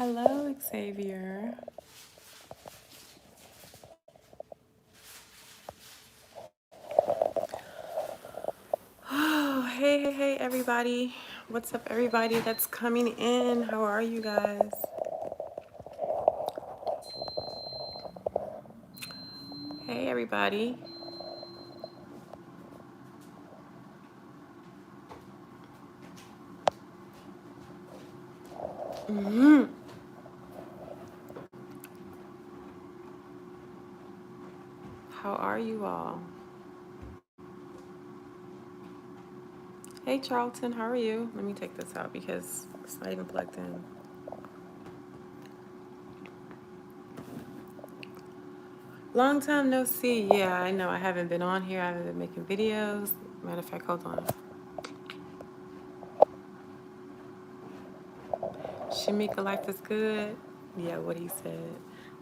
Hello, Xavier. Oh, hey, everybody. What's up, everybody that's coming in? How are you guys? Hey, everybody. How are you all? Hey, Charlton, how are you? Let me take this out because it's not even plugged in. Long time no see. Yeah, I know. I haven't been on here. I haven't been making videos. Matter of fact, hold on. Shamika, life is good. Yeah, what he said.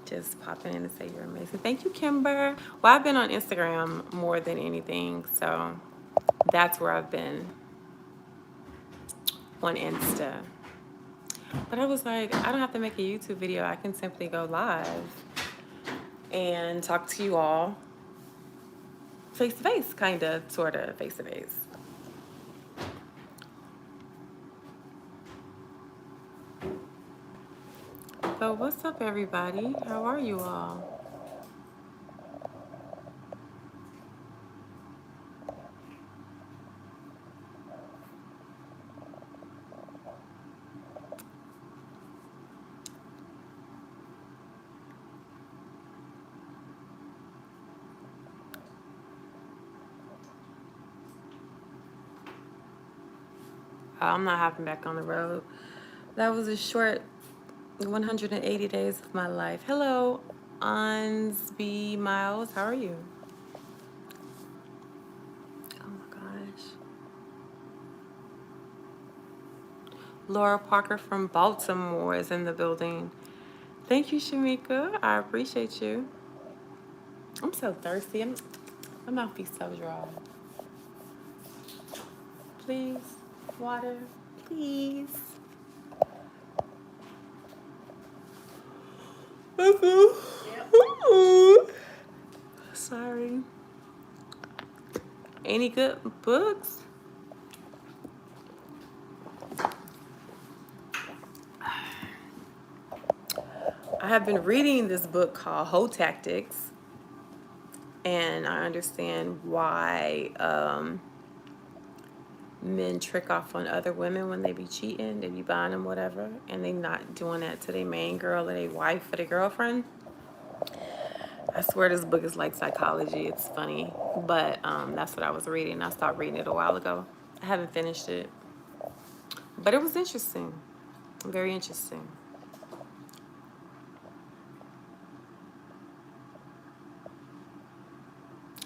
Just popping in to say you're amazing. Thank you, Kimber. Well, I've been on Instagram more than anything, so that's where I've been on Insta. But I was like, I don't have to make a YouTube video. I can simply go live and talk to you all face to face, kind of, sort of face to face. So, what's up, everybody? How are you all? I'm not hopping back on the road. That was a short 180 days of my life. Hello, Ansby Miles. How are you? Oh my gosh. Laura Parker from Baltimore is in the building. Thank you, Shamika. I appreciate you. I'm so thirsty. My mouth be so dry. Please, water, please. Sorry. Any good books? I have been reading this book called Hoe Tactics, and I understand why men trick off on other women when they be cheating, they be buying them whatever, and they not doing that to their main girl or their wife or their girlfriend. I swear this book is like psychology. It's funny, but that's what I was reading. I stopped reading it a while ago. I haven't finished it, but it was interesting, very interesting.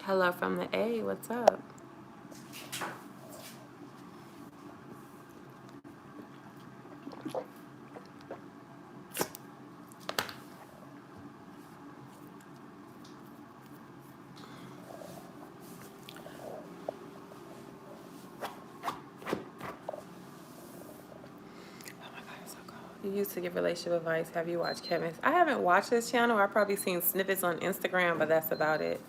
Hello from the A. What's up? You used to give relationship advice. Have you watched Kevin? I haven't watched this channel. I've probably seen snippets on Instagram, but that's about it.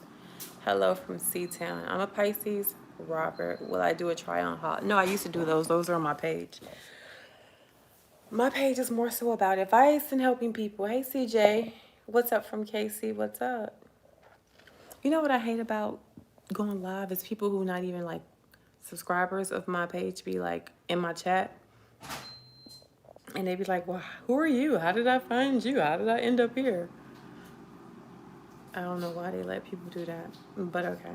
Hello from C-Town. I'm a Pisces. Robert, will I do a try on haul? No, I used to do those. Those are on my page. My page is more so about advice and helping people. Hey, CJ. What's up from KC? What's up? You know what I hate about going live is people who not even like subscribers of my page be like in my chat. And they be like, well, who are you? How did I find you? How did I end up here? I don't know why they let people do that, but okay.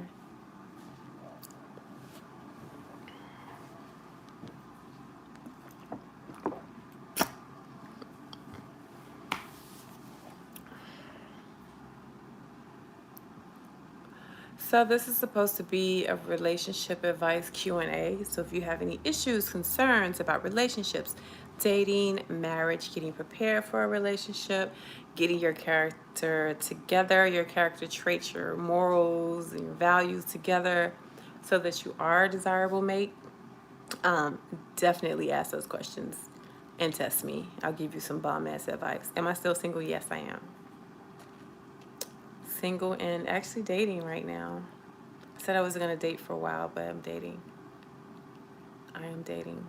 So this is supposed to be a relationship advice Q&A. So if you have any issues, concerns about relationships, dating, marriage, getting prepared for a relationship, getting your character together, your character traits, your morals, and your values together so that you are a desirable mate, definitely ask those questions and test me. I'll give you some bomb-ass advice. Am I still single? Yes, I am. Single and actually dating right now. I said I was going to date for a while, but I'm dating. I am dating.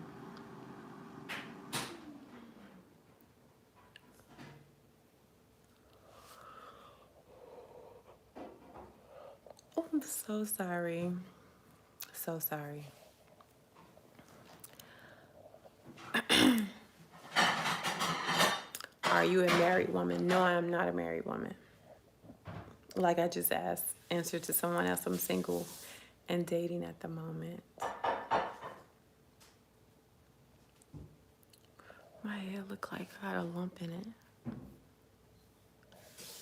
Oh, I'm so sorry. So sorry. Are you a married woman? No, I am not a married woman. Like I just answered to someone else, I'm single and dating at the moment. My hair look like I got a lump in it.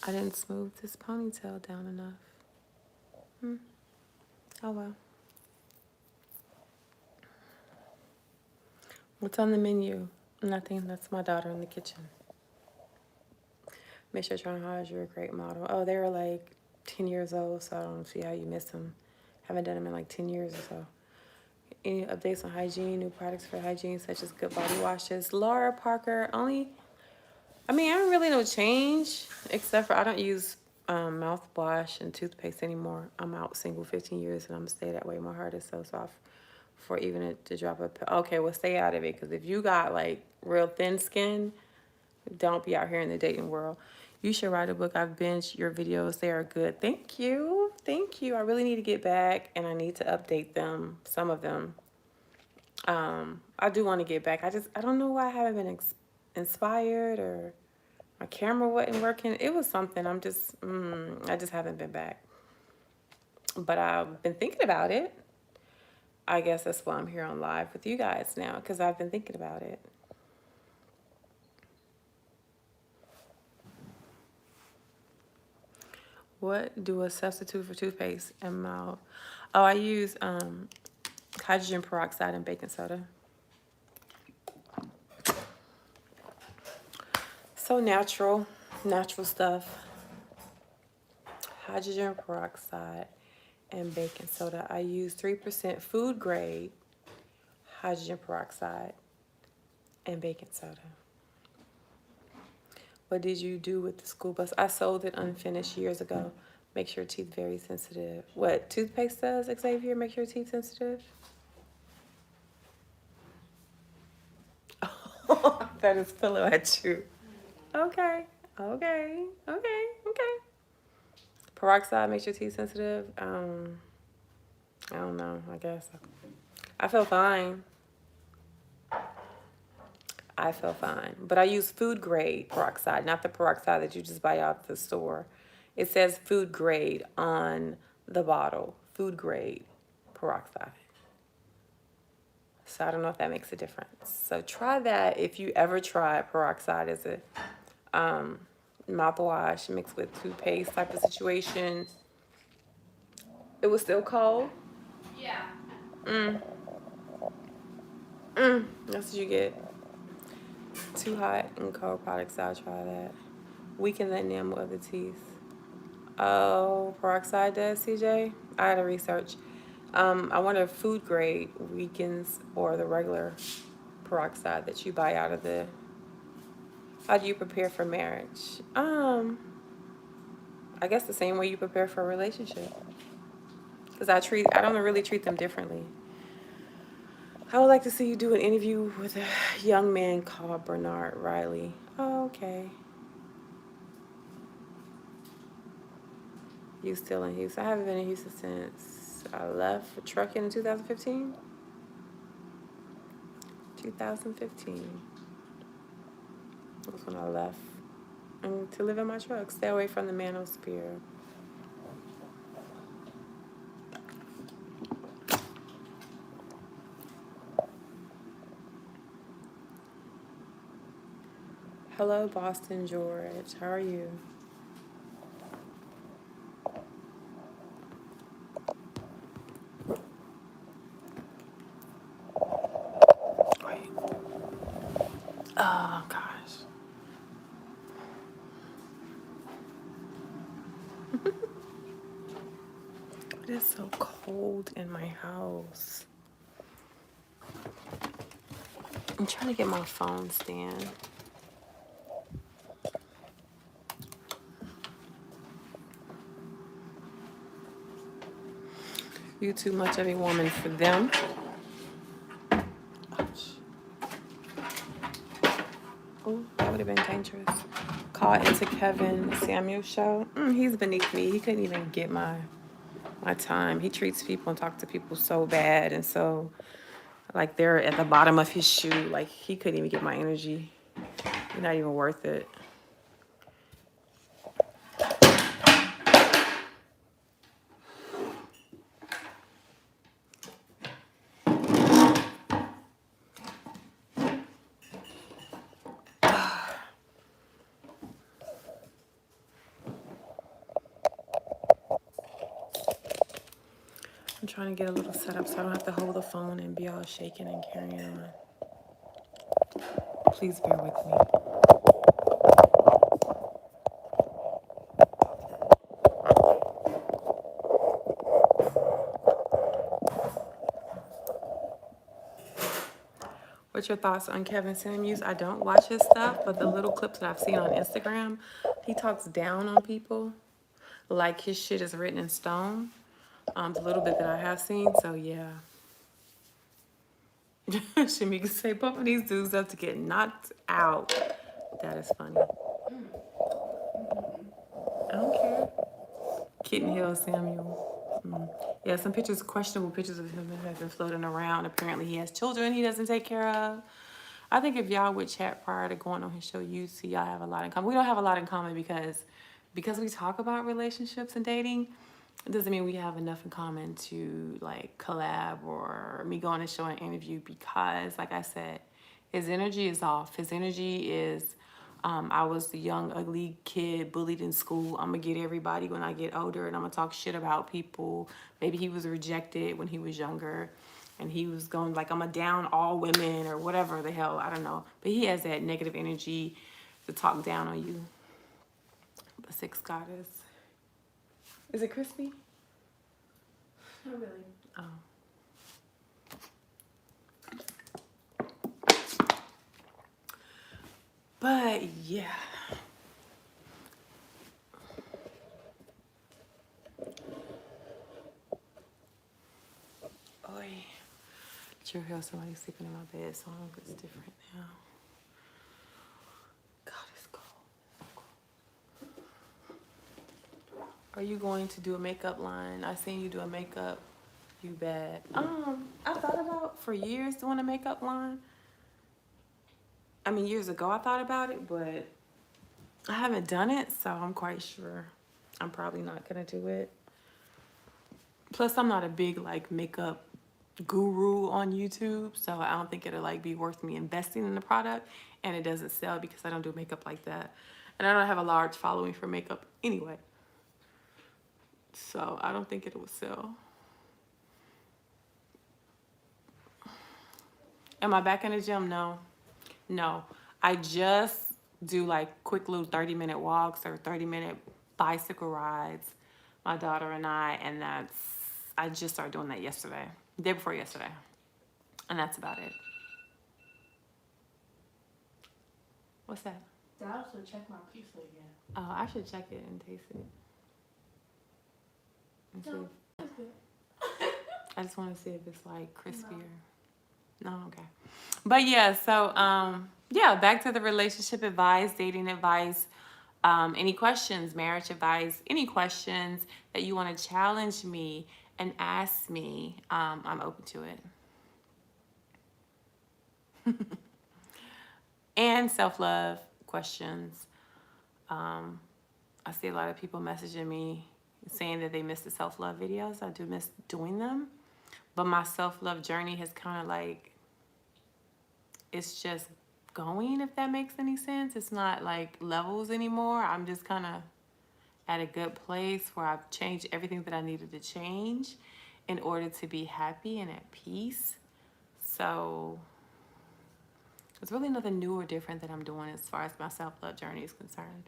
I didn't smooth this ponytail down enough. Oh well. What's on the menu? Nothing. That's my daughter in the kitchen. Make sure trying hard. You're a great model. Oh, they were like 10 years old, so I don't see how you miss them. Haven't done them in like 10 years or so. Any updates on hygiene, new products for hygiene, such as good body washes? Laura Parker, I don't really no change, except for I don't use mouthwash and toothpaste anymore. I'm out single 15 years, and I'm going to stay that way. My heart is so soft for even it to drop a... Okay, well, stay out of it, because if you got, like, real thin skin, don't be out here in the dating world. You should write a book. I've binged your videos. They are good. Thank you. Thank you. I really need to get back, and I need to update them, some of them. I do want to get back. I don't know why I haven't been inspired, or my camera wasn't working. It was something. I just haven't been back. But I've been thinking about it. I guess that's why I'm here on live with you guys now, because I've been thinking about it. What do a substitute for toothpaste and mouth? Oh, I use hydrogen peroxide and baking soda. So natural stuff. Hydrogen peroxide and baking soda. I use 3% food grade hydrogen peroxide and baking soda. What did you do with the school bus? I sold it unfinished years ago. Makes your teeth very sensitive. What toothpaste does, Xavier? Make your teeth sensitive? That is pillow at you. Okay. Peroxide makes your teeth sensitive. I don't know. I guess I feel fine. But I use food grade peroxide, not the peroxide that you just buy out the store. It says food grade on the bottle. Food grade peroxide. So I don't know if that makes a difference. So try that if you ever try peroxide as a mouthwash mixed with toothpaste type of situation. It was still cold? Yeah. That's what you get. Too hot and cold products, I'll try that. Weaken the enamel of the teeth. Oh, peroxide does, CJ? I had to research. I wonder if food grade weakens or the regular peroxide that you buy out of the... How do you prepare for marriage? I guess the same way you prepare for a relationship. Because I don't really treat them differently. I would like to see you do an interview with a young man called Bernard Riley. Oh, okay. You still in Houston? I haven't been in Houston since I left for trucking in 2015. 2015. That's when I left. And to live in my truck. Stay away from the manosphere. Hello, Boston George. How are you? Wait. Oh, gosh. It is so cold in my house. I'm trying to get my phone stand. You too much of a woman for them. Ouch. Oh, that would have been dangerous. Caught into Kevin Samuel's show. He's beneath me. He couldn't even get my time. He treats people and talks to people so bad, and so like they're at the bottom of his shoe. Like he couldn't even get my energy. You're not even worth it. I'm trying to get a little setup so I don't have to hold the phone and be all shaking and carrying on. Please bear with me. What's your thoughts on Kevin Samuels? I don't watch his stuff, but the little clips that I've seen on Instagram, he talks down on people. Like his shit is written in stone. The little bit that I have seen, so yeah. Shamika say, pumping these dudes up to get knocked out. That is funny. I don't care. Kitten Hill Samuel. Yeah, some pictures, questionable pictures of him have been floating around. Apparently he has children he doesn't take care of. I think if y'all would chat prior to going on his show, you'd see y'all have a lot in common. We don't have a lot in common because we talk about relationships and dating. It doesn't mean we have enough in common to like collab or me go on his show and interview because, like I said, his energy is off. His energy is, I was the young, ugly kid bullied in school. I'm going to get everybody when I get older and I'm going to talk shit about people. Maybe he was rejected when he was younger and he was going like, I'm going to down all women or whatever the hell. I don't know. But he has that negative energy to talk down on you. The sixth goddess. Is it crispy? Not really. Oh. But yeah. Oy. Did you hear somebody sleeping in my bed song? It's different now. God, it's cold. Are you going to do a makeup line? I seen you do a makeup. You bad. I thought about for years doing a makeup line. I mean, years ago I thought about it, but I haven't done it, so I'm quite sure I'm probably not gonna do it. Plus, I'm not a big like makeup guru on YouTube, so I don't think it'll like be worth me investing in the product, and it doesn't sell because I don't do makeup like that, and I don't have a large following for makeup anyway, so I don't think it will sell. Am I back in the gym? No. I just do like quick little 30-minute walks or 30-minute bicycle rides, my daughter and I just started doing that yesterday, the day before yesterday, and that's about it. What's that? I also check my pizza again. Oh, I should check it and taste it. And see. No, it's good. I just want to see if it's like crispier. No, okay. But yeah, so yeah, back to the relationship advice, dating advice. Any questions, marriage advice, any questions that you want to challenge me and ask me, I'm open to it. And self-love questions. I see a lot of people messaging me saying that they miss the self-love videos. I do miss doing them. But my self-love journey has kind of like, it's just going, if that makes any sense. It's not like levels anymore. I'm just kind of at a good place where I've changed everything that I needed to change in order to be happy and at peace. So there's really nothing new or different that I'm doing as far as my self-love journey is concerned.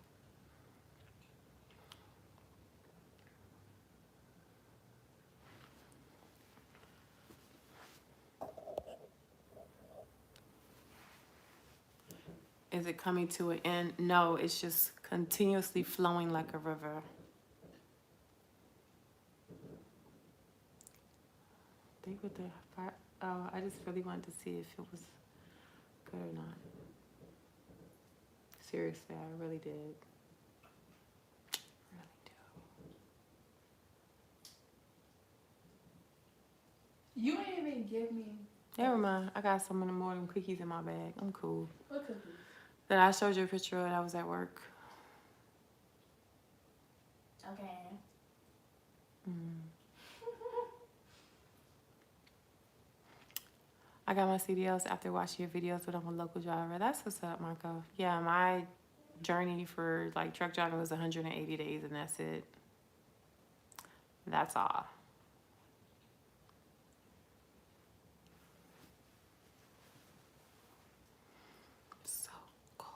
Is it coming to an end? No, it's just continuously flowing like a river. I think with the fire, oh, I just really wanted to see if it was good or not. Seriously, I really did. Really do. You ain't even give me. Never mind. I got some of the more than cookies in my bag. I'm cool. What cookies? Then I showed you a picture of it. I was at work. Okay. I got my CDLs after watching your videos, but I'm a local driver. That's what's up, Marco. Yeah, my journey for like truck driving was 180 days, and that's it. That's all. So cold.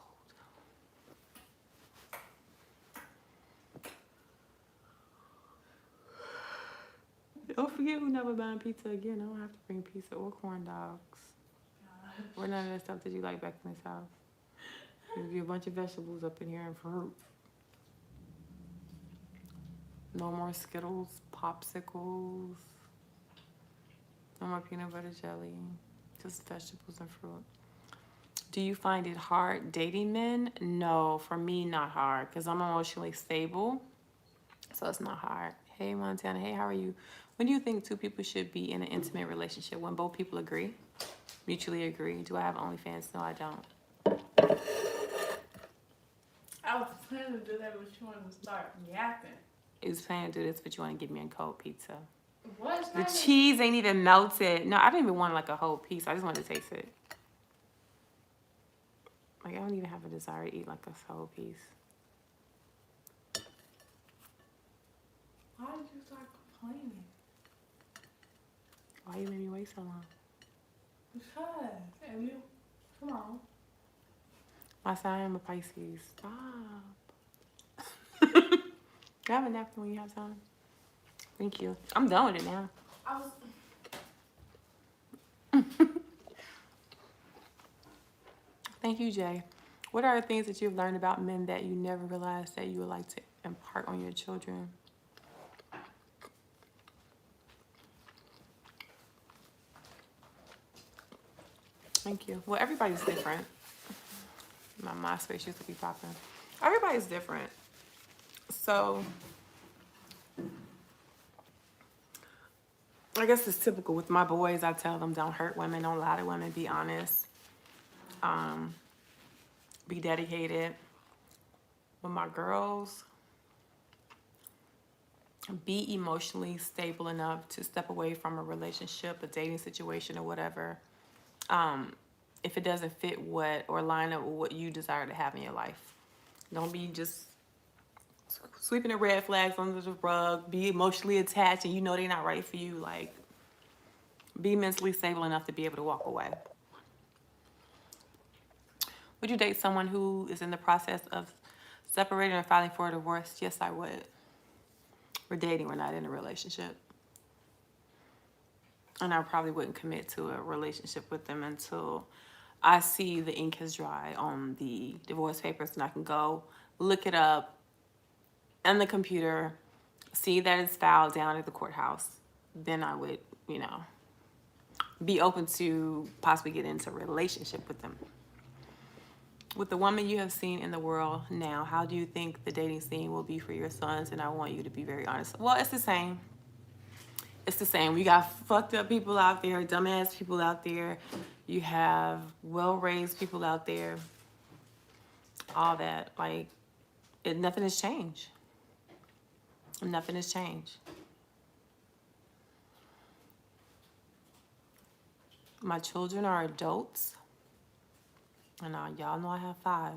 Don't forget who never buying pizza again. I don't have to bring pizza or corn dogs. Or none of that stuff that you like back in this house. There'll be a bunch of vegetables up in here and fruit. No more Skittles, popsicles. No more peanut butter jelly. Just vegetables and fruit. Do you find it hard dating men? No, for me, not hard. Because I'm emotionally stable. So it's not hard. Hey, Montana. Hey, how are you? When do you think two people should be in an intimate relationship? When both people agree? Mutually agree. Do I have OnlyFans? No, I don't. I was planning to do that, but you want to start yapping. I was planning to do this, but you want to give me a cold pizza. What's The that? cheese ain't even melted. No, I didn't even want like a whole piece. I just wanted to taste it. Like, I don't even have a desire to eat like a whole piece. Why did you start complaining? Why you made me wait so long? Because, and you, come on. My sign, I'm a Pisces. Stop. Grab a napkin when you have time. Thank you. I'm done with it now. I was. Thank you, Jay. What are the things that you've learned about men that you never realized that you would like to impart on your children? Thank you. Well, everybody's different. My MySpace used to be popping. Everybody's different. So, I guess it's typical with my boys. I tell them don't hurt women, don't lie to women, be honest. Be dedicated. With my girls, be emotionally stable enough to step away from a relationship, a dating situation, or whatever. If it doesn't fit what or line up with what you desire to have in your life. Don't be just sweeping the red flags under the rug. Be emotionally attached and you know they're not right for you. Like, be mentally stable enough to be able to walk away. Would you date someone who is in the process of separating or filing for a divorce? Yes, I would. We're dating, we're not in a relationship. And I probably wouldn't commit to a relationship with them until I see the ink has dried on the divorce papers and I can go look it up on the computer, see that it's filed down at the courthouse. Then I would, be open to possibly get into a relationship with them. With the woman you have seen in the world now, how do you think the dating scene will be for your sons? And I want you to be very honest. Well, it's the same. It's the same. We got fucked up people out there, dumbass people out there. You have well-raised people out there. All that. Like, nothing has changed. Nothing has changed. My children are adults. And y'all know I have 5.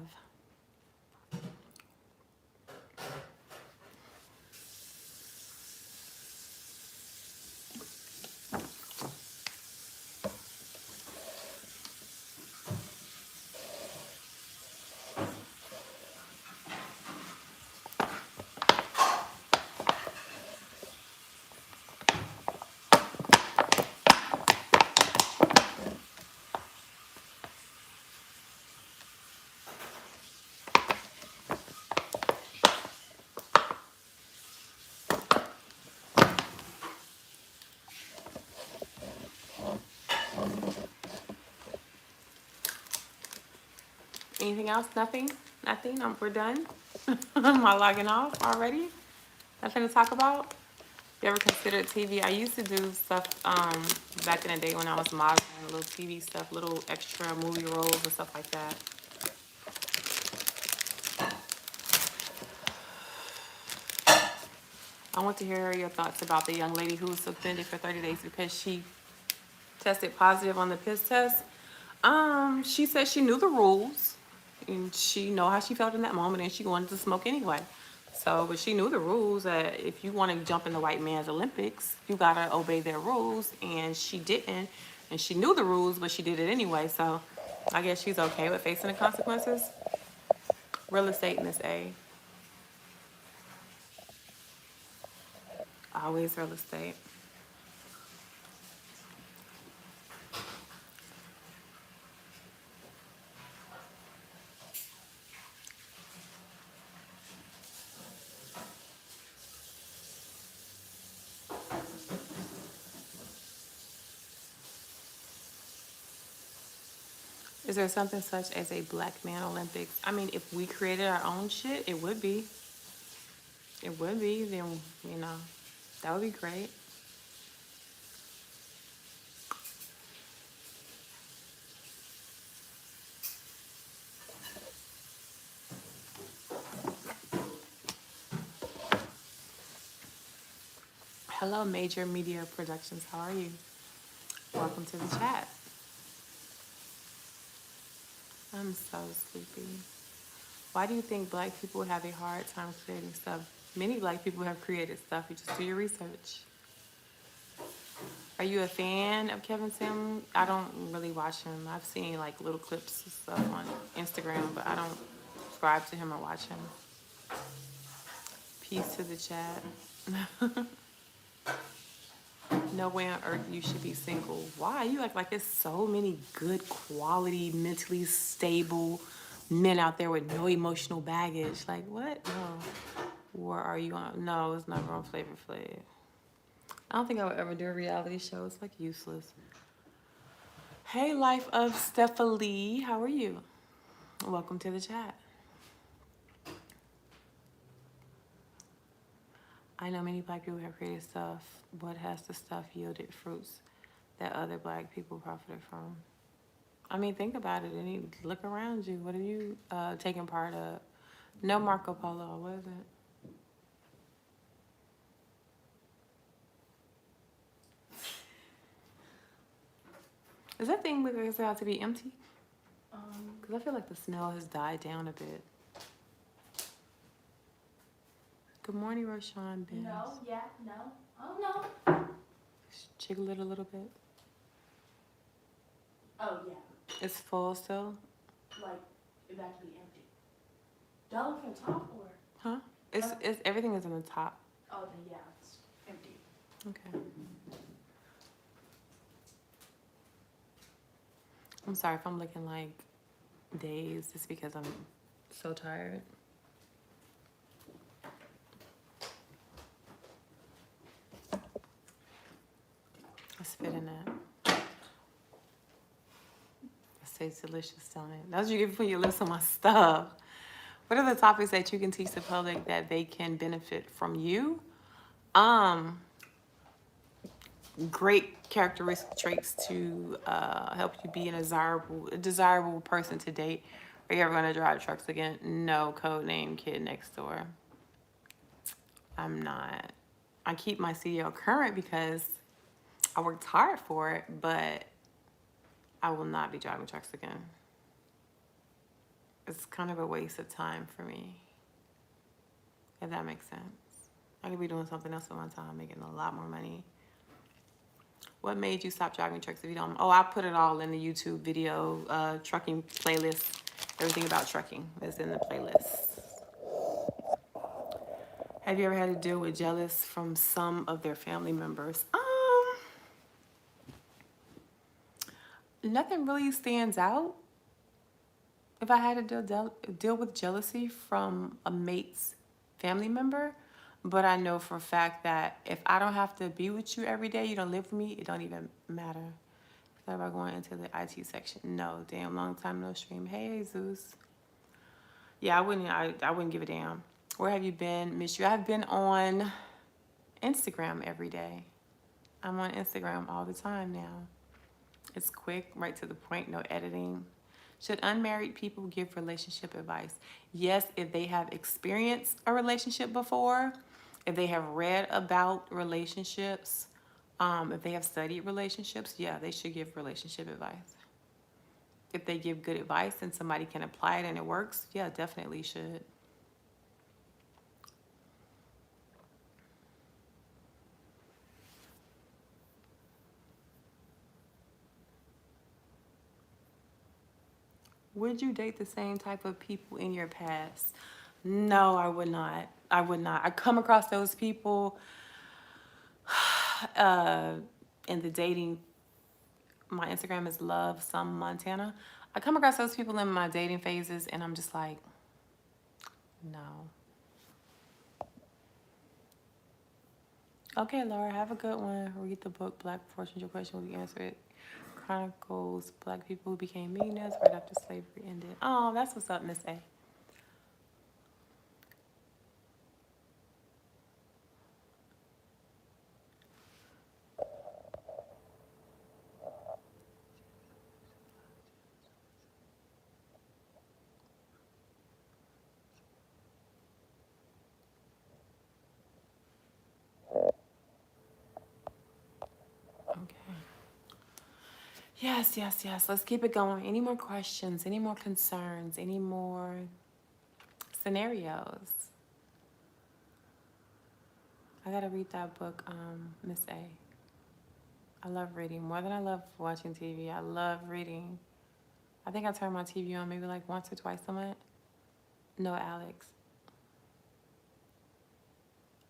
Anything else? Nothing? Nothing? We're done? Am I logging off already? Nothing to talk about? You ever considered TV? I used to do stuff back in the day when I was modeling, little TV stuff, little extra movie roles and stuff like that. I want to hear your thoughts about the young lady who was suspended for 30 days because she tested positive on the piss test. She said she knew the rules and she know how she felt in that moment and she wanted to smoke anyway. So, but she knew the rules that if you want to jump in the white man's Olympics, you gotta obey their rules, and she didn't, and she knew the rules, but she did it anyway. So, I guess she's okay with facing the consequences. Real estate, Miss A. Always real estate. Is there something such as a black man Olympics? I mean, if we created our own shit, it would be. It would be. Then, that would be great. Hello, Major Media Productions. How are you? Welcome to the chat. I'm so sleepy. Why do you think black people have a hard time creating stuff? Many black people have created stuff. You just do your research. Are you a fan of Kevin Sim? I don't really watch him. I've seen like little clips and stuff on Instagram, but I don't subscribe to him or watch him. Peace to the chat. No way on earth you should be single. Why? You act like there's so many good quality, mentally stable men out there with no emotional baggage. Like, what? No. Or are you on? No, it's never on Flavor Flav. I don't think I would ever do a reality show. It's like useless. Hey, Life of Stephanie. How are you? Welcome to the chat. I know many black people have created stuff. What has the stuff yielded fruits that other black people profited from? I mean, think about it. Look around you. What have you taken part of? No Marco Polo, what is it? Is that thing about to be empty? Because I feel like the smell has died down a bit. Good morning, Roshan Benz. No, yeah, no. Oh, no. Jiggle it a little bit. Oh, yeah. It's full still? Like, it had to be empty. Do I look on top or? Huh? It's everything is in the top. Oh, then yeah, it's empty. Okay. I'm sorry if I'm looking like dazed. It's because I'm so tired. I spit in that. It tastes delicious, don't it? That's what you get when you listen to my stuff. What are the topics that you can teach the public that they can benefit from you? Great characteristic traits to help you be a desirable person to date. Are you ever going to drive trucks again? No. Codename Kid Next Door. I'm not. I keep my CEO current because I worked hard for it, but I will not be driving trucks again. It's kind of a waste of time for me, if that makes sense. I could be doing something else at one time, making a lot more money. What made you stop driving trucks if you don't? Oh, I put it all in the YouTube video, trucking playlist. Everything about trucking is in the playlist. Have you ever had to deal with jealous from some of their family members? Nothing really stands out. If I had to deal with jealousy from a mate's family member, but I know for a fact that if I don't have to be with you every day, you don't live with me, it don't even matter. Thought about going into the IT section. No, damn, long time no stream. Hey, Jesus. Yeah, I wouldn't give a damn. Where have you been? Miss you. I've been on Instagram every day. I'm on Instagram all the time now. It's quick, right to the point, no editing. Should unmarried people give relationship advice? Yes, if they have experienced a relationship before, if they have read about relationships, if they have studied relationships, yeah, they should give relationship advice. If they give good advice and somebody can apply it and it works, yeah, definitely should. Would you date the same type of people in your past? No, I would not. I would not. I come across those people uh, in the dating. My Instagram is Love Some Montana. I come across those people in my dating phases, and I'm just like, no. Okay, Laura, have a good one. Read the book Black Fortunes. Your question will be answered. Chronicles Black people who became millionaires right after slavery ended. Oh, that's what's up, Miss A. Okay. Yes, yes, yes. Let's keep it going. Any more questions? Any more concerns? Any more scenarios? I gotta read that book, Miss A. I love reading more than I love watching TV. I love reading. I think I turn my TV on maybe like once or twice a month. No, Alex.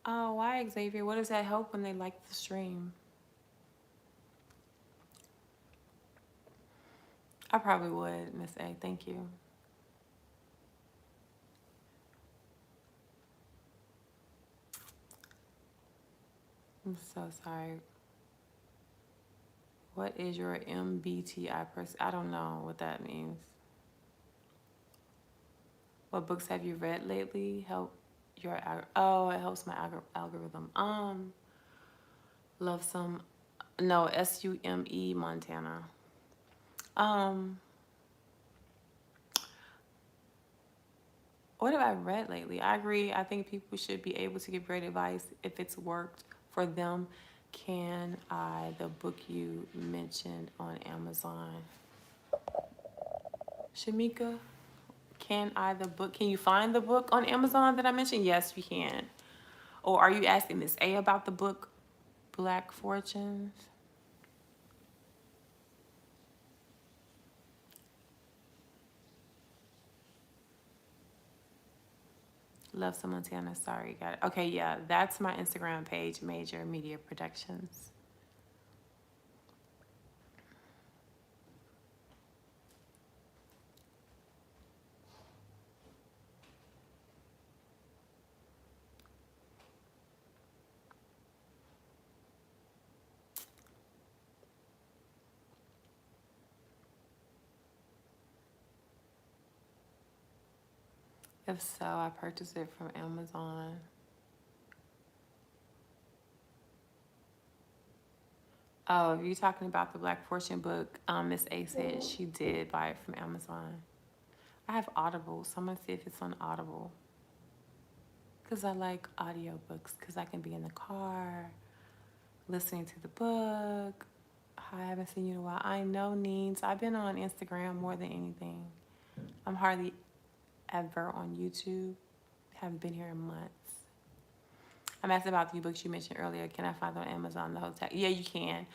Oh, why, Xavier? What does that help when they like the stream? I probably would, Miss A. Thank you. I'm so sorry. What is your MBTI person? I don't know what that means. What books have you read lately? Help your it helps my algorithm. Love some. No, SUME Montana. What have I read lately? I agree. I think people should be able to give great advice if it's worked for them. Can I, the book you mentioned on Amazon? Shamika, can you find the book on Amazon that I mentioned? Yes, you can. Or are you asking Miss A about the book, Black Fortunes? Love Some Montana. Sorry, got it. Okay, yeah, that's my Instagram page, Major Media Productions. If so, I purchased it from Amazon. Oh, if you're talking about the Black Fortune book, Miss A said she did buy it from Amazon. I have Audible, so I'm gonna see if it's on Audible. Cause I like audiobooks, cause I can be in the car, listening to the book. I haven't seen you in a while. I know Neens. I've been on Instagram more than anything. I'm hardly ever on YouTube. Haven't been here in months. I'm asking about the books you mentioned earlier. Can I find them on Amazon? The hotel? Yeah, you can.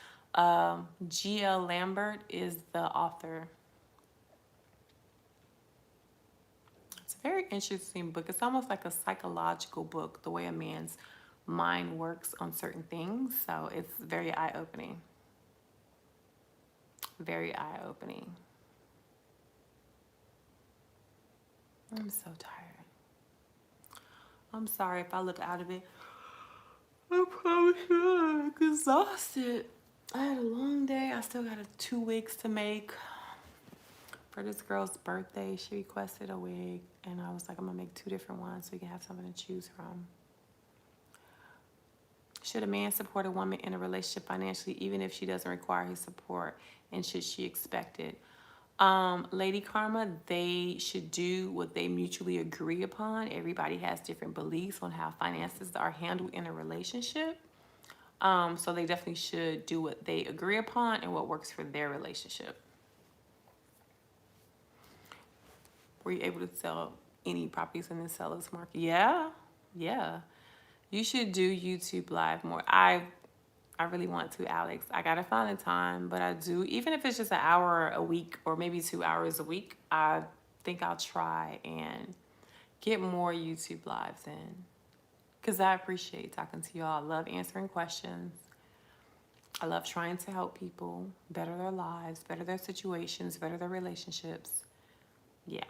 G.L. Lambert is the author. It's a very interesting book. It's almost like a psychological book, the way a man's mind works on certain things. So it's very eye-opening. Very eye-opening. I'm so tired. I'm sorry if I look out of it. I promise you I'm exhausted. I had a long day. I still got 2 weeks to make For this girl's birthday, she requested a wig, and I was like, I'm gonna make 2 different ones so we can have something to choose from. Should a man support a woman in a relationship financially, even if she doesn't require his support, and should she expect it? Lady Karma, they should do what they mutually agree upon. Everybody has different beliefs on how finances are handled in a relationship. So they definitely should do what they agree upon and what works for their relationship. Were you able to sell any properties in the seller's market? Yeah. You should do YouTube live more. I really want to, Alex. I gotta find the time, but I do. Even if it's just an hour a week or maybe 2 hours a week, I think I'll try and get more YouTube lives in. Because I appreciate talking to y'all. I love answering questions. I love trying to help people better their lives, better their situations, better their relationships. Yeah.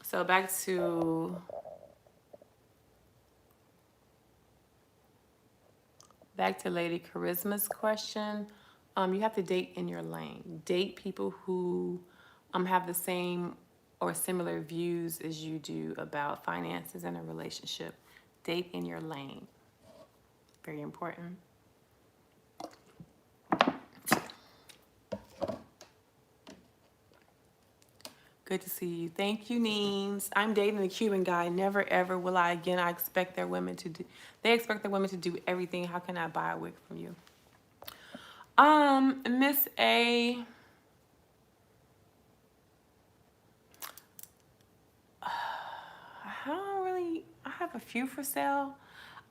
So back to Lady Charisma's question. You have to date in your lane. Date people who have the same or similar views as you do about finances in a relationship. Date in your lane. Very important. Good to see you. Thank you, Neens. I'm dating a Cuban guy. Never ever will I again. I expect their women to do. They expect their women to do everything. How can I buy a wig from you? Miss A. I have a few for sale.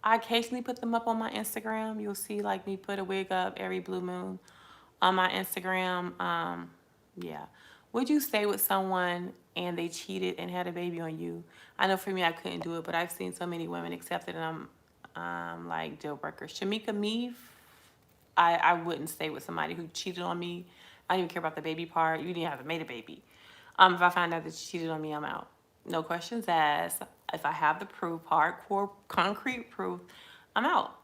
I occasionally put them up on my Instagram. You'll see like me put a wig up every blue moon on my Instagram. Yeah. Would you stay with someone and they cheated and had a baby on you? I know for me I couldn't do it, but I've seen so many women accept it, and I'm like deal breaker. Shamika Meave, I wouldn't stay with somebody who cheated on me. I don't even care about the baby part. You didn't have made a baby. If I find out that she cheated on me, I'm out. No questions asked. If I have the proof, hardcore, concrete proof, I'm out.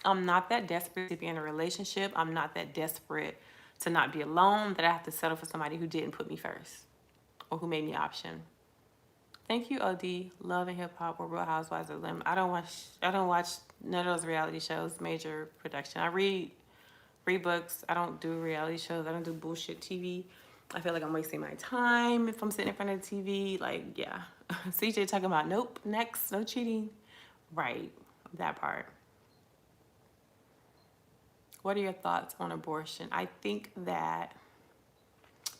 I'm not that desperate to be in a relationship. I'm not that desperate to not be alone that I have to settle for somebody who didn't put me first or who made me option. Thank you, OD. Love and Hip Hop or Real Housewives of Lim. I don't watch none of those reality shows, major production. I read books. I don't do reality shows. I don't do bullshit TV. I feel like I'm wasting my time if I'm sitting in front of the TV. Like, yeah. CJ talking about, nope, next, no cheating. Right, that part. What are your thoughts on abortion? I think that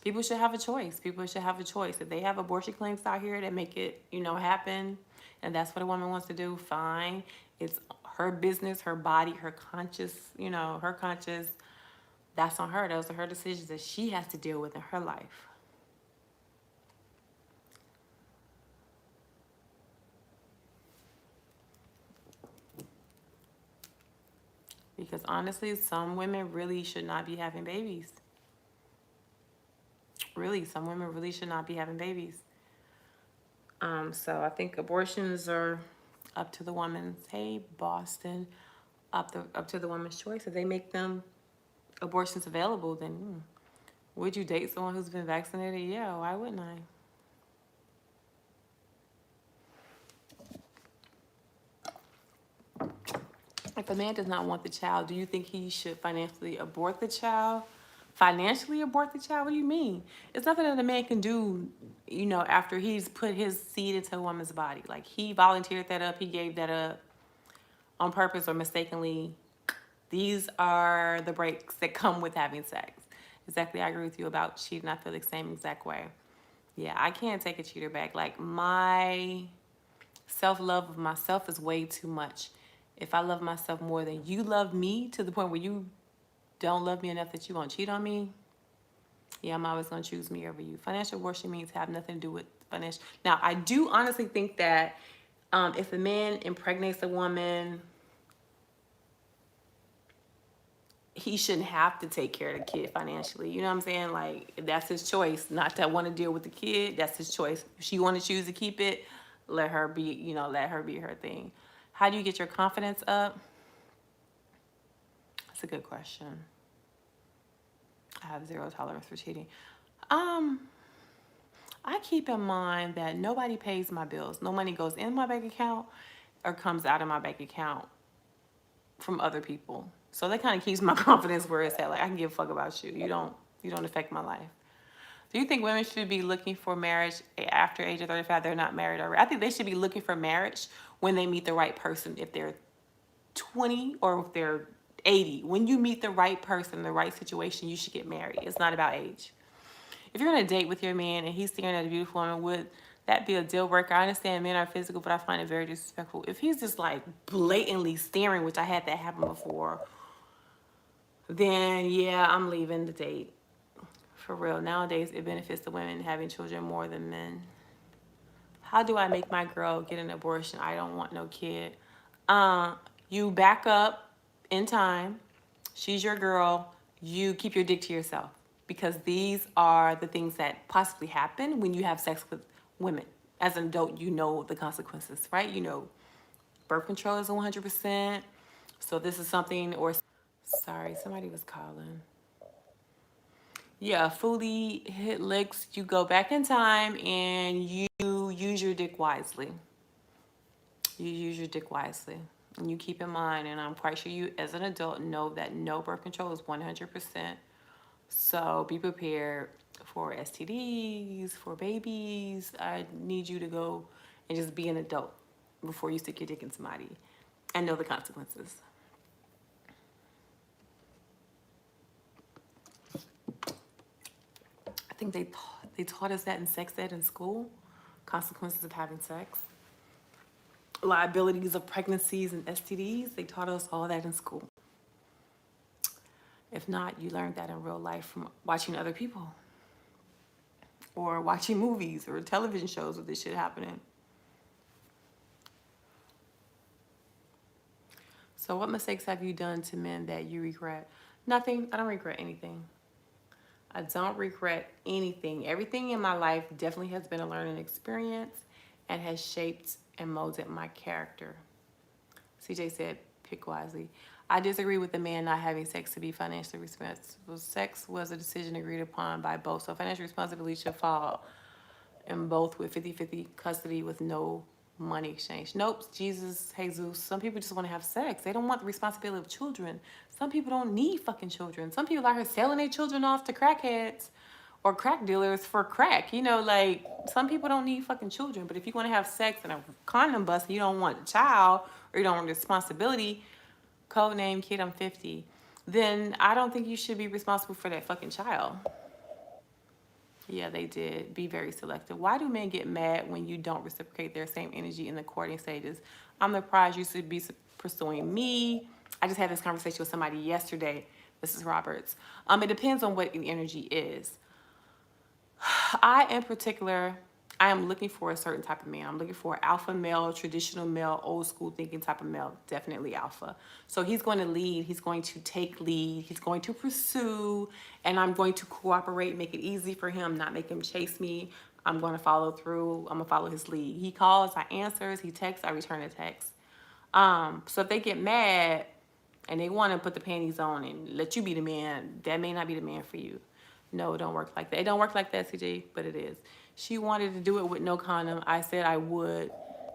people should have a choice. People should have a choice. If they have abortion clinics out here that make it, happen, and that's what a woman wants to do, fine. It's her business, her body, her conscious, her conscious. That's on her. Those are her decisions that she has to deal with in her life. Because honestly, some women really should not be having babies. Really, some women really should not be having babies. So I think abortions are up to the woman's, hey, Boston, up to the woman's choice. If they make them abortions available, then would you date someone who's been vaccinated? Yeah, why wouldn't I? If a man does not want the child, do you think he should financially abort the child? Financially abort the child? What do you mean? It's nothing that a man can do, after he's put his seed into a woman's body. Like, he volunteered that up, he gave that up on purpose or mistakenly. These are the breaks that come with having sex. Exactly, I agree with you about cheating. I feel the same exact way. Yeah, I can't take a cheater back. Like, my self-love of myself is way too much. If I love myself more than you love me, to the point where you don't love me enough that you won't cheat on me, yeah, I'm always going to choose me over you. Financial abortion means have nothing to do with financial. Now, I do honestly think that if a man impregnates a woman he shouldn't have to take care of the kid financially. You know what I'm saying? Like, that's his choice. Not to want to deal with the kid. That's his choice. If she want to choose to keep it, let her be, let her be her thing. How do you get your confidence up? That's a good question. I have zero tolerance for cheating. I keep in mind that nobody pays my bills. No money goes in my bank account or comes out of my bank account from other people. So that kind of keeps my confidence where it's at. Like, I can give a fuck about you. You don't affect my life. Do you think women should be looking for marriage after age of 35? They're not married already. I think they should be looking for marriage when they meet the right person. If they're 20 or if they're 80, when you meet the right person, the right situation, you should get married. It's not about age. If you're on a date with your man and he's staring at a beautiful woman, would that be a deal breaker? I understand men are physical, but I find it very disrespectful. If he's just like blatantly staring, which I had that happen before, then yeah, I'm leaving the date. For real. Nowadays, it benefits the women having children more than men. How do I make my girl get an abortion? I don't want no kid. You back up in time. She's your girl. You keep your dick to yourself. Because these are the things that possibly happen when you have sex with women. As an adult, you know the consequences, right? You know, birth control is 100%. So this is something, or sorry, somebody was calling. Yeah, fully hit licks. You go back in time and you use your dick wisely. You use your dick wisely. And you keep in mind, and I'm quite sure you as an adult know that no birth control is 100%. So be prepared for STDs, for babies. I need you to go and just be an adult before you stick your dick in somebody and know the consequences. I think they taught us that in sex ed in school. Consequences of having sex, liabilities of pregnancies and STDs. They taught us all that in school. If not, you learned that in real life from watching other people or watching movies or television shows with this shit happening. So what mistakes have you done to men that you regret? Nothing. I don't regret anything. I don't regret anything. Everything in my life definitely has been a learning experience and has shaped and molded my character. CJ said, pick wisely. I disagree with the man not having sex to be financially responsible. Sex was a decision agreed upon by both. So financial responsibility should fall in both with 50-50 custody with no money exchange. Nope, Jesus, Jesus. Some people just want to have sex. They don't want the responsibility of children. Some people don't need fucking children. Some people out here selling their children off to crackheads or crack dealers for crack. Like, some people don't need fucking children. But if you want to have sex in a condom bust and you don't want a child or you don't want responsibility, code name kid, I'm 50, then I don't think you should be responsible for that fucking child. Yeah, they did. Be very selective. Why do men get mad when you don't reciprocate their same energy in the courting stages? I'm the prize you should be pursuing me. I just had this conversation with somebody yesterday, Mrs. Roberts. It depends on what the energy is. In particular, I am looking for a certain type of man. I'm looking for an alpha male, traditional male, old school thinking type of male, definitely alpha. So he's going to lead, he's going to take lead, he's going to pursue, and I'm going to cooperate, make it easy for him, not make him chase me. I'm going to follow through, I'm going to follow his lead. He calls, I answers, he texts, I return a text. So if they get mad and they want to put the panties on and let you be the man, that may not be the man for you. No, it don't work like that. It don't work like that, CJ, but it is. She wanted to do it with no condom. I said I would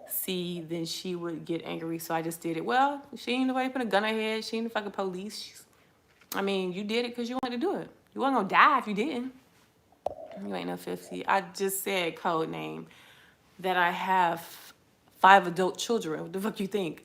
see, then she would get angry, so I just did it. Well, she ain't nobody put a gun on her head. She ain't the fucking police. You did it because you wanted to do it. You wasn't gonna die if you didn't. You ain't no 50. I just said code name that I have 5 adult children. What the fuck you think?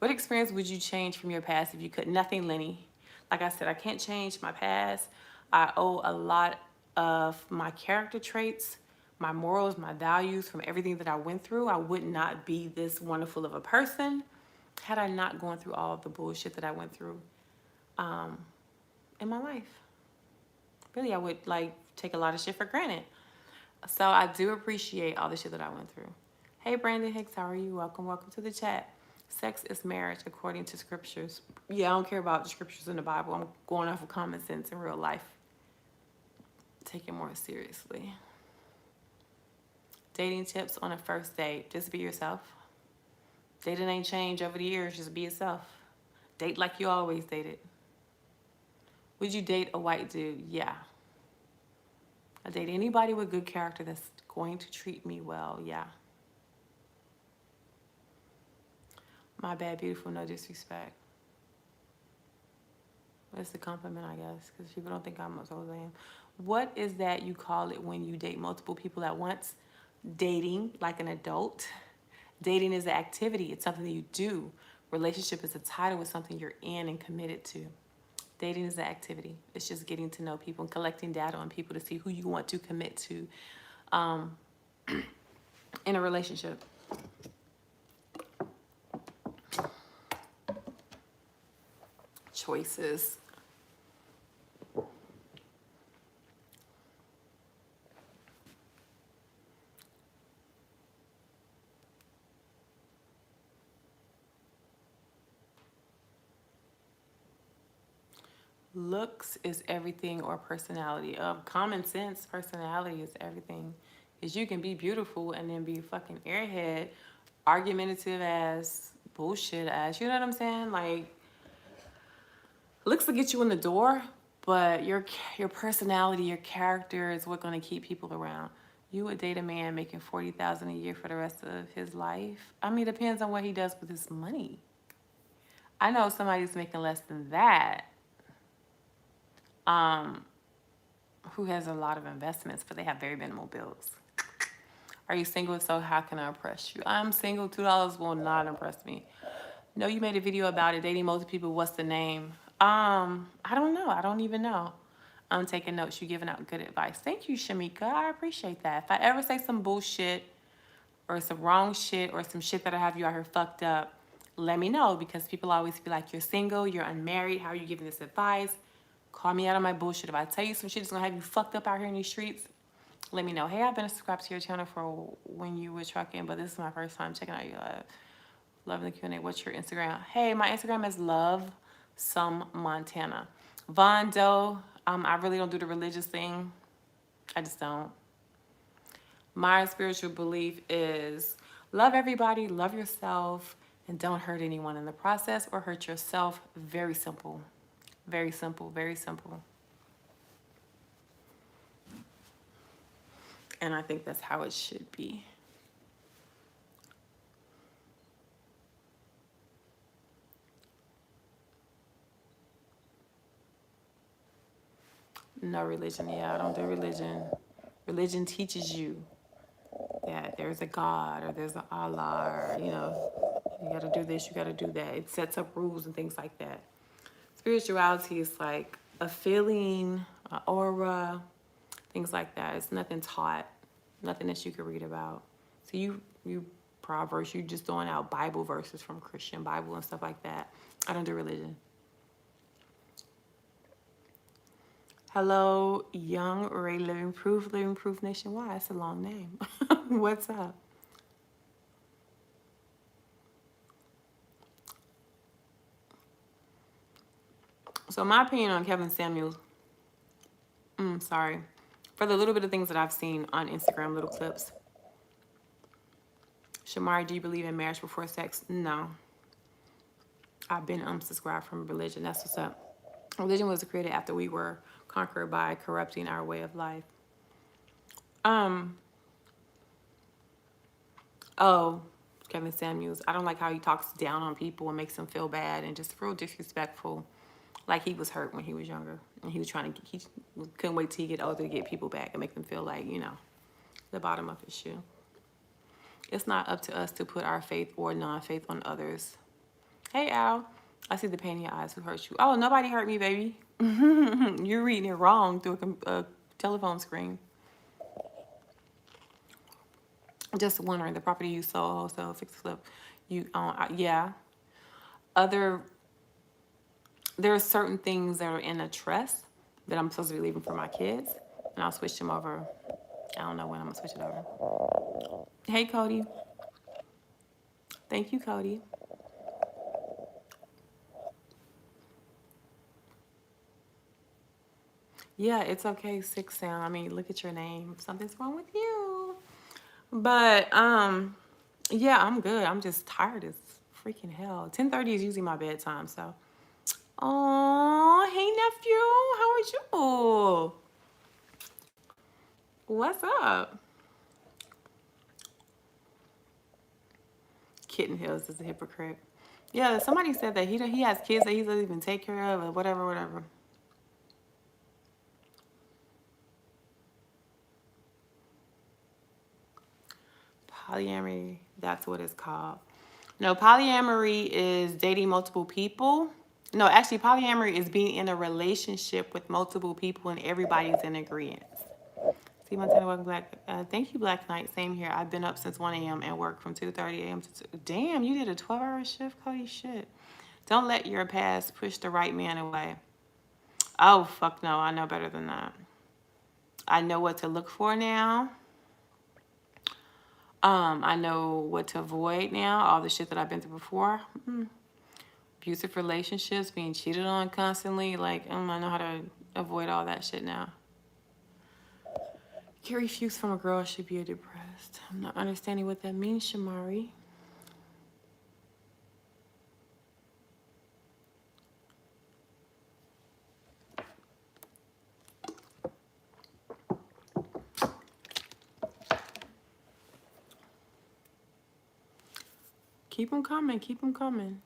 What experience would you change from your past if you could? Nothing, Lenny. Like I said, I can't change my past. I owe a lot of my character traits, my morals, my values from everything that I went through. I would not be this wonderful of a person had I not gone through all of the bullshit that I went through in my life. Really, I would take a lot of shit for granted. So I do appreciate all the shit that I went through. Hey, Brandon Hicks, how are you? Welcome to the chat. Sex is marriage according to scriptures. Yeah, I don't care about the scriptures in the Bible. I'm going off of common sense in real life. Take it more seriously. Dating tips on a first date. Just be yourself. Dating ain't changed over the years. Just be yourself. Date like you always dated. Would you date a white dude? Yeah. I date anybody with good character that's going to treat me well. Yeah. My bad, beautiful. No disrespect. It's a compliment, I guess, because people don't think I'm as old as I am. What is that you call it when you date multiple people at once? Dating, like an adult. Dating is an activity. It's something that you do. Relationship is a title. It's something you're in and committed to. Dating is an activity. It's just getting to know people and collecting data on people to see who you want to commit to in a relationship. Choices. Looks is everything or personality. Common sense, personality is everything. Because you can be beautiful and then be a fucking airhead, argumentative ass, bullshit ass. You know what I'm saying? Like, looks will get you in the door, but your personality, your character is what's going to keep people around. You would date a man making $40,000 a year for the rest of his life? I mean, it depends on what he does with his money. I know somebody's making less than that. Who has a lot of investments, but they have very minimal bills. Are you single? If so, how can I impress you? I'm single. $2 will not impress me. No, you made a video about it. Dating multiple people. What's the name? I don't know. I don't even know. I'm taking notes. You giving out good advice. Thank you, Shamika. I appreciate that. If I ever say some bullshit or some wrong shit or some shit that I have you out here fucked up, let me know, because people always be like, you're single, you're unmarried. How are you giving this advice? Call me out on my bullshit. If I tell you some shit that's gonna have you fucked up out here in these streets, let me know. Hey, I've been subscribed to your channel for when you were trucking, but this is my first time checking out your live. Loving the Q&A. What's your Instagram? Hey, my Instagram is Love Some Montana. Von Doe. I really don't do the religious thing. I just don't. My spiritual belief is love everybody, love yourself, and don't hurt anyone in the process or hurt yourself. Very simple. Very simple, very simple. And I think that's how it should be. No religion. Yeah, I don't do religion. Religion teaches you that there's a God or there's an Allah, or, you know, you got to do this, you got to do that. It sets up rules and things like that. Spirituality is like a feeling, an aura, things like that. It's nothing taught, nothing that you could read about. So you Proverbs, you just throwing out Bible verses from Christian Bible and stuff like that. I don't do religion. Hello, Young Ray Living Proof Nationwide. It's a long name. What's up? So my opinion on Kevin Samuels, sorry, for the little bit of things that I've seen on Instagram, little clips. Shamari, do you believe in marriage before sex? No. I've been unsubscribed from religion. That's what's up. Religion was created after we were conquered by corrupting our way of life. Oh, Kevin Samuels. I don't like how he talks down on people and makes them feel bad and just real disrespectful. Like he was hurt when he was younger. And he was he couldn't wait till he get older to get people back and make them feel like, you know, the bottom of his shoe. It's not up to us to put our faith or non-faith on others. Hey, Al. I see the pain in your eyes. Who hurt you? Oh, nobody hurt me, baby. You're reading it wrong through a telephone screen. Just wondering, the property you sold, wholesale, fixed flip, you yeah. There are certain things that are in a trust that I'm supposed to be leaving for my kids, and I'll switch them over. I don't know when I'm gonna switch it over. Hey, Cody. Thank you, Cody. Yeah, it's okay, 6 sound. I mean, look at your name. Something's wrong with you. But yeah, I'm good. I'm just tired as freaking hell. 10:30 is usually my bedtime, so. Oh, hey nephew, how are you? What's up? Kitten Hills is a hypocrite. Yeah, somebody said that he has kids that he doesn't even take care of or whatever, whatever. Polyamory, that's what it's called. No, polyamory is dating multiple people. No, actually, polyamory is being in a relationship with multiple people and everybody's in agreement. See, Montana, welcome Black. Thank you, Black Knight. Same here. I've been up since 1 a.m. and work from 2:30 a.m. to 2. Damn, you did a 12-hour shift? Holy shit. Don't let your past push the right man away. Oh, fuck no. I know better than that. I know what to look for now. I know what to avoid now. All the shit that I've been through before. Abusive relationships, being cheated on constantly. Like, I know how to avoid all that shit now. Get refused from a girl should be depressed. I'm not understanding what that means, Shamari. Keep them coming. Keep them coming.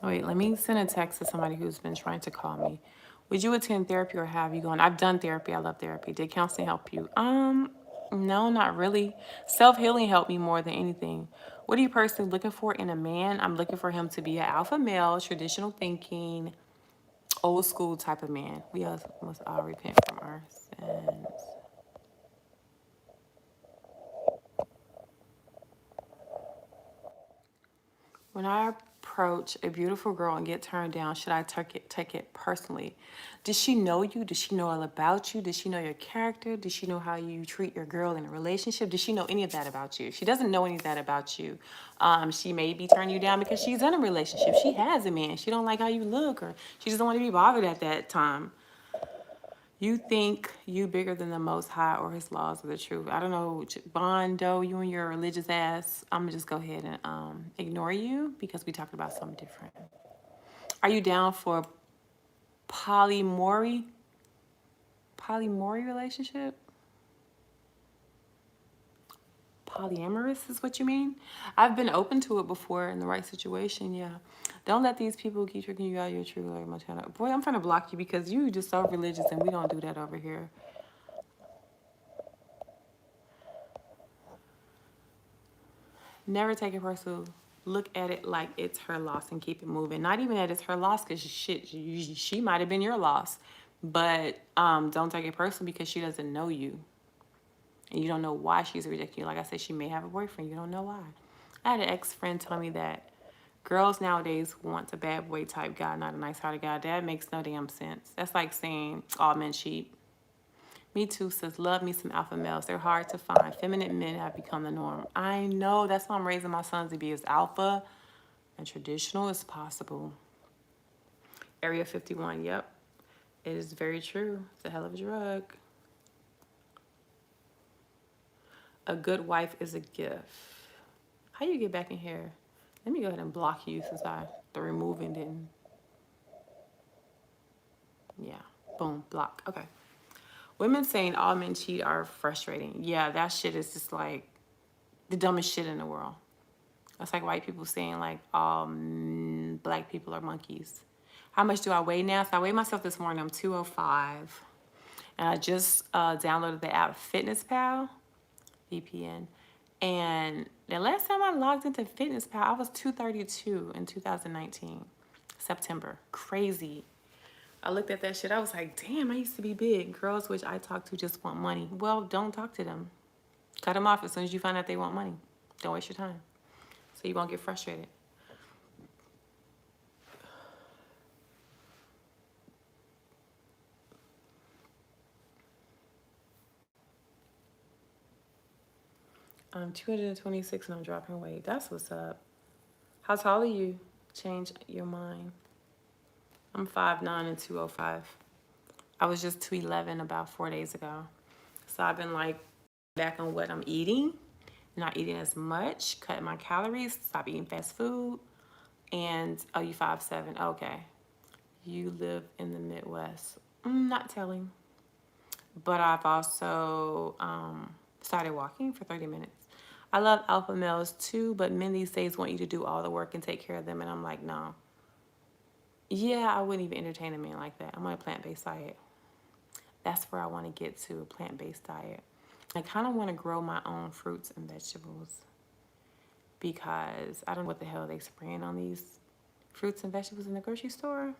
Wait, let me send a text to somebody who's been trying to call me. Would you attend therapy or have you gone? I've done therapy. I love therapy. Did counseling help you? No, not really. Self-healing helped me more than anything. What are you personally looking for in a man? I'm looking for him to be an alpha male, traditional thinking, old school type of man. We must all repent from our sins. When I approach a beautiful girl and get turned down, should I take it personally? Does she know you? Does she know all about you? Does she know your character? Does she know how you treat your girl in a relationship? Does she know any of that about you? If she doesn't know any of that about you, she may be turning you down because she's in a relationship. She has a man. She don't like how you look, or she doesn't want to be bothered at that time. You think you bigger than the Most High or His laws are the truth. I don't know, Bondo, you and your religious ass. I'm gonna just go ahead and ignore you because we talked about something different. Are you down for polymory? Polymory relationship? Polyamorous is what you mean? I've been open to it before in the right situation, yeah. Don't let these people keep tricking you out of your true like Montana. Boy, I'm trying to block you because you just so religious and we don't do that over here. Never take it personal. Look at it like it's her loss and keep it moving. Not even that it's her loss because shit, she might have been your loss. But don't take it personal because she doesn't know you. And you don't know why she's rejecting you. Like I said, she may have a boyfriend. You don't know why. I had an ex-friend tell me that girls nowadays want a bad boy type guy, not a nice-hearted guy. That makes no damn sense. That's like saying all men cheat. Me too, says love me some alpha males. They're hard to find. Feminine men have become the norm. I know. That's why I'm raising my sons to be as alpha and traditional as possible. Area 51, yep. It is very true. It's a hell of a drug. A good wife is a gift. How you get back in here? Let me go ahead and block you since the removing didn't. Yeah. Boom. Block. Okay. Women saying all men cheat are frustrating. Yeah, that shit is just like the dumbest shit in the world. That's like white people saying like all black people are monkeys. How much do I weigh now? So I weighed myself this morning. I'm 205. And I just downloaded the app FitnessPal, VPN. And the last time I logged into FitnessPal, I was 232 in 2019, September. Crazy. I looked at that shit. I was like, damn, I used to be big. Girls which I talk to just want money. Well, don't talk to them. Cut them off as soon as you find out they want money. Don't waste your time. So you won't get frustrated. I'm 226 and I'm dropping weight. That's what's up. How tall are you? Change your mind. I'm 5'9" and 205. I was just 211 about 4 days ago. So I've been like back on what I'm eating, not eating as much, cutting my calories, stop eating fast food. And oh, you 5'7". Okay. You live in the Midwest. Not telling. But I've also started walking for 30 minutes. I love alpha males too, but men these days want you to do all the work and take care of them. And I'm like, no. Yeah, I wouldn't even entertain a man like that. I'm on a plant-based diet. That's where I want to get to, a plant-based diet. I kind of want to grow my own fruits and vegetables because I don't know what the hell they spraying on these fruits and vegetables in the grocery store.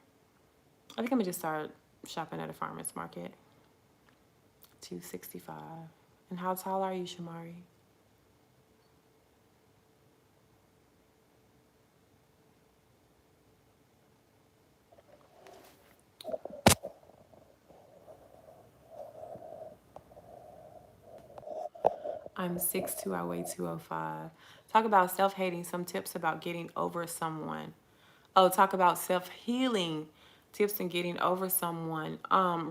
I think I'm going to just start shopping at a farmer's market. 265. And how tall are you, Shamari? I'm 6'2", I weigh 205. Talk about self-hating, some tips about getting over someone. Oh, talk about self-healing, tips in getting over someone.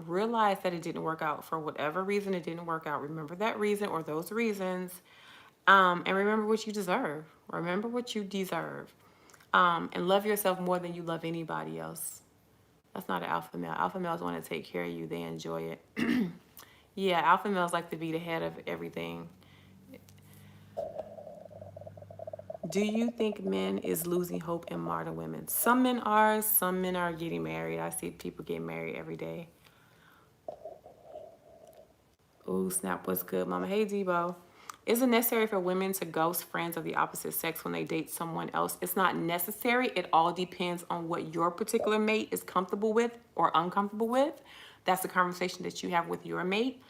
Realize that it didn't work out for whatever reason it didn't work out. Remember that reason or those reasons. And remember what you deserve. Remember what you deserve. And love yourself more than you love anybody else. That's not an alpha male. Alpha males want to take care of you. They enjoy it. Yeah, alpha males like to be the head of everything. Do you think men is losing hope in modern women? Some men are getting married. I see people getting married every day. Ooh, snap, what's good, mama? Hey, Debo. Is it necessary for women to ghost friends of the opposite sex when they date someone else? It's not necessary. It all depends on what your particular mate is comfortable with or uncomfortable with. That's the conversation that you have with your mate.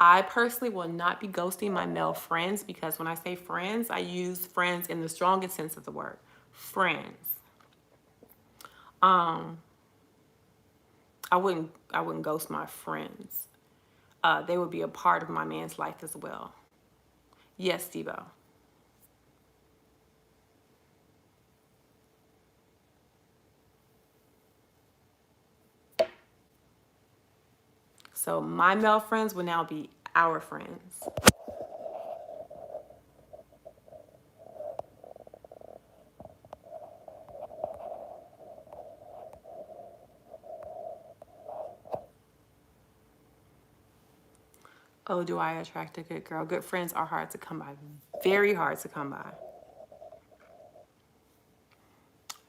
I personally will not be ghosting my male friends because when I say friends, I use friends in the strongest sense of the word. Friends. I wouldn't ghost my friends. They would be a part of my man's life as well. Yes, Debo. So my male friends will now be our friends. Oh, do I attract a good girl? Good friends are hard to come by. Very hard to come by.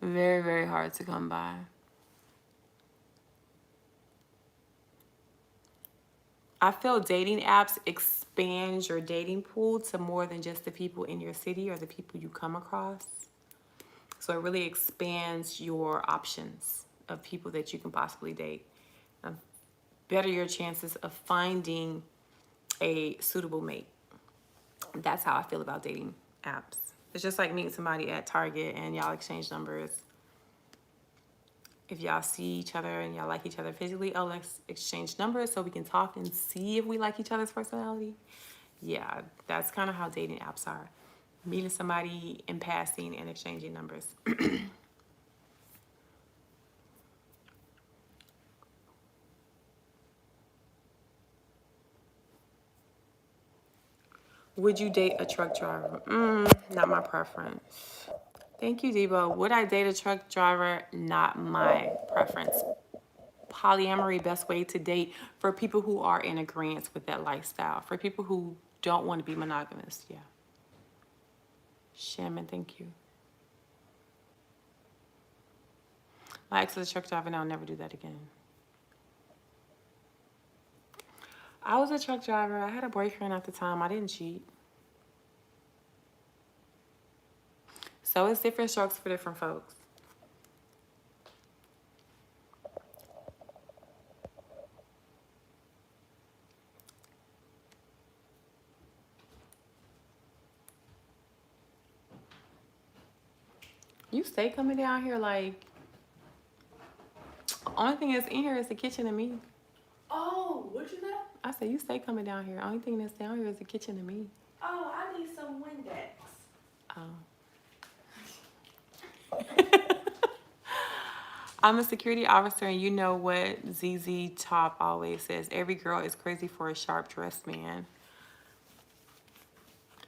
Very, very hard to come by. I feel dating apps expand your dating pool to more than just the people in your city or the people you come across. So it really expands your options of people that you can possibly date. Better your chances of finding a suitable mate. That's how I feel about dating apps. It's just like meeting somebody at Target and y'all exchange numbers. If y'all see each other and y'all like each other physically, oh, let's exchange numbers so we can talk and see if we like each other's personality. Yeah, that's kind of how dating apps are. Meeting somebody in passing and exchanging numbers. Would you date a truck driver? Not my preference. Thank you, Debo. Would I date a truck driver? Not my preference. Polyamory, best way to date for people who are in agreement with that lifestyle. For people who don't want to be monogamous, yeah. Shaman, thank you. My ex was a truck driver and I'll never do that again. I was a truck driver. I had a boyfriend at the time. I didn't cheat. So it's different strokes for different folks. You stay coming down here like, only thing that's in here is the kitchen and me. Oh, what you got? I said, you stay coming down here. Only thing that's down here is the kitchen and me. Oh, I need some Windex. I'm a security officer, and you know what ZZ Top always says: every girl is crazy for a sharp-dressed man.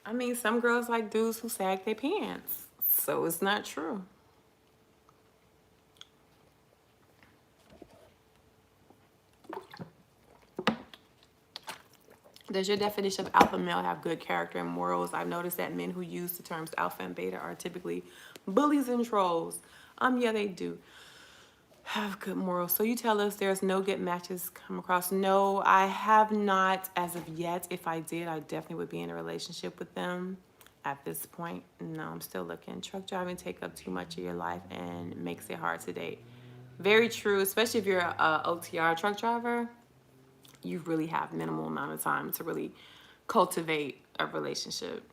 I mean, some girls like dudes who sag their pants, so it's not true. Does your definition of alpha male have good character and morals? I've noticed that men who use the terms alpha and beta are typically bullies and trolls. Yeah, they do have good morals. So you tell us there's no good matches come across. No, I have not as of yet. If I did, I definitely would be in a relationship with them. At this point, no, I'm still looking. Truck driving take up too much of your life and makes it hard to date. Very true, especially if you're a OTR truck driver. You really have minimal amount of time to really cultivate a relationship.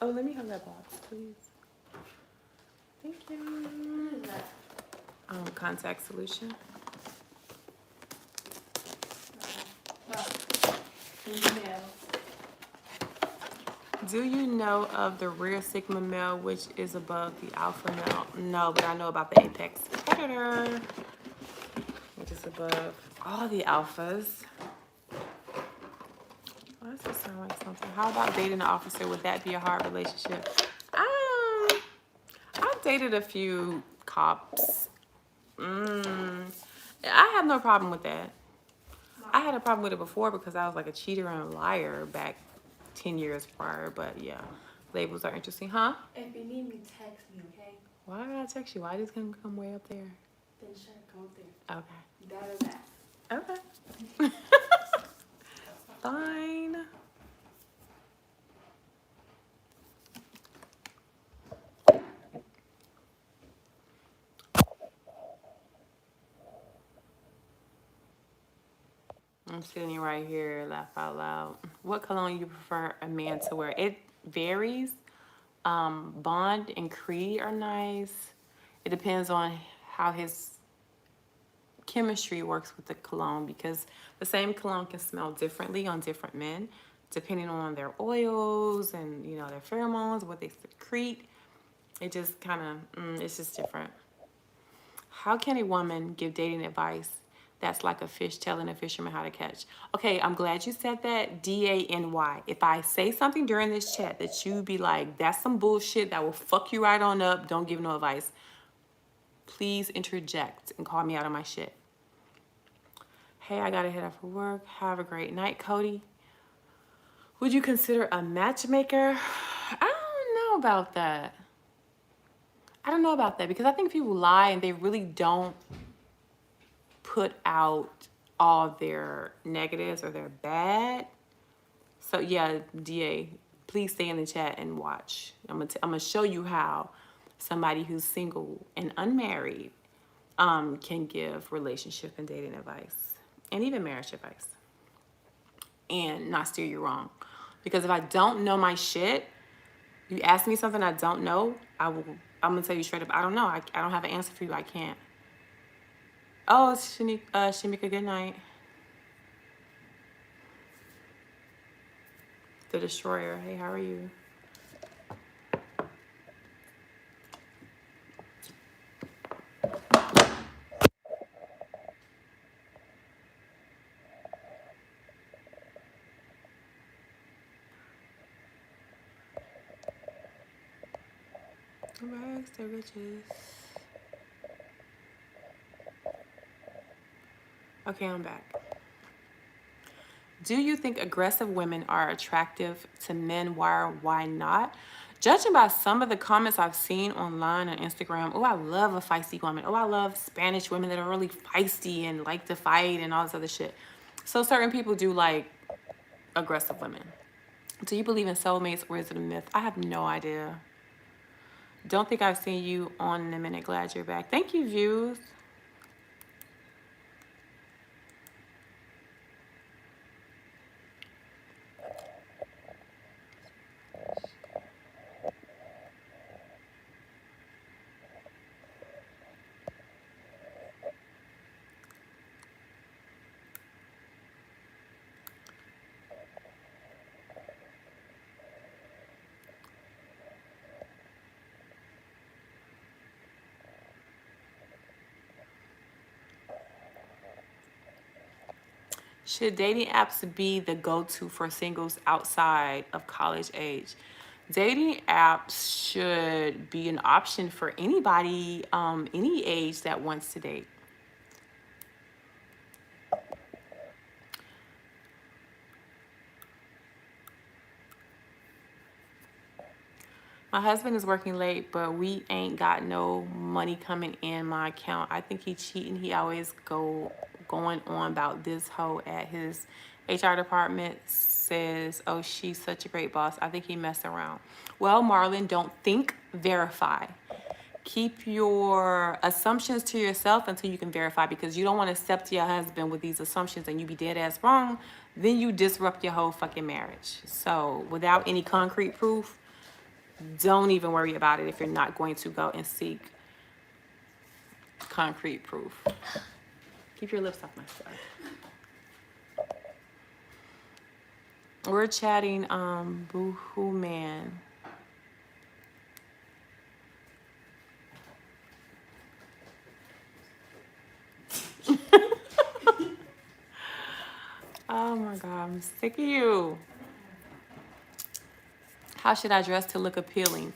Oh, let me have that box, please. Thank you. What is that? Contact solution. Email. Do you know of the rear sigma male, which is above the alpha male? No, but I know about the apex predator, which is above all the alphas. Why does this sound like something? How about dating an officer? Would that be a hard relationship? I've dated a few cops. I have no problem with that. I had a problem with it before because I was like a cheater and a liar back 10 years prior, but yeah, labels are interesting, huh? If you need me, text me, okay? Why did I text you? Why did this come way up there? Then sure, come up there. Okay. That or that. Okay. Fine. I'm sitting right here, laugh out loud. What cologne you prefer a man to wear? It varies. Bond and Creed are nice. It depends on how his chemistry works with the cologne, because the same cologne can smell differently on different men depending on their oils and, you know, their pheromones, what they secrete. It just kind of, it's just different. How can a woman give dating advice that's like a fish telling a fisherman how to catch? Okay, I'm glad you said that. DANY. If I say something during this chat that you be like, that's some bullshit that will fuck you right on up, don't give no advice, please interject and call me out on my shit. Hey, I gotta head out for work. Have a great night, Cody. Would you consider a matchmaker? I don't know about that. I don't know about that because I think people lie and they really don't put out all their negatives or their bad. So yeah, DA, please stay in the chat and watch. I'm gonna show you how somebody who's single and unmarried can give relationship and dating advice and even marriage advice and not steer you wrong. Because if I don't know my shit, you ask me something I don't know, I'm gonna tell you straight up, I don't know. I don't have an answer for you. I can't. Oh, Shamika, good night. The Destroyer. Hey, how are you? Rags to riches. Okay, I'm back. Do you think aggressive women are attractive to men? Why not? Judging by some of the comments I've seen online on Instagram, oh, I love a feisty woman. Oh, I love Spanish women that are really feisty and like to fight and all this other shit. So certain people do like aggressive women. Do you believe in soulmates or is it a myth? I have no idea. Don't think I've seen you on in a minute. Glad you're back. Thank you, Views. Should dating apps be the go-to for singles outside of college age? Dating apps should be an option for anybody, any age that wants to date. My husband is working late, but we ain't got no money coming in my account. I think he cheating. He always going on about this hoe at his HR department. Says, oh, she's such a great boss. I think he messed around. Well, Marlon, don't think, verify. Keep your assumptions to yourself until you can verify, because you don't want to step to your husband with these assumptions and you be dead ass wrong. Then you disrupt your whole fucking marriage. So without any concrete proof, don't even worry about it if you're not going to go and seek concrete proof. Keep your lips off my stuff. We're chatting, boohoo man. Oh my God, I'm sick of you. How should I dress to look appealing?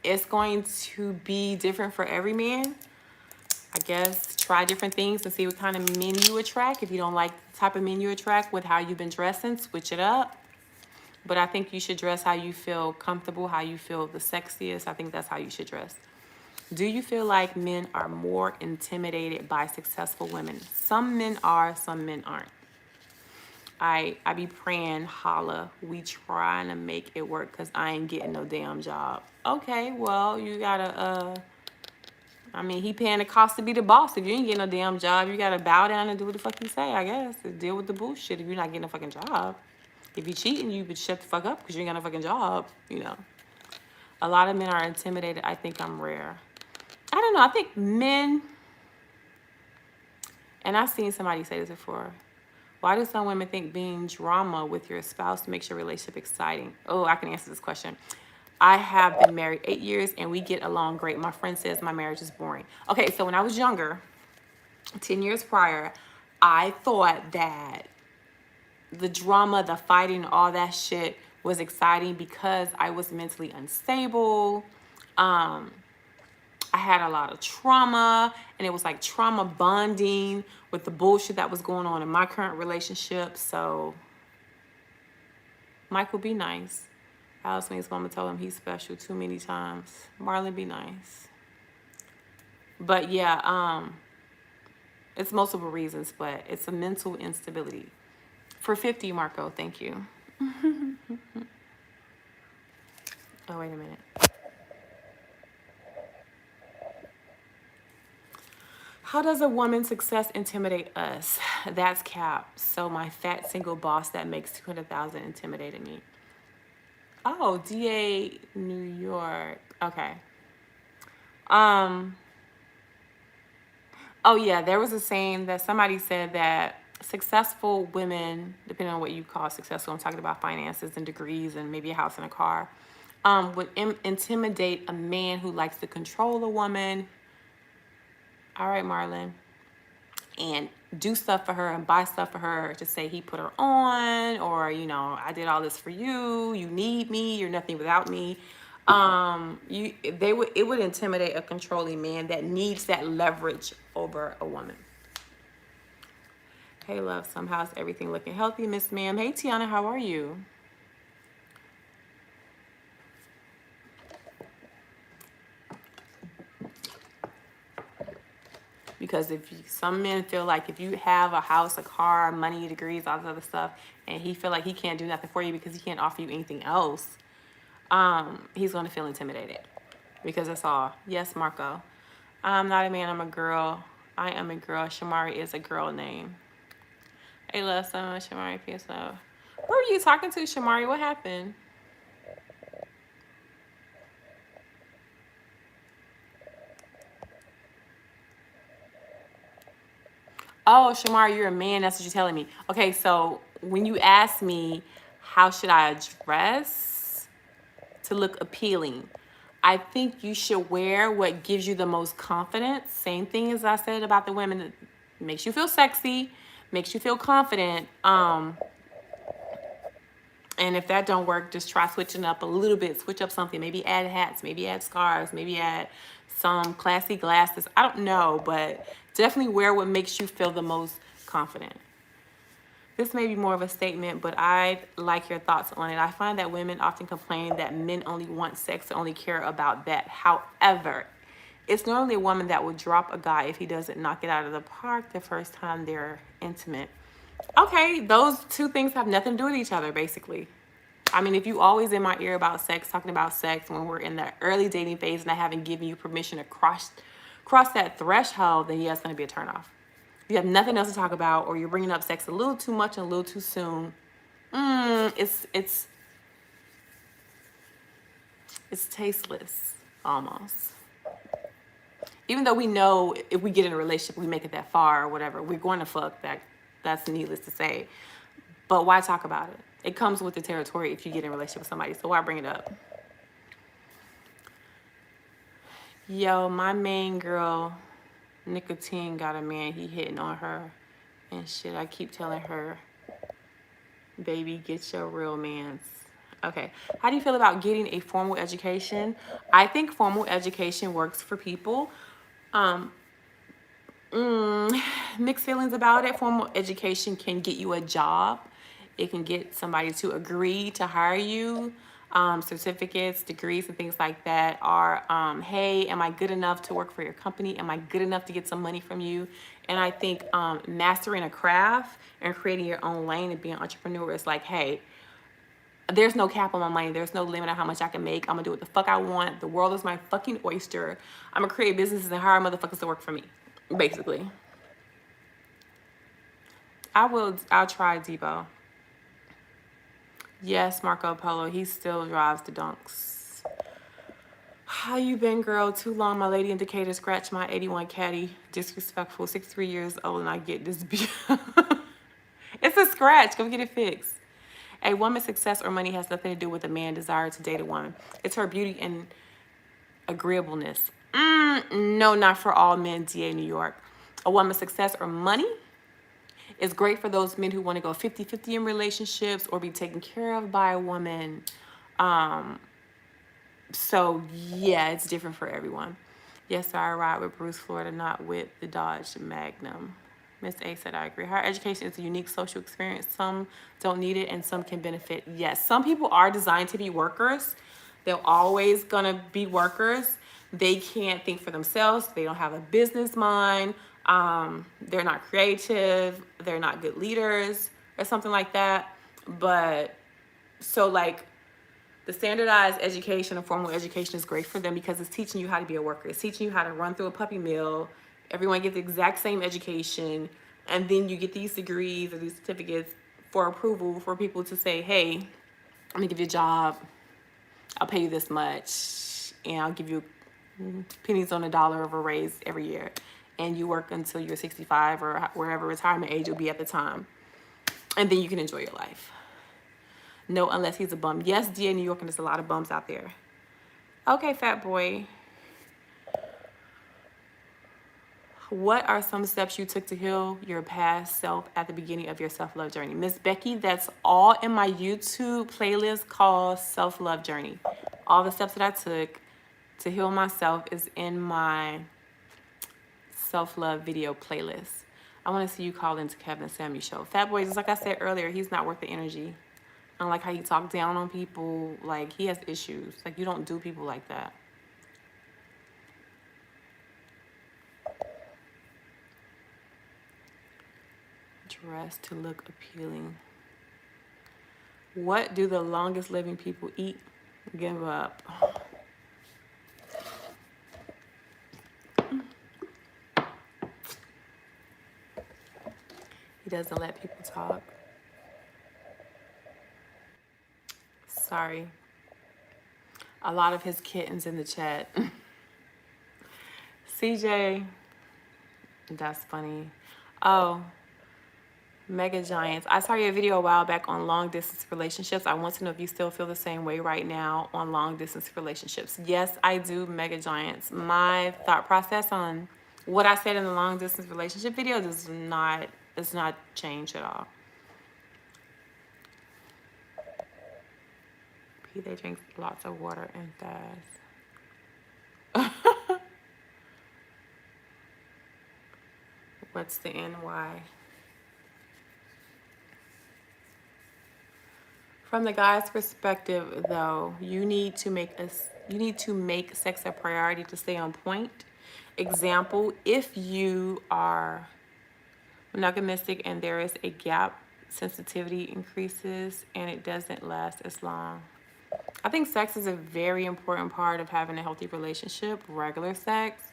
It's going to be different for every man. I guess try different things and see what kind of men you attract. If you don't like the type of men you attract with how you've been dressing, switch it up. But I think you should dress how you feel comfortable, how you feel the sexiest. I think that's how you should dress. Do you feel like men are more intimidated by successful women? Some men are, some men aren't. I be praying, holla, we trying to make it work because I ain't getting no damn job. Okay, well, you gotta, I mean, he paying the cost to be the boss. If you ain't getting no damn job, you gotta bow down and do what the fuck he say, I guess. Deal with the bullshit if you're not getting a fucking job. If you cheating, you would shut the fuck up because you ain't got no fucking job, you know. A lot of men are intimidated. I think I'm rare. I don't know. I think men, and I've seen somebody say this before. Why do some women think being drama with your spouse makes your relationship exciting? Oh, I can answer this question. I have been married 8 years and we get along great. My friend says my marriage is boring. Okay, so when I was younger, 10 years prior, I thought that the drama, the fighting, all that shit was exciting because I was mentally unstable. I had a lot of trauma, and it was like trauma bonding with the bullshit that was going on in my current relationship. So Michael, be nice. Alice Wayne's mama told him he's special too many times. Marlon, be nice. But yeah, it's multiple reasons, but it's a mental instability. For 50, Marco, thank you. Oh, wait a minute. How does a woman's success intimidate us? That's cap. So my fat single boss that makes $200,000 intimidated me. Oh, DA New York. Okay. Oh yeah, there was a saying that somebody said that successful women, depending on what you call successful, I'm talking about finances and degrees and maybe a house and a car, would intimidate a man who likes to control a woman. All right, Marlon. And do stuff for her and buy stuff for her to say he put her on, or, you know, I did all this for you. You need me. You're nothing without me. It would intimidate a controlling man that needs that leverage over a woman. Hey, love, somehow's everything looking healthy, Miss Ma'am. Hey, Tiana, how are you? Because some men feel like if you have a house, a car, money, degrees, all this other stuff, and he feel like he can't do nothing for you because he can't offer you anything else, he's going to feel intimidated. Because that's all. Yes, Marco. I'm not a man, I'm a girl. I am a girl. Shamari is a girl name. Hey, love, so much, Shamari. Peace love. Who are you talking to, Shamari? What happened? Oh, Shamari, you're a man. That's what you're telling me. Okay, so when you ask me, how should I dress to look appealing? I think you should wear what gives you the most confidence. Same thing as I said about the women, that makes you feel sexy, makes you feel confident. And if that don't work, just try switching up a little bit. Switch up something. Maybe add hats. Maybe add scarves. Maybe add some classy glasses. I don't know, but definitely wear what makes you feel the most confident. This may be more of a statement, but I like your thoughts on it. I find that women often complain that men only want sex, only care about that. However, it's normally a woman that will drop a guy if he doesn't knock it out of the park the first time they're intimate. Okay, those two things have nothing to do with each other, basically. I mean, if you always in my ear about sex, talking about sex when we're in the early dating phase and I haven't given you permission to cross that threshold, then yeah, it's going to be a turnoff. If you have nothing else to talk about, or you're bringing up sex a little too much and a little too soon, it's tasteless almost. Even though we know if we get in a relationship, we make it that far or whatever, we're going to fuck. That's needless to say. But why talk about it? It comes with the territory if you get in a relationship with somebody. So why bring it up? Yo, my main girl, Nicotine, got a man. He hitting on her and shit. I keep telling her, baby, get your real mans. Okay. How do you feel about getting a formal education? I think formal education works for people. Mixed feelings about it. Formal education can get you a job. It can get somebody to agree to hire you. Certificates, degrees, and things like that are, hey, am I good enough to work for your company? Am I good enough to get some money from you? And I think mastering a craft and creating your own lane and being an entrepreneur is like, hey, there's no cap on my money. There's no limit on how much I can make. I'm gonna do what the fuck I want. The world is my fucking oyster. I'm gonna create businesses and hire motherfuckers to work for me, basically. I'll try Debo. Yes, Marco Polo. He still drives the dunks. How you been, girl? Too long, my lady indicator. Scratch my 81 caddy. Disrespectful. 63 years old and I get this. It's a scratch. Go get it fixed. A woman's success or money has nothing to do with a man's desire to date a woman. It's her beauty and agreeableness. No, not for all men, DA New York. A woman's success or money is great for those men who want to go 50-50 in relationships or be taken care of by a woman. So, yeah, it's different for everyone. Yes, I ride with Bruce Florida, not with the Dodge Magnum. Miss A said, I agree. Higher education is a unique social experience. Some don't need it and some can benefit. Yes, some people are designed to be workers. They're always going to be workers. They can't think for themselves. They don't have a business mind. They're not creative. They're not good leaders or something like that. But so like the standardized education or formal education is great for them because it's teaching you how to be a worker. It's teaching you how to run through a puppy mill. Everyone gets the exact same education. And then you get these degrees or these certificates for approval for people to say, hey, I'm gonna give you a job. I'll pay you this much. And I'll give you pennies on a dollar of a raise every year. And you work until you're 65 or wherever retirement age you'll be at the time. And then you can enjoy your life. No, unless he's a bum. Yes, DA New York, and there's a lot of bums out there. Okay, fat boy. What are some steps you took to heal your past self at the beginning of your self-love journey? Miss Becky, that's all in my YouTube playlist called Self-Love Journey. All the steps that I took to heal myself is in my self-love video playlist. I want to see you call into Kevin Samuel show. Fat boy, just like I said earlier, he's not worth the energy. I don't like how you talk down on people. Like, he has issues. Like, you don't do people like that. Dress to look appealing. What do the longest living people eat? Give up. He doesn't let people talk. Sorry. A lot of his kittens in the chat. CJ. That's funny. Oh. Mega Giants. I saw your video a while back on long distance relationships. I want to know if you still feel the same way right now on long distance relationships. Yes, I do, Mega Giants. My thought process on what I said in the long distance relationship video does not It's not changed at all. Peeve, they drink lots of water and fast. What's the NY? From the guy's perspective, though, you need to make sex a priority to stay on point. Example, if you are monogamistic and there is a gap, sensitivity increases and it doesn't last as long. I think sex is a very important part of having a healthy relationship, regular sex.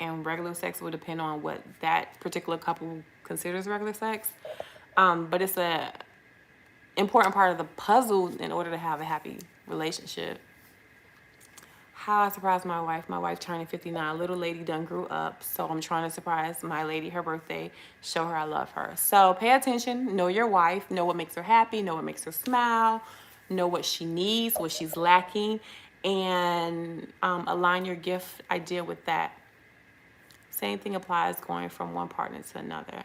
And regular sex will depend on what that particular couple considers regular sex. But it's a important part of the puzzle in order to have a happy relationship. How I surprised my wife. My wife turning 59. Little lady done grew up. So I'm trying to surprise my lady, her birthday, show her I love her. So pay attention. Know your wife. Know what makes her happy. Know what makes her smile. Know what she needs, what she's lacking. And align your gift idea with that. Same thing applies going from one partner to another.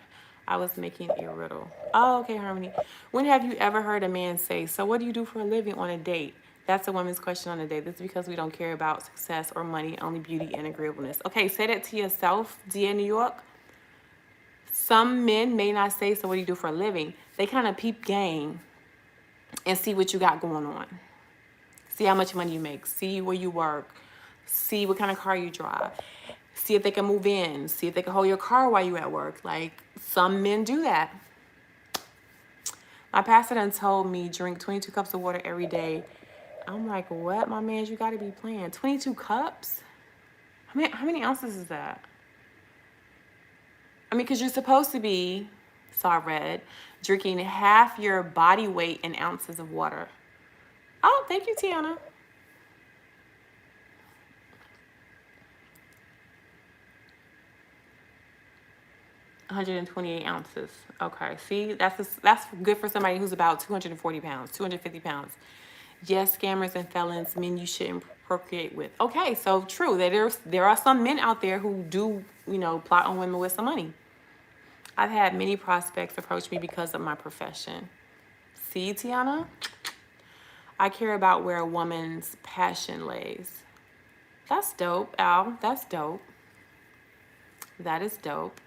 I was making a riddle. Oh, okay, Harmony. When have you ever heard a man say, so what do you do for a living on a date? That's a woman's question on a date. This is because we don't care about success or money, only beauty and agreeableness. Okay, say that to yourself, dear New York. Some men may not say, so what do you do for a living? They kind of peep game and see what you got going on. See how much money you make. See where you work. See what kind of car you drive. See if they can move in. See if they can hold your car while you at work. Like, some men do that. My pastor done told me drink 22 cups of water every day. I'm like, what? My man, you got to be playing. 22 cups? How many ounces is that? I mean, because you're supposed to be, so I read, drinking half your body weight in ounces of water. Oh, thank you, Tiana. 128 ounces. Okay, see, that's good for somebody who's about 240 pounds, 250 pounds. Yes, scammers and felons, men you shouldn't procreate with. Okay, so true. There are some men out there who do, plot on women with some money. I've had many prospects approach me because of my profession. See, Tiana? I care about where a woman's passion lays. That's dope, Al. That's dope. That is dope.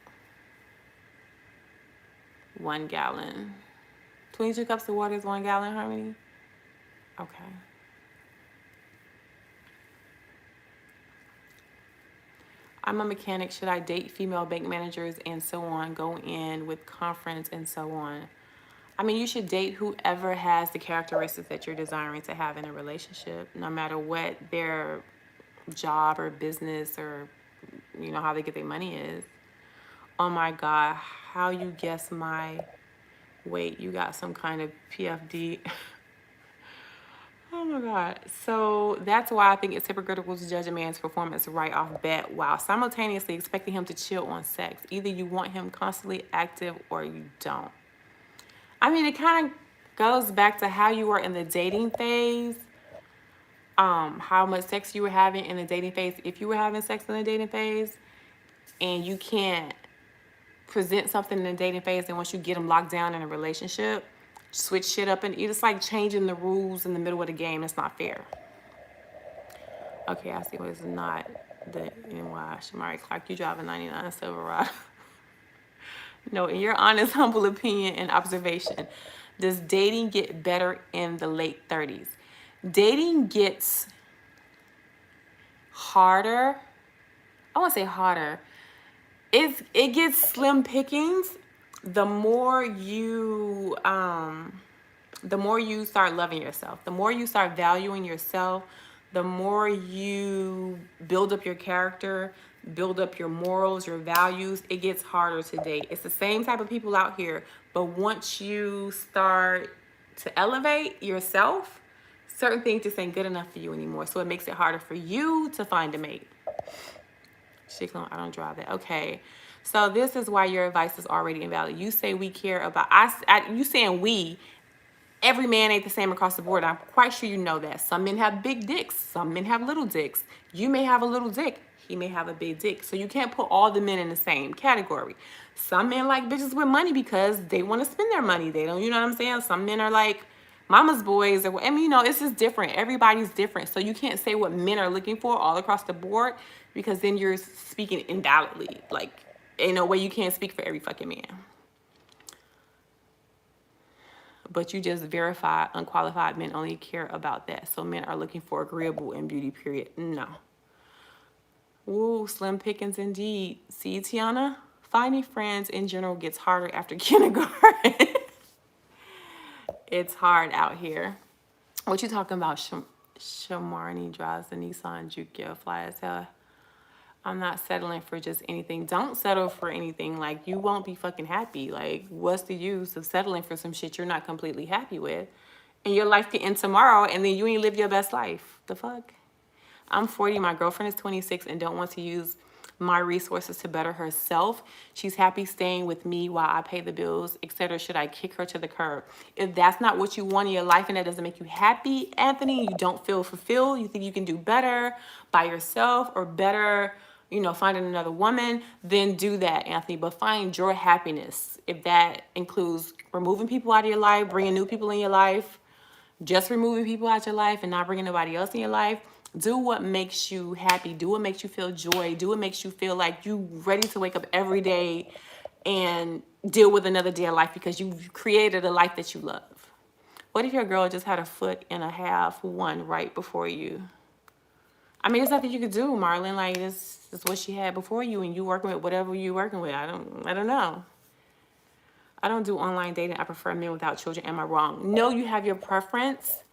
1 gallon. 22 cups of water is 1 gallon, Harmony? Okay. I'm a mechanic. Should I date female bank managers and so on? Go in with conference and so on. I mean, you should date whoever has the characteristics that you're desiring to have in a relationship, no matter what their job or business or, how they get their money is. Oh my God, how you guess my weight? You got some kind of PFD. Oh my God. So that's why I think it's hypocritical to judge a man's performance right off bat while simultaneously expecting him to chill on sex. Either you want him constantly active or you don't. I mean, it kind of goes back to how you were in the dating phase, how much sex you were having in the dating phase, if you were having sex in the dating phase, and you can't present something in the dating phase, and once you get them locked down in a relationship, switch shit up, and it's like changing the rules in the middle of the game. It's not fair. Okay, I see what it's not the NY. Shamari Clark, you drive a 99 Silverado. No, in your honest, humble opinion and observation, does dating get better in the late 30s? Dating gets harder. I won't say harder. It gets slim pickings the more you start loving yourself, the more you start valuing yourself, the more you build up your character, build up your morals, your values, it gets harder to date. It's the same type of people out here, but once you start to elevate yourself, certain things just ain't good enough for you anymore. So it makes it harder for you to find a mate. I don't drive that. Okay. So this is why your advice is already invalid. You say we care about, you saying we, every man ain't the same across the board. I'm quite sure you know that. Some men have big dicks. Some men have little dicks. You may have a little dick. He may have a big dick. So you can't put all the men in the same category. Some men like bitches with money because they want to spend their money. They don't, you know what I'm saying? Some men are like mama's boys. Or, I mean, you know, it's just different. Everybody's different. So you can't say what men are looking for all across the board because then you're speaking invalidly. Like, ain't no way you can't speak for every fucking man. But you just verify unqualified men only care about that. So men are looking for agreeable and beauty, period. No. Ooh, slim pickings indeed. See, Tiana, finding friends in general gets harder after kindergarten. It's hard out here. What you talking about? Shamarni drives the Nissan Juke, fly as hell. I'm not settling for just anything. Don't settle for anything. Like, you won't be fucking happy. Like, what's the use of settling for some shit you're not completely happy with? And your life could end tomorrow and then you ain't live your best life. The fuck? I'm 40. My girlfriend is 26 and don't want to use my resources to better herself. She's happy staying with me while I pay the bills, etc. Should I kick her to the curb? If that's not what you want in your life and that doesn't make you happy, Anthony, you don't feel fulfilled, you think you can do better by yourself or better, you know, finding another woman, then do that, Anthony. But find your happiness. If that includes removing people out of your life, bringing new people in your life, just removing people out your life and not bringing nobody else in your life, do what makes you happy. Do what makes you feel joy. Do what makes you feel like you ready to wake up every day and deal with another day of life because you've created a life that you love. What if your girl just had a foot and a half one right before you? I mean, there's nothing you could do, Marlon. Like, this is what she had before you and you working with whatever you working with. I don't know. I don't do online dating. I prefer men without children. Am I wrong? No, you have your preference.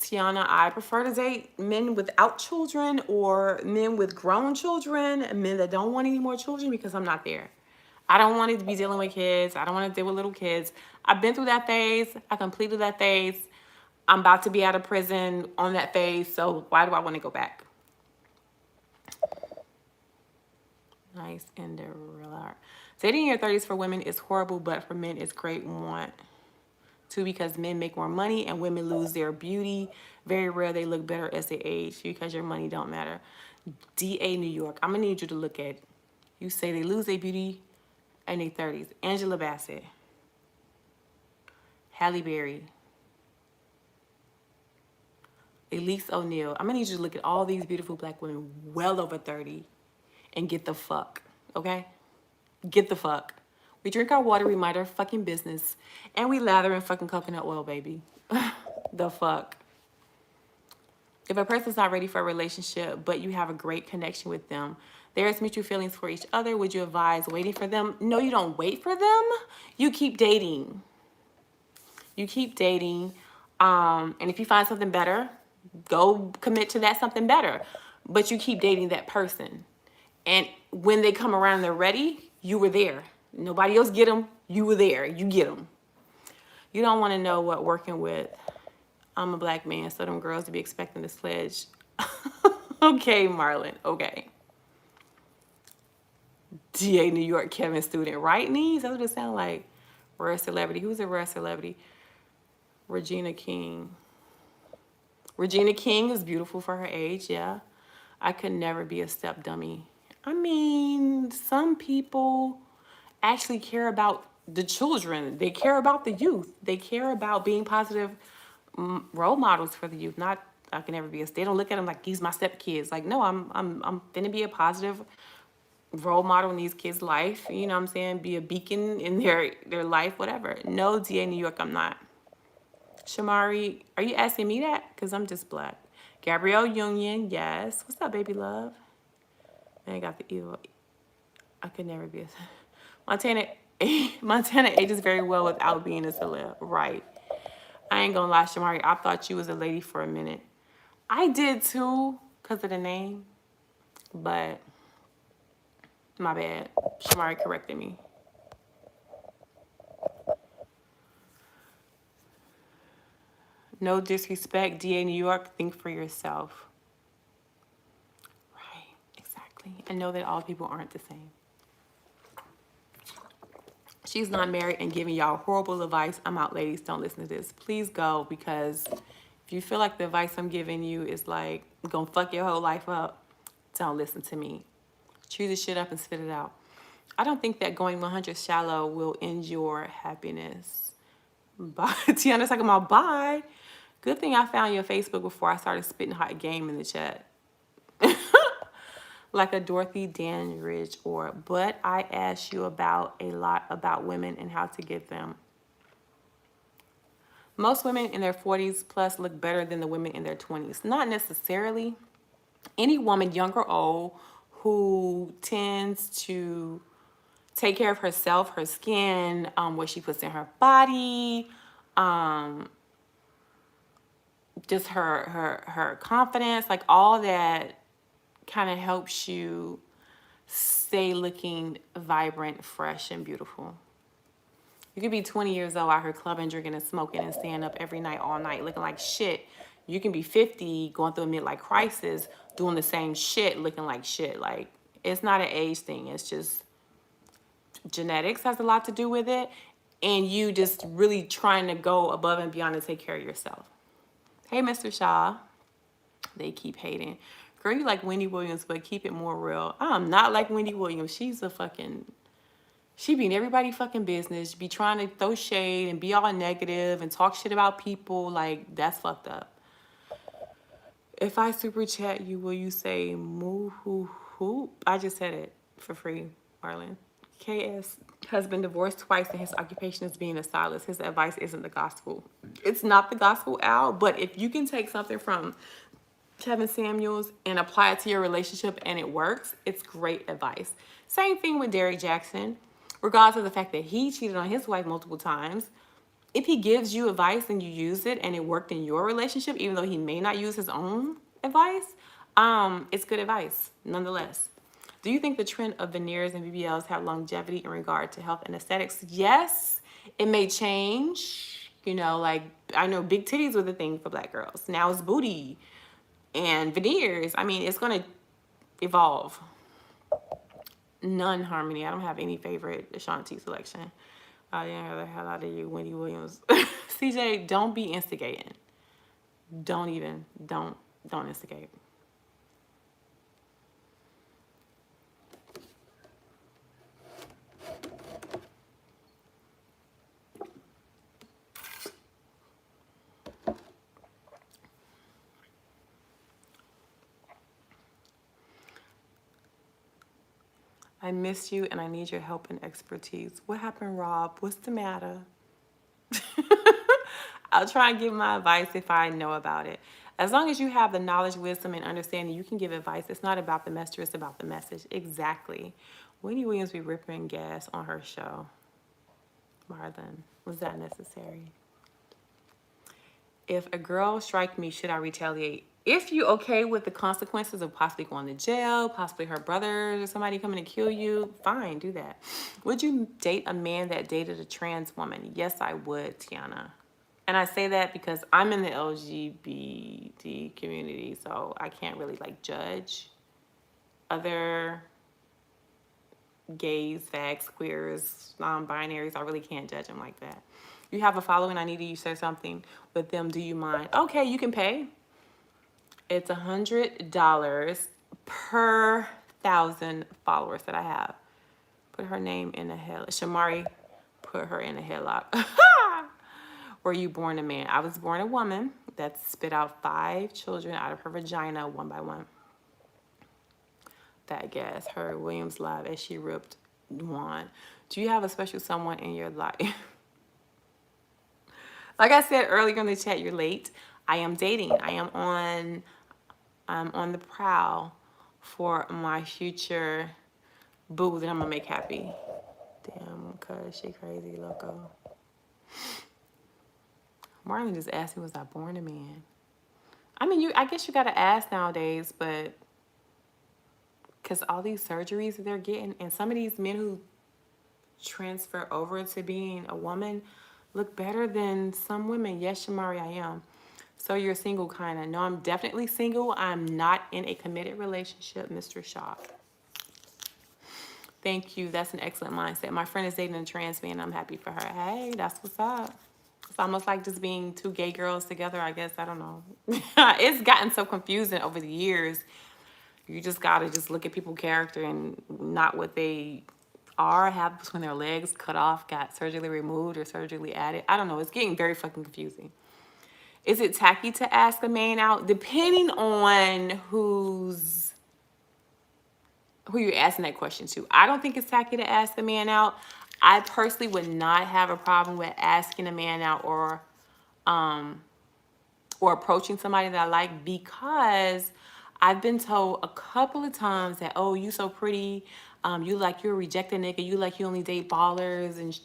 Tiana, I prefer to date men without children or men with grown children, men that don't want any more children because I'm not there. I don't want to be dealing with kids. I don't want to deal with little kids. I've been through that phase. I completed that phase. I'm about to be out of prison on that phase. So why do I want to go back? Nice and real art. Dating in your 30s for women is horrible, but for men it's great. Want to because men make more money and women lose their beauty. Very rare they look better as they age because your money don't matter. DA New York. I'm gonna need you to look at. You say they lose their beauty in their 30s. Angela Bassett, Halle Berry, Elise O'Neill. I'm gonna need you to look at all these beautiful black women well over 30 and get the fuck, okay? Get the fuck. We drink our water, we mind our fucking business, and we lather in fucking coconut oil, baby. The fuck. If a person's not ready for a relationship, but you have a great connection with them, there is mutual feelings for each other, would you advise waiting for them? No, you don't wait for them. You keep dating. You keep dating. And if you find something better, go commit to that something better. But you keep dating that person. And when they come around and they're ready, you were there. Nobody else get them. You were there. You get them. You don't want to know what working with. I'm a black man, so them girls to be expecting the sledge. Okay, Marlon. Okay. DA New York Kevin student, right, Knees? That's what it sounds like. Rare celebrity. Who's a rare celebrity? Regina King. Regina King is beautiful for her age, yeah. I could never be a step dummy. I mean, some people actually care about the children. They care about the youth. They care about being positive role models for the youth. Not, I can never be a, they don't look at them like he's my stepkids. Like, no, I'm gonna be a positive role model in these kids' life. You know what I'm saying? Be a beacon in their life, whatever. No, DA New York, I'm not. Shamari, are you asking me that? Because I'm just black. Gabrielle Union, yes. What's up, baby love? Man, I got the evil. I could never be a... Montana ages very well without being a celeb. Right. I ain't gonna lie, Shamari. I thought you was a lady for a minute. I did too, because of the name. But, my bad. Shamari corrected me. No disrespect, DA New York, think for yourself. Right, exactly. I know that all people aren't the same. She's not married and giving y'all horrible advice. I'm out, ladies. Don't listen to this. Please go, because if you feel like the advice I'm giving you is like gonna fuck your whole life up, don't listen to me. Chew the shit up and spit it out. I don't think that going 100 shallow will end your happiness. Bye. Tiana's talking about bye. Good thing I found your Facebook before I started spitting hot game in the chat. Like a Dorothy Dandridge but I asked you about a lot about women and how to get them. Most women in their 40s plus look better than the women in their 20s. Not necessarily. Any woman, young or old, who tends to take care of herself, her skin, what she puts in her body, just her confidence, like all that kind of helps you stay looking vibrant, fresh, and beautiful. You could be 20 years old out here clubbing, drinking, and smoking, and staying up every night, all night, looking like shit. You can be 50, going through a midlife crisis, doing the same shit, looking like shit. Like, it's not an age thing. It's just genetics has a lot to do with it. And you just really trying to go above and beyond to take care of yourself. Hey, Mr. Shaw. They keep hating. Girl, you like Wendy Williams, but keep it more real. I'm not like Wendy Williams. She be in everybody fucking business, be trying to throw shade and be all negative and talk shit about people. Like, that's fucked up. If I super chat you, will you say moo hoo hoo? I just said it for free, Marlon. KS has been divorced twice and his occupation is being a stylist. His advice isn't the gospel. It's not the gospel, Al, but if you can take something from Kevin Samuels and apply it to your relationship and it works, it's great advice. Same thing with Derrick Jackson. Regardless of the fact that he cheated on his wife multiple times, if he gives you advice and you use it and it worked in your relationship, even though he may not use his own advice, it's good advice nonetheless. Do you think the trend of veneers and BBLs have longevity in regard to health and aesthetics? Yes, it may change. You know, like, I know big titties were the thing for black girls. Now it's booty and veneers. I mean, it's going to evolve. None harmony. I don't have any favorite Ashanti selection. Yeah, the hell out of you, Wendy Williams. CJ, don't be instigating. Don't instigate. I miss you and I need your help and expertise. What happened, Rob? What's the matter? I'll try and give my advice if I know about it. As long as you have the knowledge, wisdom, and understanding, you can give advice. It's not about the messenger, it's about the message. Exactly. Wendy Williams be ripping gas on her show. Marlon, was that necessary? If a girl strike me, should I retaliate? If you okay with the consequences of possibly going to jail, possibly her brother or somebody coming to kill you, fine, do that. Would you date a man that dated a trans woman? Yes, I would, Tiana. And I say that because I'm in the LGBT community, so I can't really like judge other gays, fags, queers, non-binaries. I really can't judge them like that. You have a following, I need you to share something with them. Do you mind? Okay, you can pay. It's $100 per 1,000 followers that I have. Put her name in the headlock. Shamari, put her in a headlock. Were you born a man? I was born a woman that spit out 5 children out of her vagina one by one. That gas. Her Williams live as she ripped one. Do you have a special someone in your life? Like I said earlier in the chat, you're late. I am dating. I'm on the prowl for my future boo that I'm gonna make happy. Damn, cuz she crazy, loco. Marlon just asked me, was I born a man? I mean, I guess you gotta ask nowadays, but because all these surgeries that they're getting, and some of these men who transfer over to being a woman look better than some women. Yes, Shamari, I am. So you're single, kind of. No, I'm definitely single. I'm not in a committed relationship, Mr. Shaw. Thank you. That's an excellent mindset. My friend is dating a trans man. I'm happy for her. Hey, that's what's up. It's almost like just being two gay girls together, I guess. I don't know. It's gotten so confusing over the years. You just got to just look at people's character and not what they are, have between their legs cut off, got surgically removed or surgically added. I don't know. It's getting very fucking confusing. Is it tacky to ask a man out? Depending on who you're asking that question to. I don't think it's tacky to ask a man out. I personally would not have a problem with asking a man out or approaching somebody that I like, because I've been told a couple of times that, oh, you so pretty, you like you're a rejected nigga, you like you only date ballers and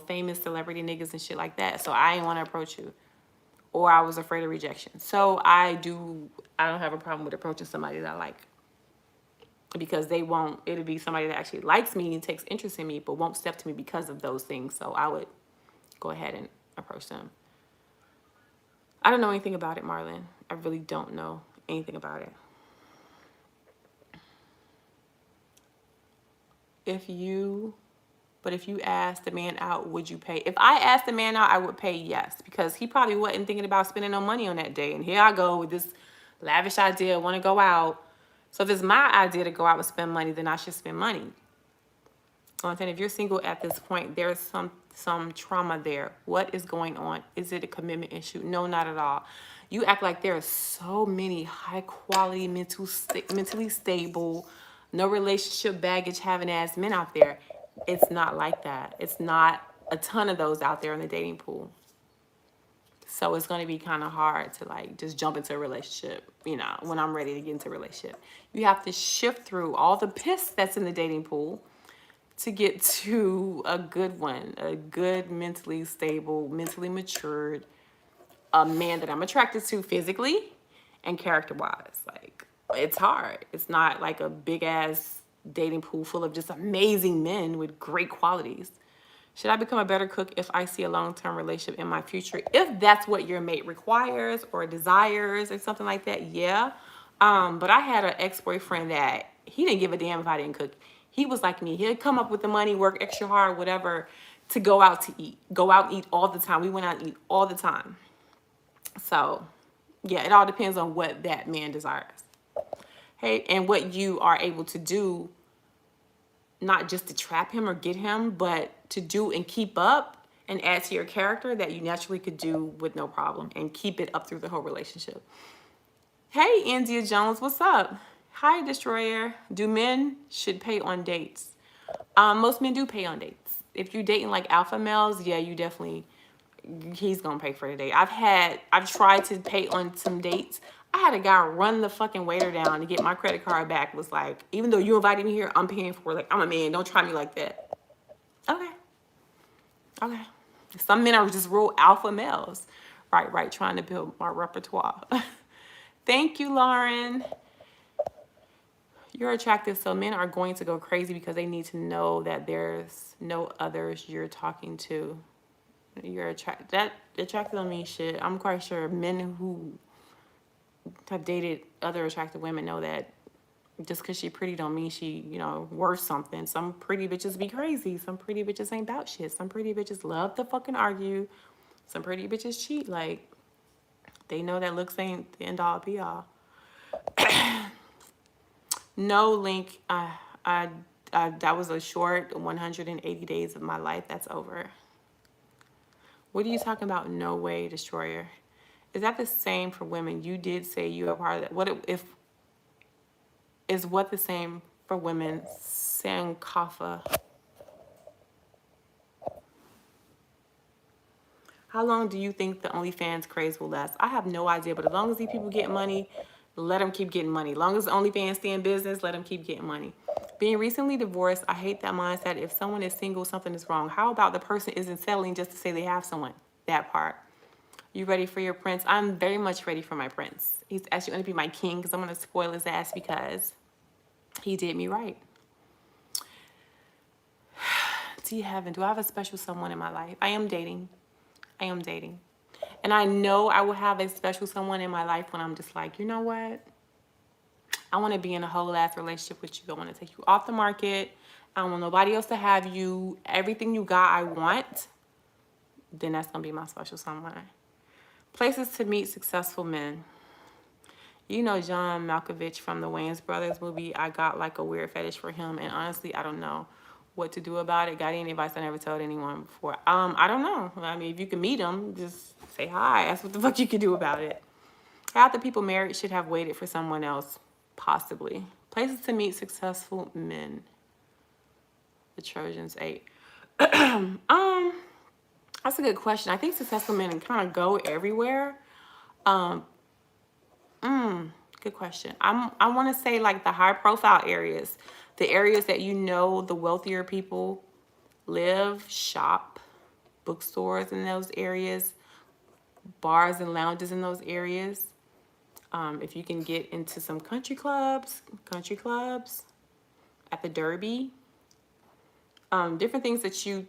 famous celebrity niggas and shit like that. So I didn't want to approach you, or I was afraid of rejection. So I don't have a problem with approaching somebody that I like, because it'll be somebody that actually likes me and takes interest in me, but won't step to me because of those things. So I would go ahead and approach them. I don't know anything about it, Marlon. I really don't know anything about it. If you asked the man out, would you pay? If I asked the man out, I would pay, yes, because he probably wasn't thinking about spending no money on that day. And here I go with this lavish idea, want to go out. So if it's my idea to go out and spend money, then I should spend money. So I'm saying, if you're single at this point, there's some trauma there. What is going on? Is it a commitment issue? No, not at all. You act like there are so many high quality, mentally stable, no relationship baggage having ass men out there. It's not like that. It's not a ton of those out there in the dating pool. So it's going to be kind of hard to like just jump into a relationship, when I'm ready to get into a relationship. You have to shift through all the piss that's in the dating pool to get to a good one, a good, mentally stable, mentally matured, a man that I'm attracted to physically and character-wise. Like, it's hard. It's not like a big-ass dating pool full of just amazing men with great qualities. Should I become a better cook if I see a long-term relationship in my future? If that's what your mate requires or desires or something like that, yeah. But I had an ex-boyfriend that he didn't give a damn if I didn't cook. He was like me. He'd come up with the money, work extra hard, whatever, to go out to eat. Go out and eat all the time. We went out and eat all the time. So, yeah, it all depends on what that man desires. Hey, and what you are able to do, not just to trap him or get him, but to do and keep up and add to your character that you naturally could do with no problem and keep it up through the whole relationship. Hey, India Jones, what's up? Hi, Destroyer. Do men should pay on dates? Most men do pay on dates. If you're dating like alpha males, yeah, he's gonna pay for the date. I've tried to pay on some dates. I had a guy run the fucking waiter down to get my credit card back. Was like, even though you invited me here, I'm paying for it. Like, I'm a man. Don't try me like that. Okay. Some men are just real alpha males. Right. Trying to build my repertoire. Thank you, Lauren. You're attractive, so men are going to go crazy because they need to know that there's no others you're talking to. You're attracted. That attractive don't mean shit. I'm quite sure men who have dated other attractive women know that just because she pretty don't mean she, worth something. Some pretty bitches be crazy. Some pretty bitches ain't about shit. Some pretty bitches love to fucking argue. Some pretty bitches cheat. Like, they know that looks ain't the end all be all. No, Link. That was a short 180 days of my life. That's over. What are you talking about? No way, Destroyer. Is that the same for women? You did say you are part of that. What the same for women? Sankofa. How long do you think the OnlyFans craze will last? I have no idea, but as long as these people get money, let them keep getting money. As long as the OnlyFans stay in business, let them keep getting money. Being recently divorced, I hate that mindset. If someone is single, something is wrong. How about the person isn't settling just to say they have someone? That part. You ready for your prince? I'm very much ready for my prince. He's actually going to be my king because I'm going to spoil his ass because he did me right. To heaven, do I have a special someone in my life? I am dating. And I know I will have a special someone in my life when I'm just like, you know what? I want to be in a whole ass relationship with you. I want to take you off the market. I don't want nobody else to have you. Everything you got, I want. Then that's going to be my special someone. Places to meet successful men. You know John Malkovich from the Wayans Brothers movie. I got like a weird fetish for him, and honestly, I don't know what to do about it. Got any advice I never told anyone before? I don't know. I mean, if you can meet him, just say hi. That's what the fuck you can do about it. Half the people married should have waited for someone else, possibly. Places to meet successful men. The Trojans 8. That's a good question. I think successful men kind of go everywhere. Good question. I want to say like the high profile areas, the areas that you know the wealthier people live, shop, bookstores in those areas, bars and lounges in those areas. If you can get into some country clubs at the Derby, different things that you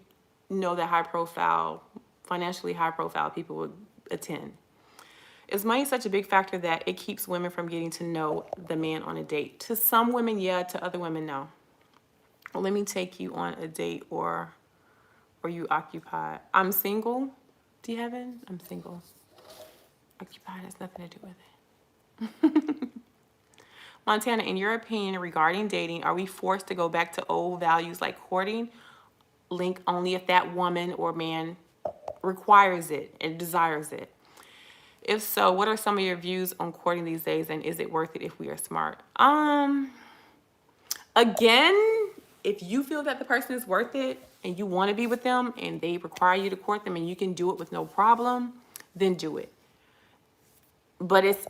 know that high profile, financially high profile people would attend. Is money such a big factor that it keeps women from getting to know the man on a date? To some women, yeah. To other women, no. Well, let me take you on a date, or you occupied. I'm single. Do you have it? I'm single. Occupied has nothing to do with it. Montana, in your opinion regarding dating, are we forced to go back to old values like courting? Link only if that woman or man requires it and desires it. If so, what are some of your views on courting these days, and is it worth it if we are smart? Again, if you feel that the person is worth it and you want to be with them and they require you to court them and you can do it with no problem, then do it. But it's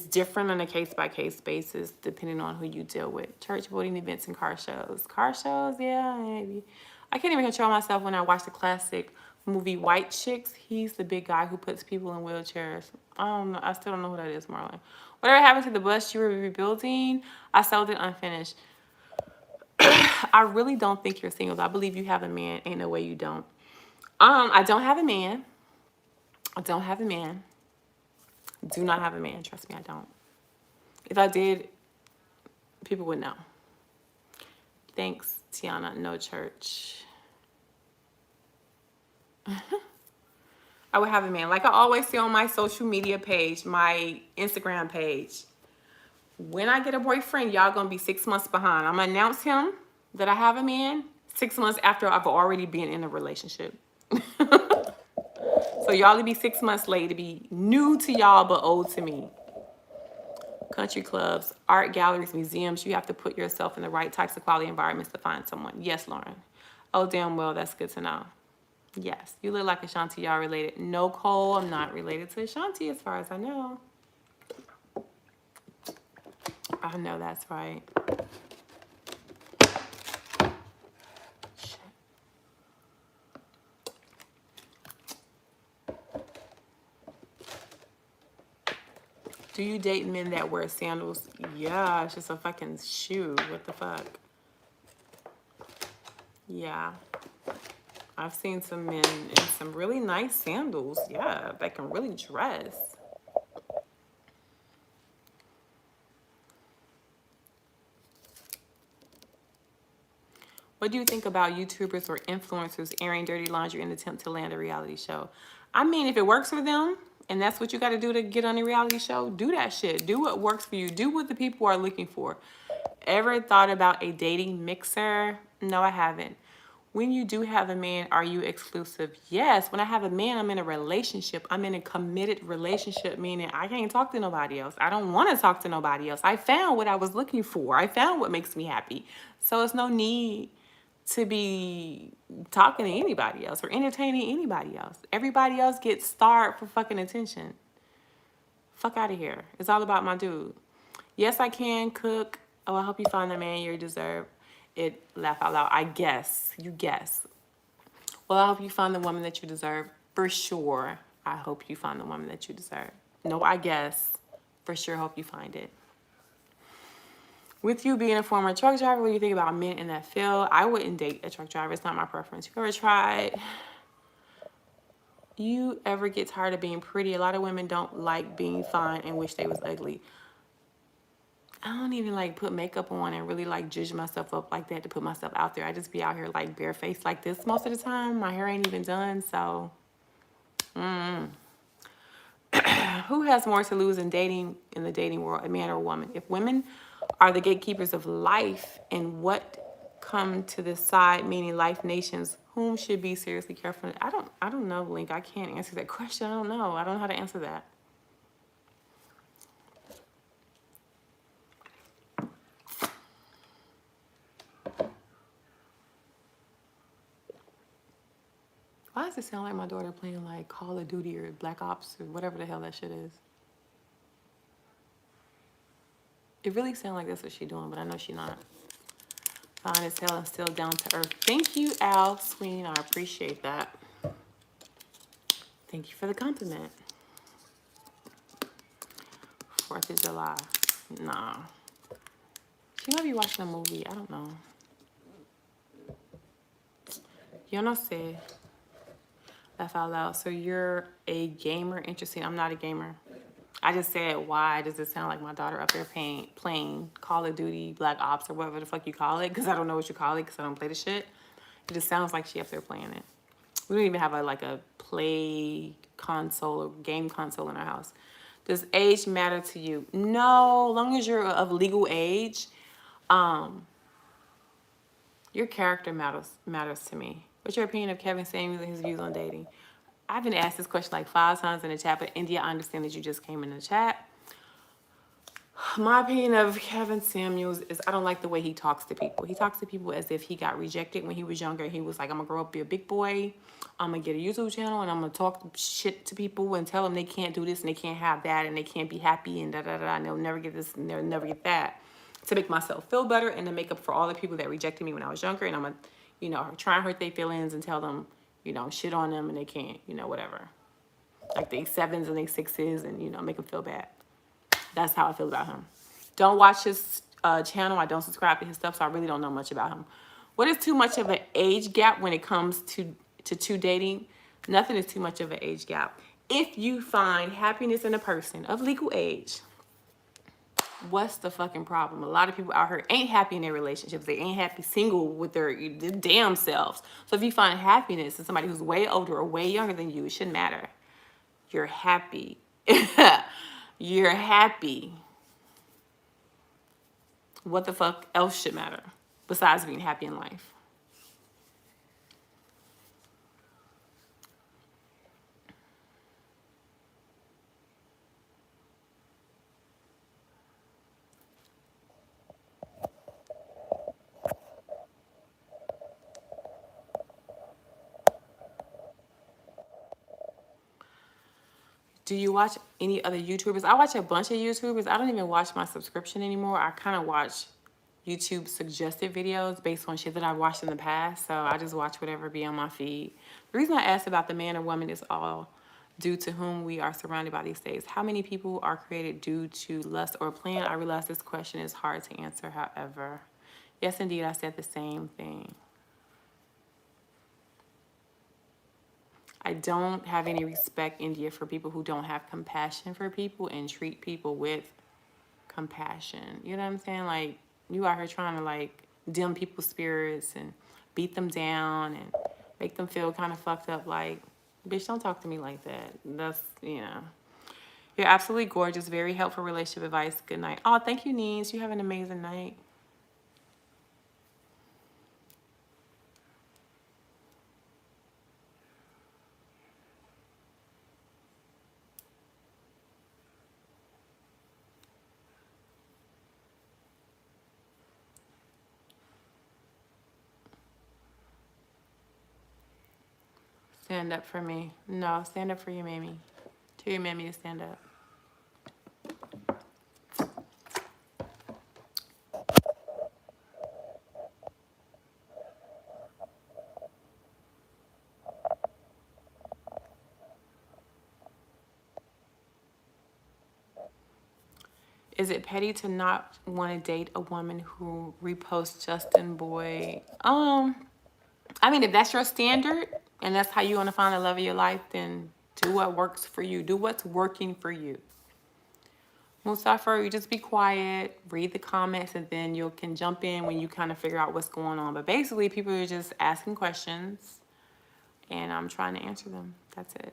different on a case-by-case basis depending on who you deal with. Church voting events and car shows. Car shows, yeah, maybe. I can't even control myself when I watch the classic movie White Chicks. He's the big guy who puts people in wheelchairs. I don't know. I still don't know who that is, Marlon. Whatever happened to the bus you were rebuilding? I sold it unfinished. I really don't think you're single. I believe you have a man. Ain't no way you don't. I don't have a man. I don't have a man. Do not have a man. Trust me, I don't. If I did, people would know. Thanks, Tiana. No church. I would have a man. Like I always say on my social media page, my Instagram page, when I get a boyfriend, y'all gonna be 6 months behind. I'm gonna announce him that I have a man 6 months after I've already been in a relationship. So y'all will be 6 months late to be new to y'all but old to me. Country clubs, art galleries, museums, you have to put yourself in the right types of quality environments to find someone. Yes, Lauren. Oh, damn well, that's good to know. Yes, you look like Ashanti, y'all related. No, Cole, I'm not related to Ashanti as far as I know. I know that's right. Shit. Do you date men that wear sandals? Yeah, it's just a fucking shoe. What the fuck? Yeah. I've seen some men in some really nice sandals. Yeah, that can really dress. What do you think about YouTubers or influencers airing dirty laundry in an attempt to land a reality show? I mean, if it works for them and that's what you got to do to get on a reality show, do that shit. Do what works for you. Do what the people are looking for. Ever thought about a dating mixer? No, I haven't. When you do have a man, are you exclusive? Yes. When I have a man, I'm in a relationship. I'm in a committed relationship, meaning I can't talk to nobody else. I don't want to talk to nobody else. I found what I was looking for. I found what makes me happy. So it's no need to be talking to anybody else or entertaining anybody else. Everybody else gets starved for fucking attention. Fuck out of here. It's all about my dude. Yes, I can cook. Oh, I hope you find the man you deserve. It, laugh out loud. I guess. You guess. Well, I hope you find the woman that you deserve. For sure. I hope you find the woman that you deserve. No, I guess. For sure hope you find it. With you being a former truck driver, what do you think about men in that field? I wouldn't date a truck driver. It's not my preference. You ever tried? You ever get tired of being pretty? A lot of women don't like being fine and wish they was ugly. I don't even like put makeup on and really like judge myself up like that to put myself out there. I just be out here like barefaced like this most of the time. My hair ain't even done, so who has more to lose in dating in the dating world, a man or a woman? If women are the gatekeepers of life and what come to the side, meaning life nations, whom should be seriously careful? I don't know, Link. I can't answer that question. I don't know. I don't know how to answer that. Why does it sound like my daughter playing like Call of Duty or Black Ops or whatever the hell that shit is? It really sounds like that's what she's doing, but I know she's not. Fine as hell and still down to earth. Thank you, Al Sween. I appreciate that. Thank you for the compliment. 4th of July. Nah. She might be watching a movie. I don't know. Yo no sé. Laugh out loud. So you're a gamer? Interesting. I'm not a gamer. I just said, why does it sound like my daughter up there playing Call of Duty, Black Ops, or whatever the fuck you call it? Because I don't know what you call it because I don't play the shit. It just sounds like she up there playing it. We don't even have a play console or game console in our house. Does age matter to you? No, as long as you're of legal age, your character matters to me. What's your opinion of Kevin Samuels and his views on dating? I've been asked this question like 5 times in the chat, but India, I understand that you just came in the chat. My opinion of Kevin Samuels is I don't like the way he talks to people. He talks to people as if he got rejected when he was younger. He was like, I'm going to grow up, be a big boy. I'm going to get a YouTube channel, and I'm going to talk shit to people and tell them they can't do this and they can't have that and they can't be happy and da-da-da, and they'll never get this and they'll never get that. To make myself feel better and to make up for all the people that rejected me when I was younger. And I'm going to, try and hurt their feelings and tell them, shit on them and they can't, whatever. Like they 7s and they 6s and, make them feel bad. That's how I feel about him. Don't watch his channel. I don't subscribe to his stuff, so I really don't know much about him. What is too much of an age gap when it comes to dating? Nothing is too much of an age gap. If you find happiness in a person of legal age, what's the fucking problem? A lot of people out here ain't happy in their relationships. They ain't happy single with their damn selves. So if you find happiness in somebody who's way older or way younger than you, it shouldn't matter. You're happy. You're happy. What the fuck else should matter besides being happy in life? Do you watch any other YouTubers? I watch a bunch of YouTubers. I don't even watch my subscription anymore. I kind of watch YouTube suggested videos based on shit that I've watched in the past. So I just watch whatever be on my feed. The reason I asked about the man or woman is all due to whom we are surrounded by these days. How many people are created due to lust or plan? I realize this question is hard to answer, however. Yes, indeed, I said the same thing. I don't have any respect, India, for people who don't have compassion for people and treat people with compassion. You know what I'm saying? Like, you out here trying to, dim people's spirits and beat them down and make them feel kind of fucked up. Like, bitch, don't talk to me like that. That's, You're absolutely gorgeous. Very helpful relationship advice. Good night. Oh, thank you, Neens. You have an amazing night. Stand up for me. No, stand up for your mammy. Tell your mammy to stand up. Is it petty to not want to date a woman who reposts Justin Boy? I mean, if that's your standard and that's how you want to find the love of your life, then do what works for you. Do what's working for you. Mustafa, you just be quiet, read the comments, and then you can jump in when you kind of figure out what's going on. But basically, people are just asking questions, and I'm trying to answer them. That's it.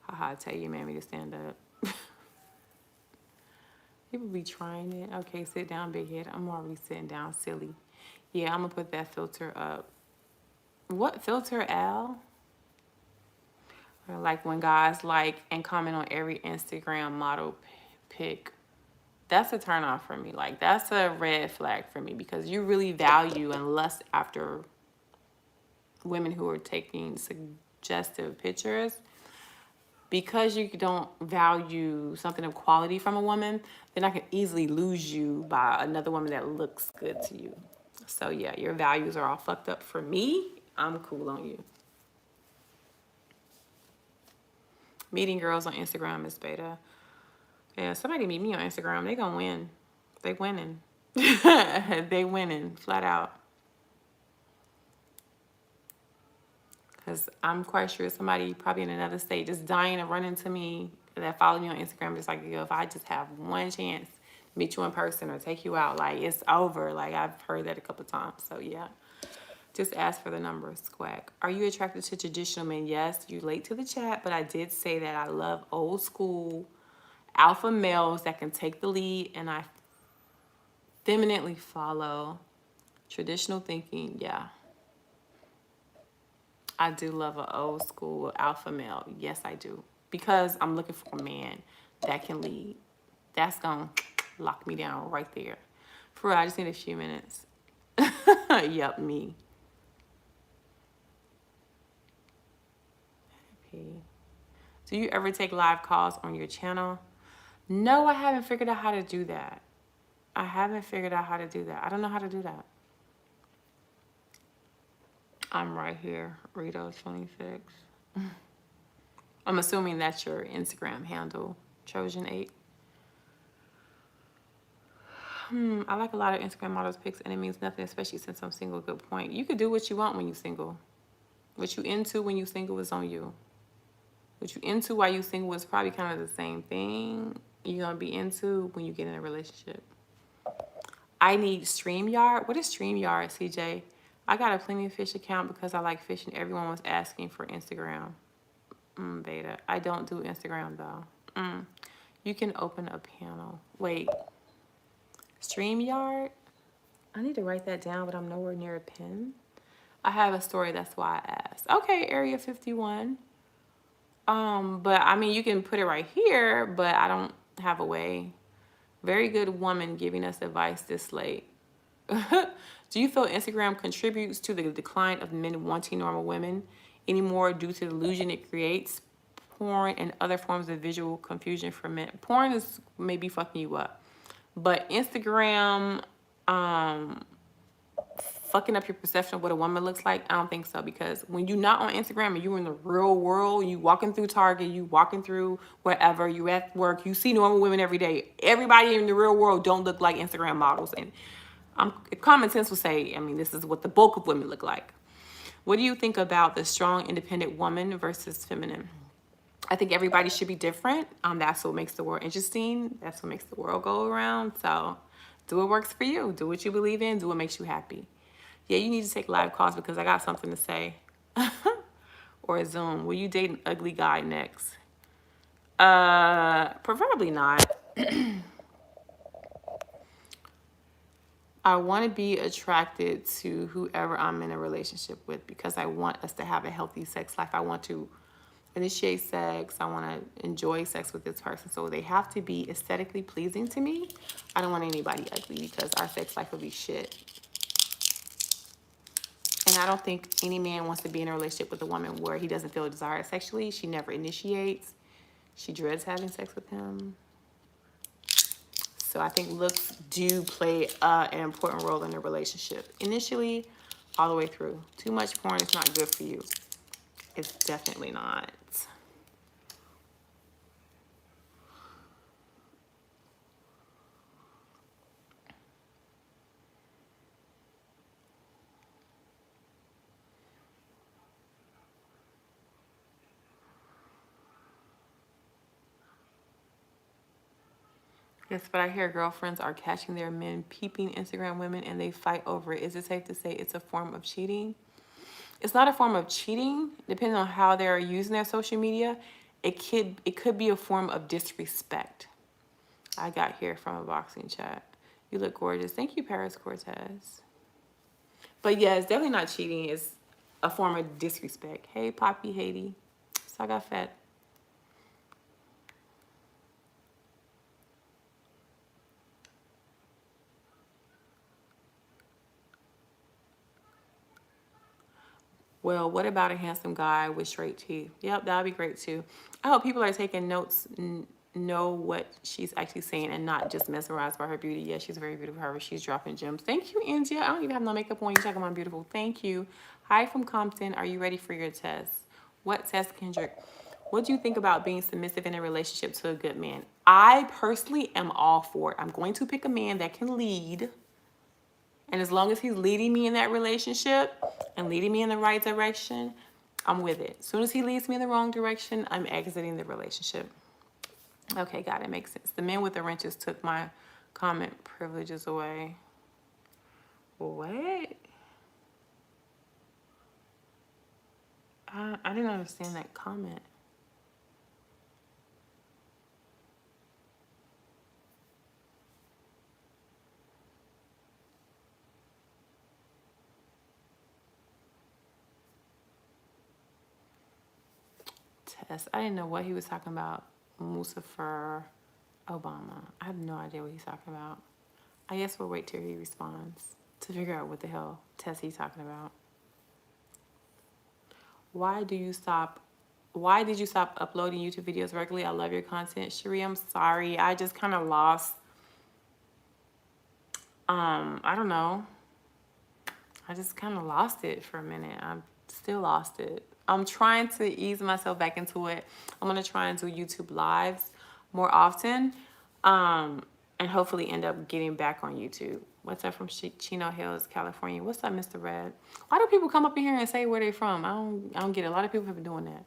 Haha, I tell you, man, me to stand up. People be trying it. Okay, sit down, big head. I'm already sitting down, silly. Yeah, I'm gonna put that filter up. What filter, Al? Or like when guys like and comment on every Instagram model pic. That's a turn off for me. Like, that's a red flag for me because you really value and lust after women who are taking suggestive pictures. Because you don't value something of quality from a woman, then I can easily lose you by another woman that looks good to you. So yeah, your values are all fucked up for me. I'm cool on you. Meeting girls on Instagram is beta. Yeah, somebody meet me on Instagram, they gonna win. They winning. They winning, flat out. Because I'm quite sure somebody probably in another state just dying to run into me that follow me on Instagram, just like, yo, if I just have one chance to meet you in person or take you out, like, it's over. Like, I've heard that a couple times. So, yeah. Just ask for the number, squack. Are you attracted to traditional men? Yes, you late to the chat, but I did say that I love old school alpha males that can take the lead, and I femininely follow traditional thinking. Yeah. I do love an old school alpha male. Yes, I do. Because I'm looking for a man that can lead. That's going to lock me down right there. For real, I just need a few minutes. Yup, me. Do you ever take live calls on your channel? No, I haven't figured out how to do that. I don't know how to do that. I'm right here, Rito26. I'm assuming that's your Instagram handle, Trojan8. I like a lot of Instagram models pics, and it means nothing, especially since I'm single. Good point. You could do what you want when you're single. What you into when you single is on you. What you into while you single is probably kind of the same thing you're gonna be into when you get in a relationship. I need StreamYard. What is StreamYard, CJ? I got a Plenty of Fish account because I like fishing. Everyone was asking for Instagram. Beta. I don't do Instagram though. You can open a panel. Wait. StreamYard? I need to write that down, but I'm nowhere near a pen. I have a story, that's why I asked. Okay, Area 51. But I mean, you can put it right here, but I don't have a way. Very good woman giving us advice this late. Do you feel Instagram contributes to the decline of men wanting normal women anymore due to the illusion it creates? Porn and other forms of visual confusion for men. Porn is maybe fucking you up. But Instagram, fucking up your perception of what a woman looks like? I don't think so, because when you're not on Instagram and you're in the real world, you walking through Target, you walking through wherever, you at work, you see normal women every day. Everybody in the real world don't look like Instagram models. And common sense will say, I mean, this is what the bulk of women look like. What do you think about the strong, independent woman versus feminine? I think everybody should be different. That's what makes the world interesting. That's what makes the world go around. So do what works for you. Do what you believe in. Do what makes you happy. Yeah, you need to take live calls because I got something to say. Or a Zoom. Will you date an ugly guy next? Preferably not. I want to be attracted to whoever I'm in a relationship with because I want us to have a healthy sex life. I want to initiate sex. I want to enjoy sex with this person. So they have to be aesthetically pleasing to me. I don't want anybody ugly because our sex life will be shit. And I don't think any man wants to be in a relationship with a woman where he doesn't feel desired sexually. She never initiates. She dreads having sex with him. So I think looks do play an important role in a relationship. Initially, all the way through. Too much porn is not good for you. It's definitely not. Yes, but I hear girlfriends are catching their men peeping Instagram women and they fight over it. Is it safe to say it's a form of cheating? It's not a form of cheating, depending on how they're using their social media. It could be a form of disrespect. I got here from a boxing chat. You look gorgeous. Thank you, Paris Cortez. But yeah, it's definitely not cheating. It's a form of disrespect. Hey, Poppy Haiti. So I got fat. Well, what about a handsome guy with straight teeth? Yep, that'd be great too. I hope people are taking notes, know what she's actually saying, and not just mesmerized by her beauty. Yeah, she's very beautiful. However, she's dropping gems. Thank you, India. I don't even have no makeup on. You talking about beautiful. Thank you. Hi from Compton. Are you ready for your test? What test, Kendrick? What do you think about being submissive in a relationship to a good man? I personally am all for it. I'm going to pick a man that can lead. And as long as he's leading me in that relationship and leading me in the right direction, I'm with it. As soon as he leads me in the wrong direction, I'm exiting the relationship. Okay, got it. Makes sense. The man with the wrenches took my comment privileges away. What? I didn't understand that comment. Test. I didn't know what he was talking about. Musafer Obama. I have no idea what he's talking about. I guess we'll wait till he responds to figure out what the hell test he's talking about. Why do you stop? Why did you stop uploading YouTube videos regularly? I love your content, Cherie. I'm sorry. I just kind of lost. I don't know. I just kind of lost it for a minute. I'm still lost it. I'm trying to ease myself back into it. I'm gonna try and do YouTube lives more often, and hopefully end up getting back on YouTube. What's up from Chino Hills, California? What's up, Mr. Red? Why do people come up in here and say where they're from? I don't get it. A lot of people have been doing that.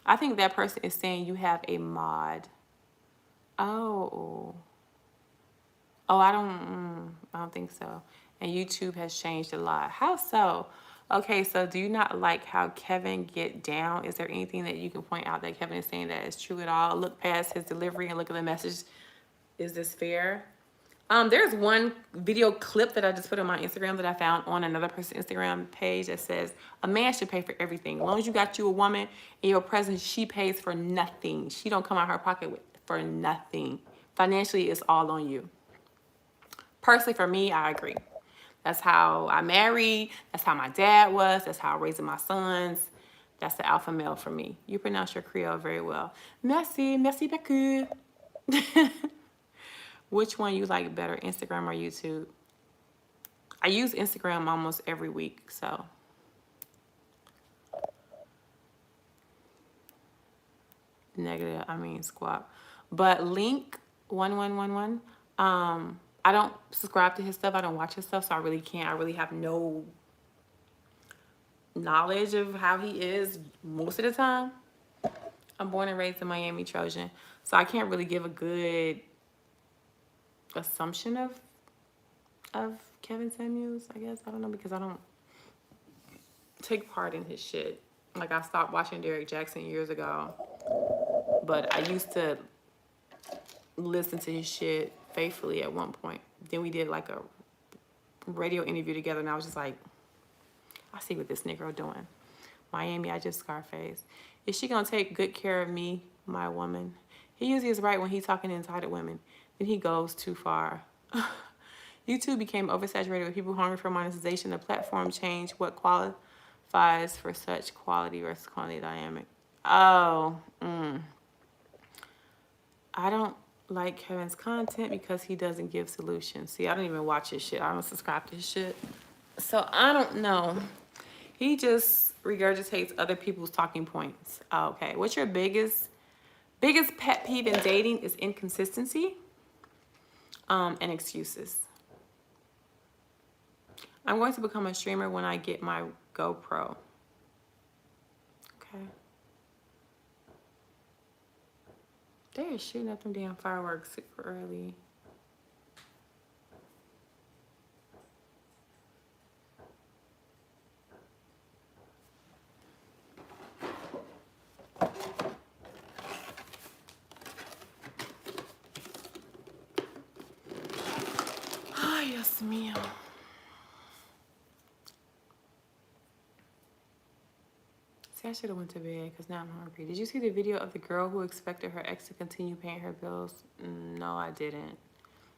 I think that person is saying you have a mod. Oh. Oh, I don't think so. And YouTube has changed a lot. How so? Okay, so do you not like how Kevin get down? Is there anything that you can point out that Kevin is saying that is true at all? Look past his delivery and look at the message. Is this fair? There's one video clip that I just put on my Instagram that I found on another person's Instagram page that says a man should pay for everything. As long as you got you a woman in your presence, she pays for nothing. She don't come out her pocket for nothing. Financially, it's all on you. Personally, for me, I agree. That's how I married. That's how my dad was. That's how I raised my sons. That's the alpha male for me. You pronounce your Creole very well. Merci, merci beaucoup. Which one you like better, Instagram or YouTube? I use Instagram almost every week, so. Negative, I mean squat. But Link 1111, I don't subscribe to his stuff. I don't watch his stuff, so I really can't. I really have no knowledge of how he is most of the time. I'm born and raised in Miami, Trojan, so I can't really give a good assumption of Kevin Samuels, I guess. I don't know, because I don't take part in his shit. Like, I stopped watching Derek Jackson years ago, but I used to listen to his shit faithfully at one point. Then we did like a radio interview together, and I was just like, I see what this Negro doing. Miami, I just Scarface. Is she gonna take good care of me, my woman? He usually is right when he's talking to entitled women. Then he goes too far. YouTube became oversaturated with people hungry for monetization. The platform changed what qualifies for such quality versus quantity dynamic. Oh, I don't like Kevin's content because he doesn't give solutions. See, I don't even watch his shit. I don't subscribe to his shit. So I don't know. He just regurgitates other people's talking points. Okay, what's your biggest pet peeve in dating? Is inconsistency and excuses. I'm going to become a streamer when I get my GoPro. Okay. They're shooting up them damn fireworks super early. See, I should have went to bed because now I'm hungry. Did you see the video of the girl who expected her ex to continue paying her bills? No, I didn't.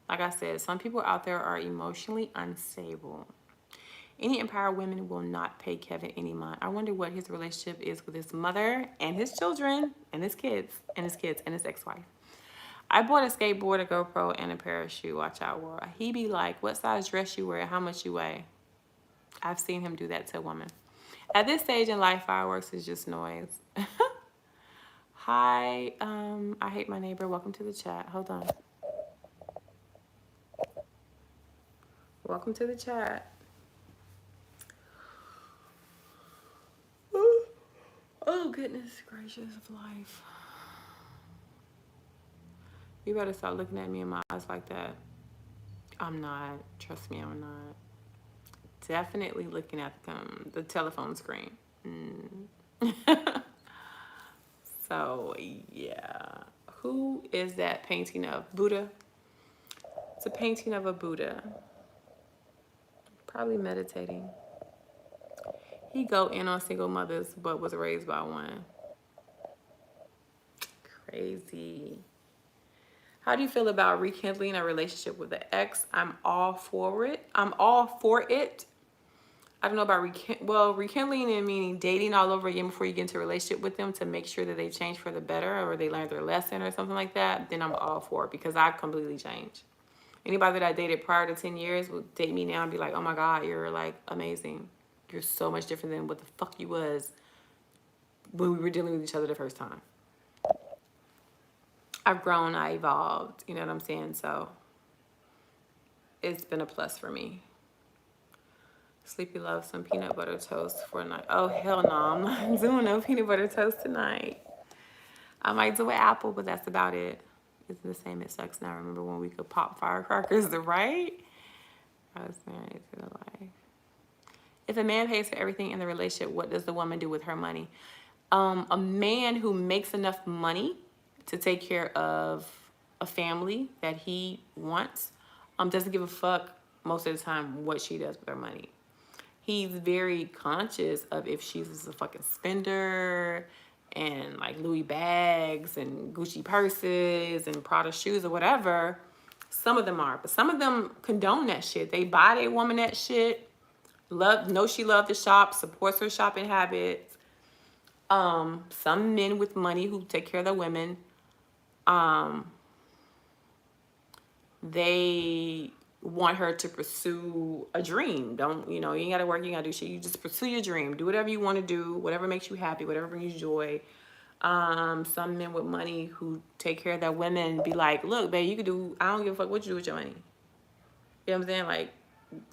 Like I said, some people out there are emotionally unstable. Any empowered women will not pay Kevin any mind. I wonder what his relationship is with his mother and his children and his kids and his ex-wife. I bought a skateboard, a GoPro, and a parachute. Watch out, world. He be like, what size dress you wear? How much you weigh? I've seen him do that to a woman. At this stage in life, fireworks is just noise. Hi, I hate my neighbor. Welcome to the chat. Hold on. Welcome to the chat. Oh, goodness gracious of life. You better start looking at me in my eyes like that. I'm not. Trust me, I'm not. Definitely looking at the telephone screen. So, yeah. Who is that painting of? Buddha? It's a painting of a Buddha. Probably meditating. He go in on single mothers, but was raised by one. Crazy. How do you feel about rekindling a relationship with an ex? I'm all for it. I'm all for it. I don't know about rekindling and meaning dating all over again before you get into a relationship with them to make sure that they change for the better or they learned their lesson or something like that. Then I'm all for it because I've completely changed. Anybody that I dated prior to 10 years will date me now and be like, oh my God, you're like amazing. You're so much different than what the fuck you was when we were dealing with each other the first time. I've grown, I evolved, you know what I'm saying? So it's been a plus for me. Sleepy loves some peanut butter toast for a night. Oh, hell no, I'm not doing no peanut butter toast tonight. I might do an apple, but that's about it. It's the same, it sucks now. Remember when we could pop firecrackers, right? I was married to the life. If a man pays for everything in the relationship, what does the woman do with her money? A man who makes enough money to take care of a family that he wants doesn't give a fuck most of the time what she does with her money. He's very conscious of if she's a fucking spender and like Louis bags and Gucci purses and Prada shoes or whatever. Some of them are, but some of them condone that shit. They buy their woman that shit. Know she loved the shop, supports her shopping habits. Some men with money who take care of their women, they want her to pursue a dream. Don't, you ain't gotta work, you ain't gotta do shit. You just pursue your dream. Do whatever you want to do, whatever makes you happy, whatever brings you joy. Some men with money who take care of their women be like, look, babe, you can do, I don't give a fuck what you do with your money. You know what I'm saying? Like,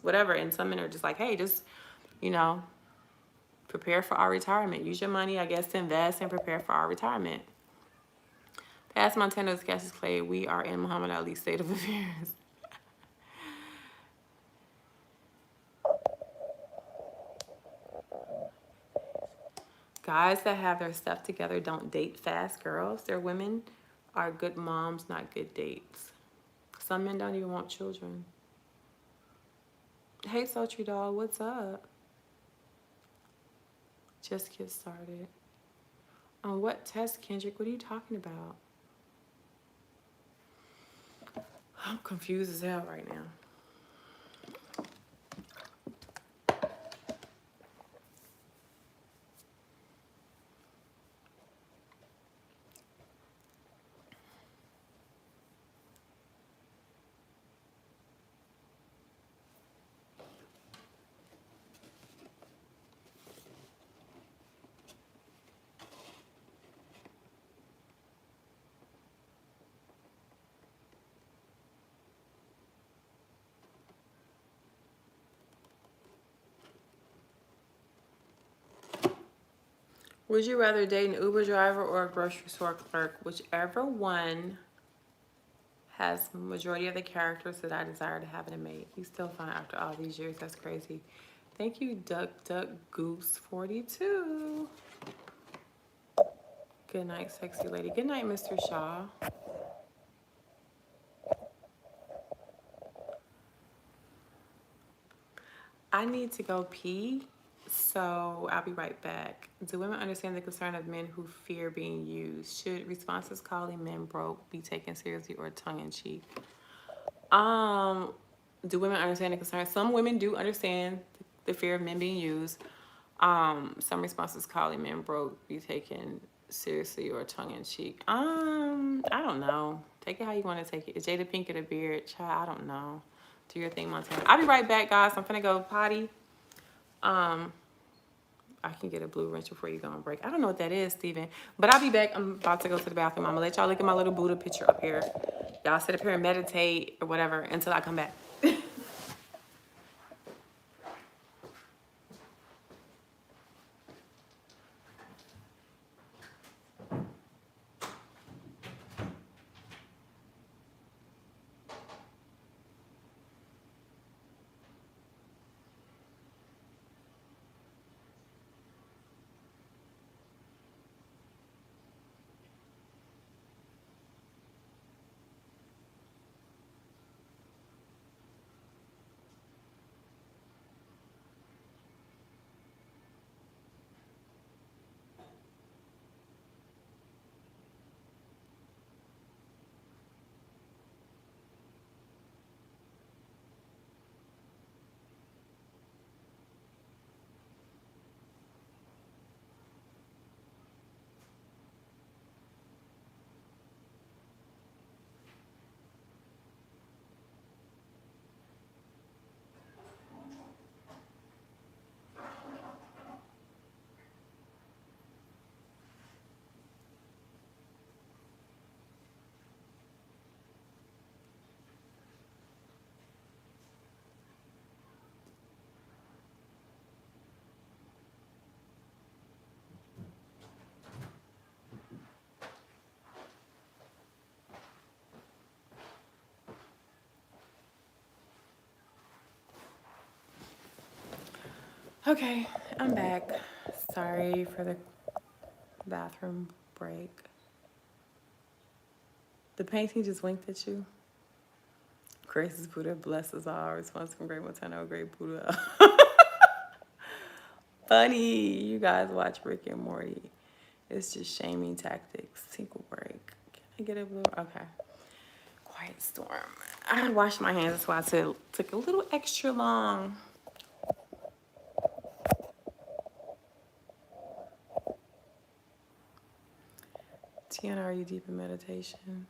whatever. And some men are just like, hey, just, prepare for our retirement. Use your money, I guess, to invest and prepare for our retirement. Past Montana's Cassius Clay, we are in Muhammad Ali's state of affairs. Guys that have their stuff together don't date fast girls. Their women are good moms, not good dates. Some men don't even want children. Hey, Sultry Doll, what's up? Just get started. On what test, Kendrick? What are you talking about? I'm confused as hell right now. Would you rather date an Uber driver or a grocery store clerk? Whichever one has the majority of the characters that I desire to have in a mate. He's still fine after all these years. That's crazy. Thank you, Duck Goose 42. Good night, sexy lady. Good night, Mr. Shaw. I need to go pee, So I'll be right back. Do women understand the concern of men who fear being used? Should responses calling men broke be taken seriously or tongue in cheek? Um, do women understand the concern? Some women do understand the fear of men being used. Some responses calling men broke be taken seriously or tongue in cheek. I don't know. Take it how you want to take it. Is Jada Pinkett a beard? Child, I don't know. Do your thing, Montana. I'll be right back, guys. I'm finna go potty. I can get a blue wrench before you go on break. I don't know what that is, Steven. But I'll be back. I'm about to go to the bathroom. I'm gonna let y'all look at my little Buddha picture up here. Y'all sit up here and meditate or whatever until I come back. Okay, I'm back. Sorry for the bathroom break. The painting just winked at you. Grace's Buddha blesses all. Response from Great Montano, Great Buddha. Funny. You guys watch Rick and Morty. It's just shaming tactics. Tinkle break. Can I get a blue? Okay. Quiet storm. I had washed my hands, that's why I took a little extra long. Tiana, are you deep in meditation?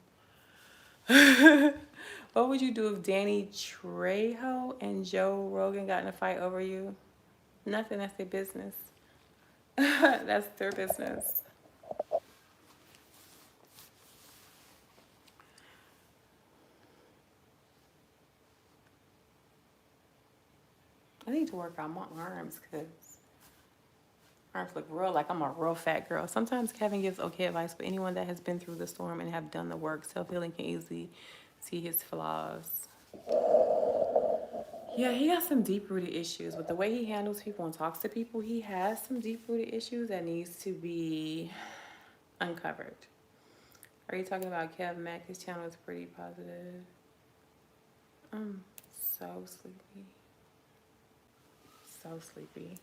What would you do if Danny Trejo and Joe Rogan got in a fight over you? Nothing, that's their business. That's their business. I need to work on my arms because arms look real like I'm a real fat girl. Sometimes Kevin gives okay advice, but anyone that has been through the storm and have done the work, self-healing can easily see his flaws. Yeah, he got some deep-rooted issues. With the way he handles people and talks to people, he has some deep-rooted issues that needs to be uncovered. Are you talking about Kev Mack? His channel is pretty positive. I'm so sleepy. So sleepy.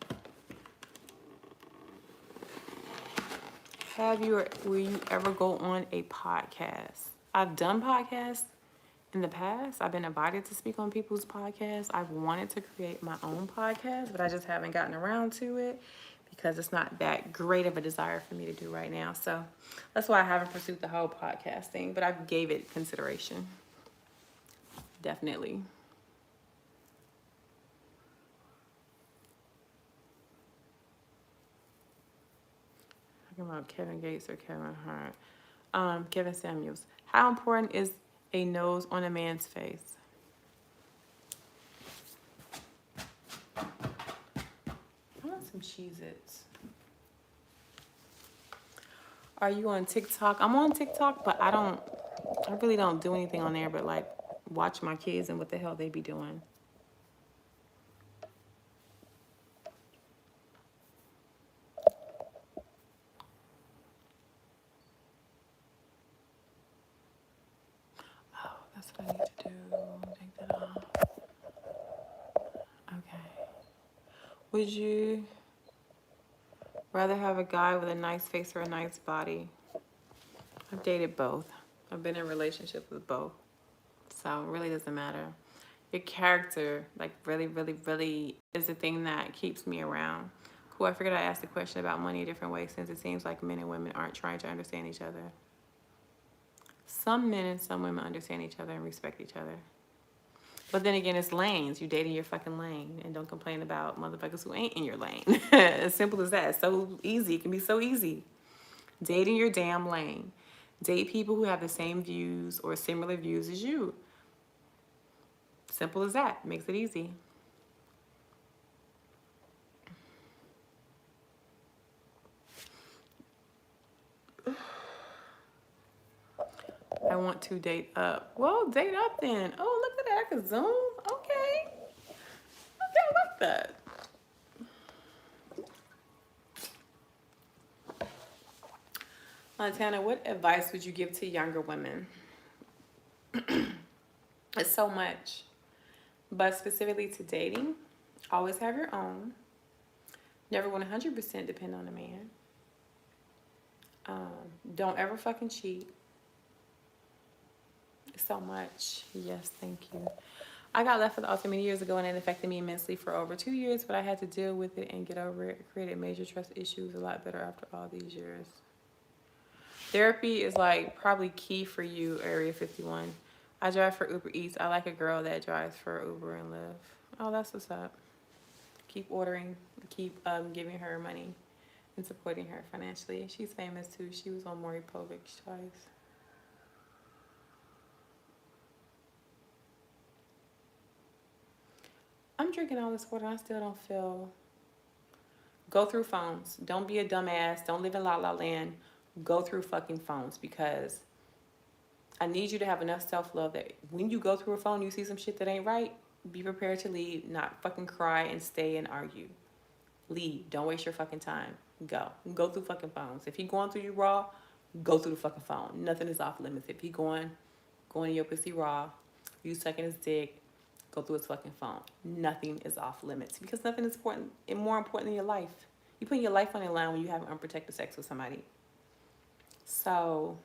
Will you ever go on a podcast? I've done podcasts in the past. I've been invited to speak on people's podcasts. I've wanted to create my own podcast, but I just haven't gotten around to it because it's not that great of a desire for me to do right now. So that's why I haven't pursued the whole podcast thing, but I gave it consideration. Definitely. Talking about Kevin Gates or Kevin Hart. Kevin Samuels. How important is a nose on a man's face? I want some Cheez-Its. Are you on TikTok? I'm on TikTok, but I really don't do anything on there but like watch my kids and what the hell they be doing. Oh, that's what I need to do. Take that off. Okay. Would you Rather have a guy with a nice face or a nice body. I've dated both. I've been in relationships with both. So it really doesn't matter. Your character, like really, really, really is the thing that keeps me around. Cool, I figured I'd ask the question about money a different way since it seems like men and women aren't trying to understand each other. Some men and some women understand each other and respect each other. But then again, it's lanes. You dating your fucking lane and don't complain about motherfuckers who ain't in your lane. As simple as that. So easy. It can be so easy. Dating your damn lane. Date people who have the same views or similar views as you. Simple as that. Makes it easy. I want to date up. Well, date up then. Oh, look at that. I can zoom. Okay. Okay, I like that. Montana, what advice would you give to younger women? It's so much. But specifically to dating, always have your own. Never 100% depend on a man. Don't ever fucking cheat. So much. Yes, thank you. I got left with Alta many years ago and it affected me immensely for over 2 years, but I had to deal with it and get over it. It created major trust issues a lot better after all these years. Therapy is like probably key for you, Area 51. I drive for Uber Eats. I like a girl that drives for Uber and Lyft. Oh, that's what's up. Keep ordering, keep giving her money and supporting her financially. She's famous too. She was on Maury Povich's twice. I'm drinking all this water and I still don't feel. Go through phones. Don't be a dumbass. Don't live in La La Land. Go through fucking phones because I need you to have enough self-love that when you go through a phone, you see some shit that ain't right, be prepared to leave, not fucking cry and stay and argue. Leave. Don't waste your fucking time. Go. Go through fucking phones. If he going through you raw, go through the fucking phone. Nothing is off limits. If he going to your pussy raw, you sucking his dick, go through his fucking phone. Nothing is off limits because nothing is important and more important than your life. You put your life on the line when you have unprotected sex with somebody. So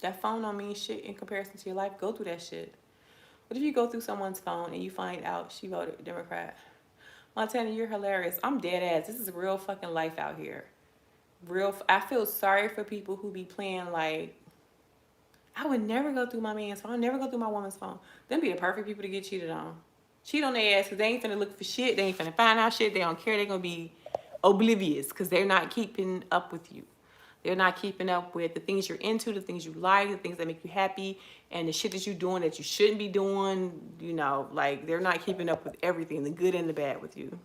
that phone don't mean shit in comparison to your life. Go through that shit. What if you go through someone's phone and you find out she voted Democrat? Montana, you're hilarious. I'm dead ass. This is real fucking life out here. I feel sorry for people who be playing like, I would never go through my man's phone. Never go through my woman's phone. Them be the perfect people to get cheated on. Cheat on their ass because they ain't finna look for shit. They ain't finna find out shit. They don't care. They're gonna be oblivious because they're not keeping up with you. They're not keeping up with the things you're into, the things you like, the things that make you happy, and the shit that you're doing that you shouldn't be doing. You know, like they're not keeping up with everything, the good and the bad with you.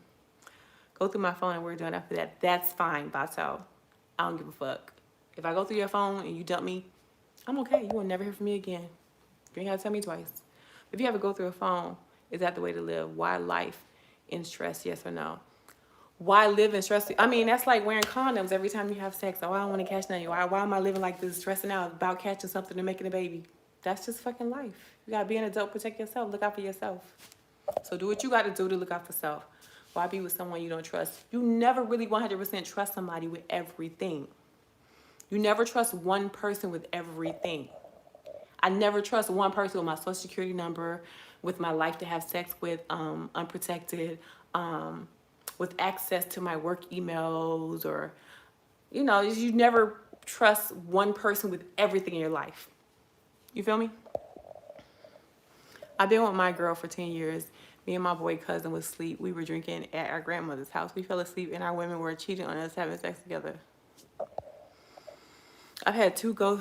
Go through my phone and we're done after that. That's fine, Bato. I don't give a fuck. If I go through your phone and you dump me, I'm okay. You will never hear from me again. You ain't gotta tell me twice. If you ever go through a phone, is that the way to live? Why life in stress, yes or no? Why live in stress? I mean, that's like wearing condoms every time you have sex. Oh, I don't want to catch nothing. Why am I living like this, stressing out about catching something and making a baby? That's just fucking life. You gotta be an adult, protect yourself, look out for yourself. So do what you gotta do to look out for self. Why be with someone you don't trust? You never really 100% trust somebody with everything. You never trust one person with everything. I never trust one person with my social security number, with my life to have sex with, unprotected, with access to my work emails, or, you know, you never trust one person with everything in your life. You feel me? I've been with my girl for 10 years. Me and my boy cousin was asleep. We were drinking at our grandmother's house. We fell asleep and our women were cheating on us having sex together. I've had two go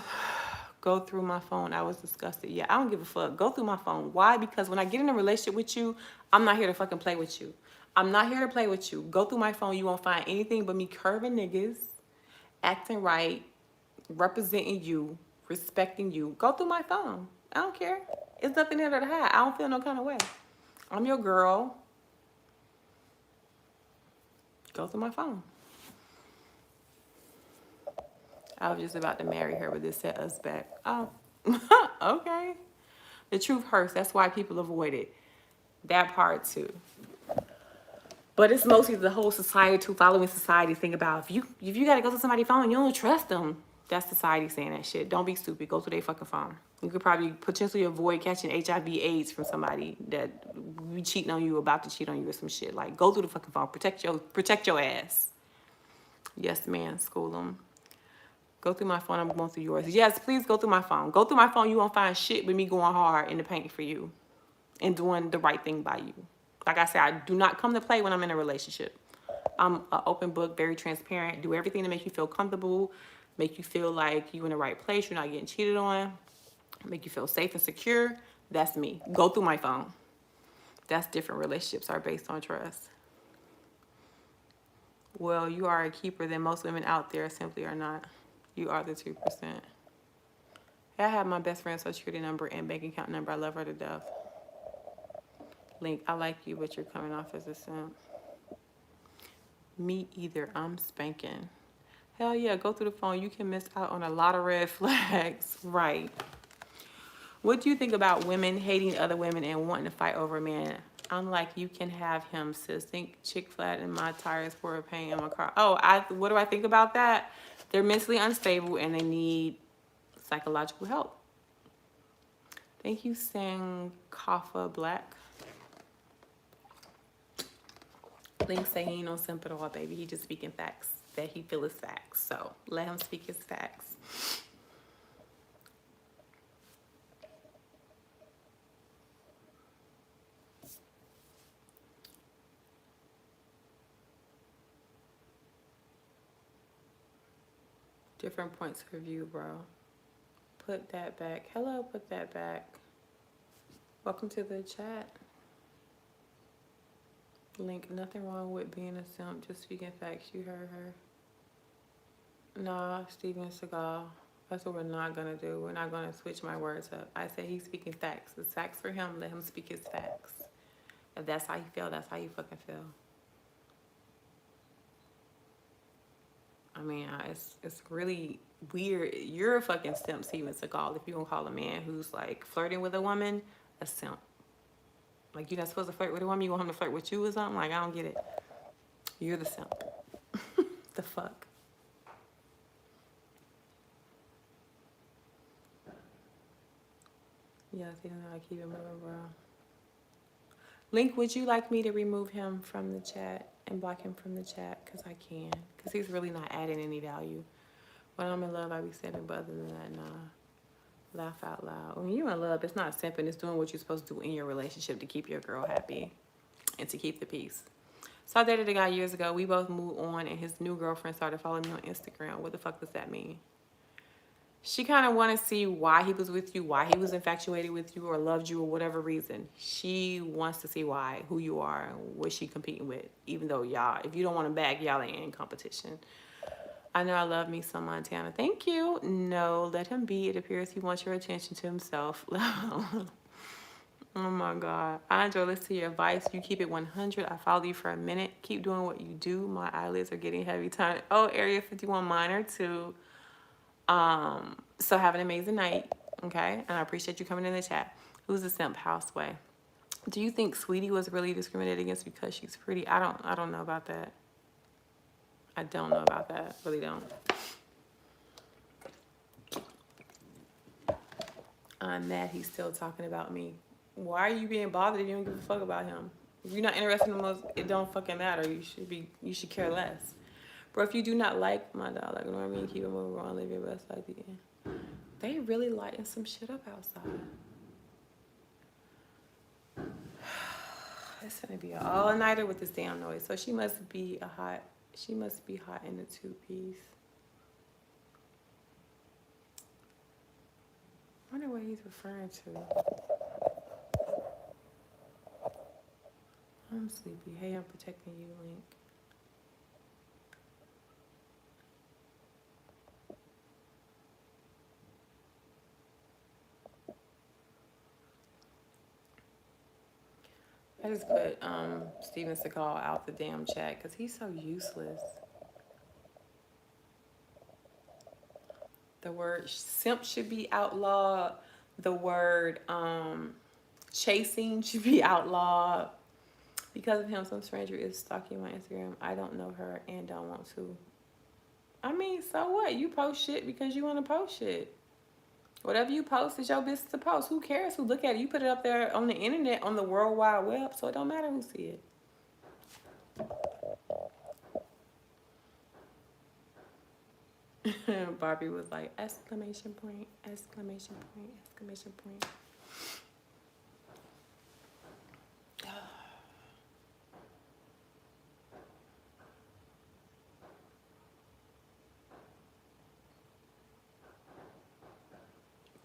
through my phone. I was disgusted. Yeah, I don't give a fuck. Go through my phone. Why? Because when I get in a relationship with you, I'm not here to fucking play with you. I'm not here to play with you. Go through my phone. You won't find anything but me curving niggas, acting right, representing you, respecting you. Go through my phone. I don't care. It's nothing there to hide. I don't feel no kind of way. I'm your girl. Go through my phone. I was just about to marry her, but this set us back. Oh, okay. The truth hurts. That's why people avoid it. That part too. But it's mostly the whole societal following society thing about if you gotta go to somebody's phone, you don't trust them. That's society saying that shit. Don't be stupid. Go to their fucking phone. You could probably potentially avoid catching HIV/AIDS from somebody that we cheating on you, about to cheat on you, or some shit. Like, go through the fucking phone. Protect your ass. Yes, man. School them. Go through my phone. I'm going through yours. Yes, please go through my phone. Go through my phone. You won't find shit with me going hard in the paint for you and doing the right thing by you. Like I said, I do not come to play when I'm in a relationship. I'm an open book, very transparent. Do everything to make you feel comfortable, make you feel like you're in the right place, you're not getting cheated on, make you feel safe and secure. That's me. Go through my phone. That's different. Relationships are based on trust. Well, you are a keeper than most women out there simply are not. You are the 2%. I have my best friend's social security number and bank account number. I love her to death. Link, I like you, but you're coming off as a simp. Me either. I'm spanking. Hell yeah, go through the phone. You can miss out on a lot of red flags. Right. What do you think about women hating other women and wanting to fight over a man? I'm like, you can have him, sis. Think chick flat in my tires for a pain in my car. Oh, what do I think about that? They're mentally unstable and they need psychological help. Thank you, Sankofa Black. Link say he ain't no simp at all, baby. He just speaking facts that he feel is facts. So let him speak his facts. Different points of view, bro. Put that back. Hello, put that back. Welcome to the chat. Link, nothing wrong with being a simp, just speaking facts. You heard her. Nah, Steven Seagal. That's what we're not gonna do. We're not gonna switch my words up. I said he's speaking facts. It's facts for him. Let him speak his facts. If that's how you feel, that's how you fucking feel. I mean, it's really weird. You're a fucking simp, Steven Seagal. If you gonna call a man who's like flirting with a woman a simp. Like, you're not supposed to flirt with a woman, you want him to flirt with you or something? Like, I don't get it. You're the simp. The fuck? Yes, you know how I keep it moving, bro. Link, would you like me to remove him from the chat and block him from the chat? Because I can. Because he's really not adding any value. When I'm in love, I be simping, but other than that, nah. Laugh out loud. When you're in love, it's not simping. It's doing what you're supposed to do in your relationship to keep your girl happy and to keep the peace. So I dated a guy years ago. We both moved on, and his new girlfriend started following me on Instagram. What the fuck does that mean? She kind of wanted to see why he was with you, why he was infatuated with you or loved you or whatever reason. She wants to see why, who you are, and what she competing with. Even though y'all, if you don't want him back, y'all ain't in competition. I know I love me some Montana. Thank you. No, let him be. It appears he wants your attention to himself. Oh my God. I enjoy listening to your advice. You keep it 100. I follow you for a minute. Keep doing what you do. My eyelids are getting heavy. Time. Oh, Area 51 minor too. So have an amazing night. Okay. And I appreciate you coming in the chat. Who's the simp? Houseway. Do you think Sweetie was really discriminated against because she's pretty? I don't know about that. I don't know about that. Really don't. I'm mad he's still talking about me. Why are you being bothered if you don't give a fuck about him? If you're not interested in the most, it don't fucking matter. You should care less. Bro, if you do not like my dog, like, you know what I mean? Keep it moving on, live your best life again. They really lighting some shit up outside. It's gonna be an all-nighter with this damn noise. So she must be hot in the two-piece. I wonder what he's referring to. I'm sleepy. Hey, I'm protecting you, Link. I just put Steven Seagal out the damn chat because he's so useless. The word simp should be outlawed. The word chasing should be outlawed. Because of him, some stranger is stalking my Instagram. I don't know her and don't want to. I mean, so what? You post shit because you want to post shit. Whatever you post is your business to post. Who cares who look at it? You put it up there on the internet, on the World Wide Web, so it don't matter who see it. Barbie was like, exclamation point, exclamation point, exclamation point.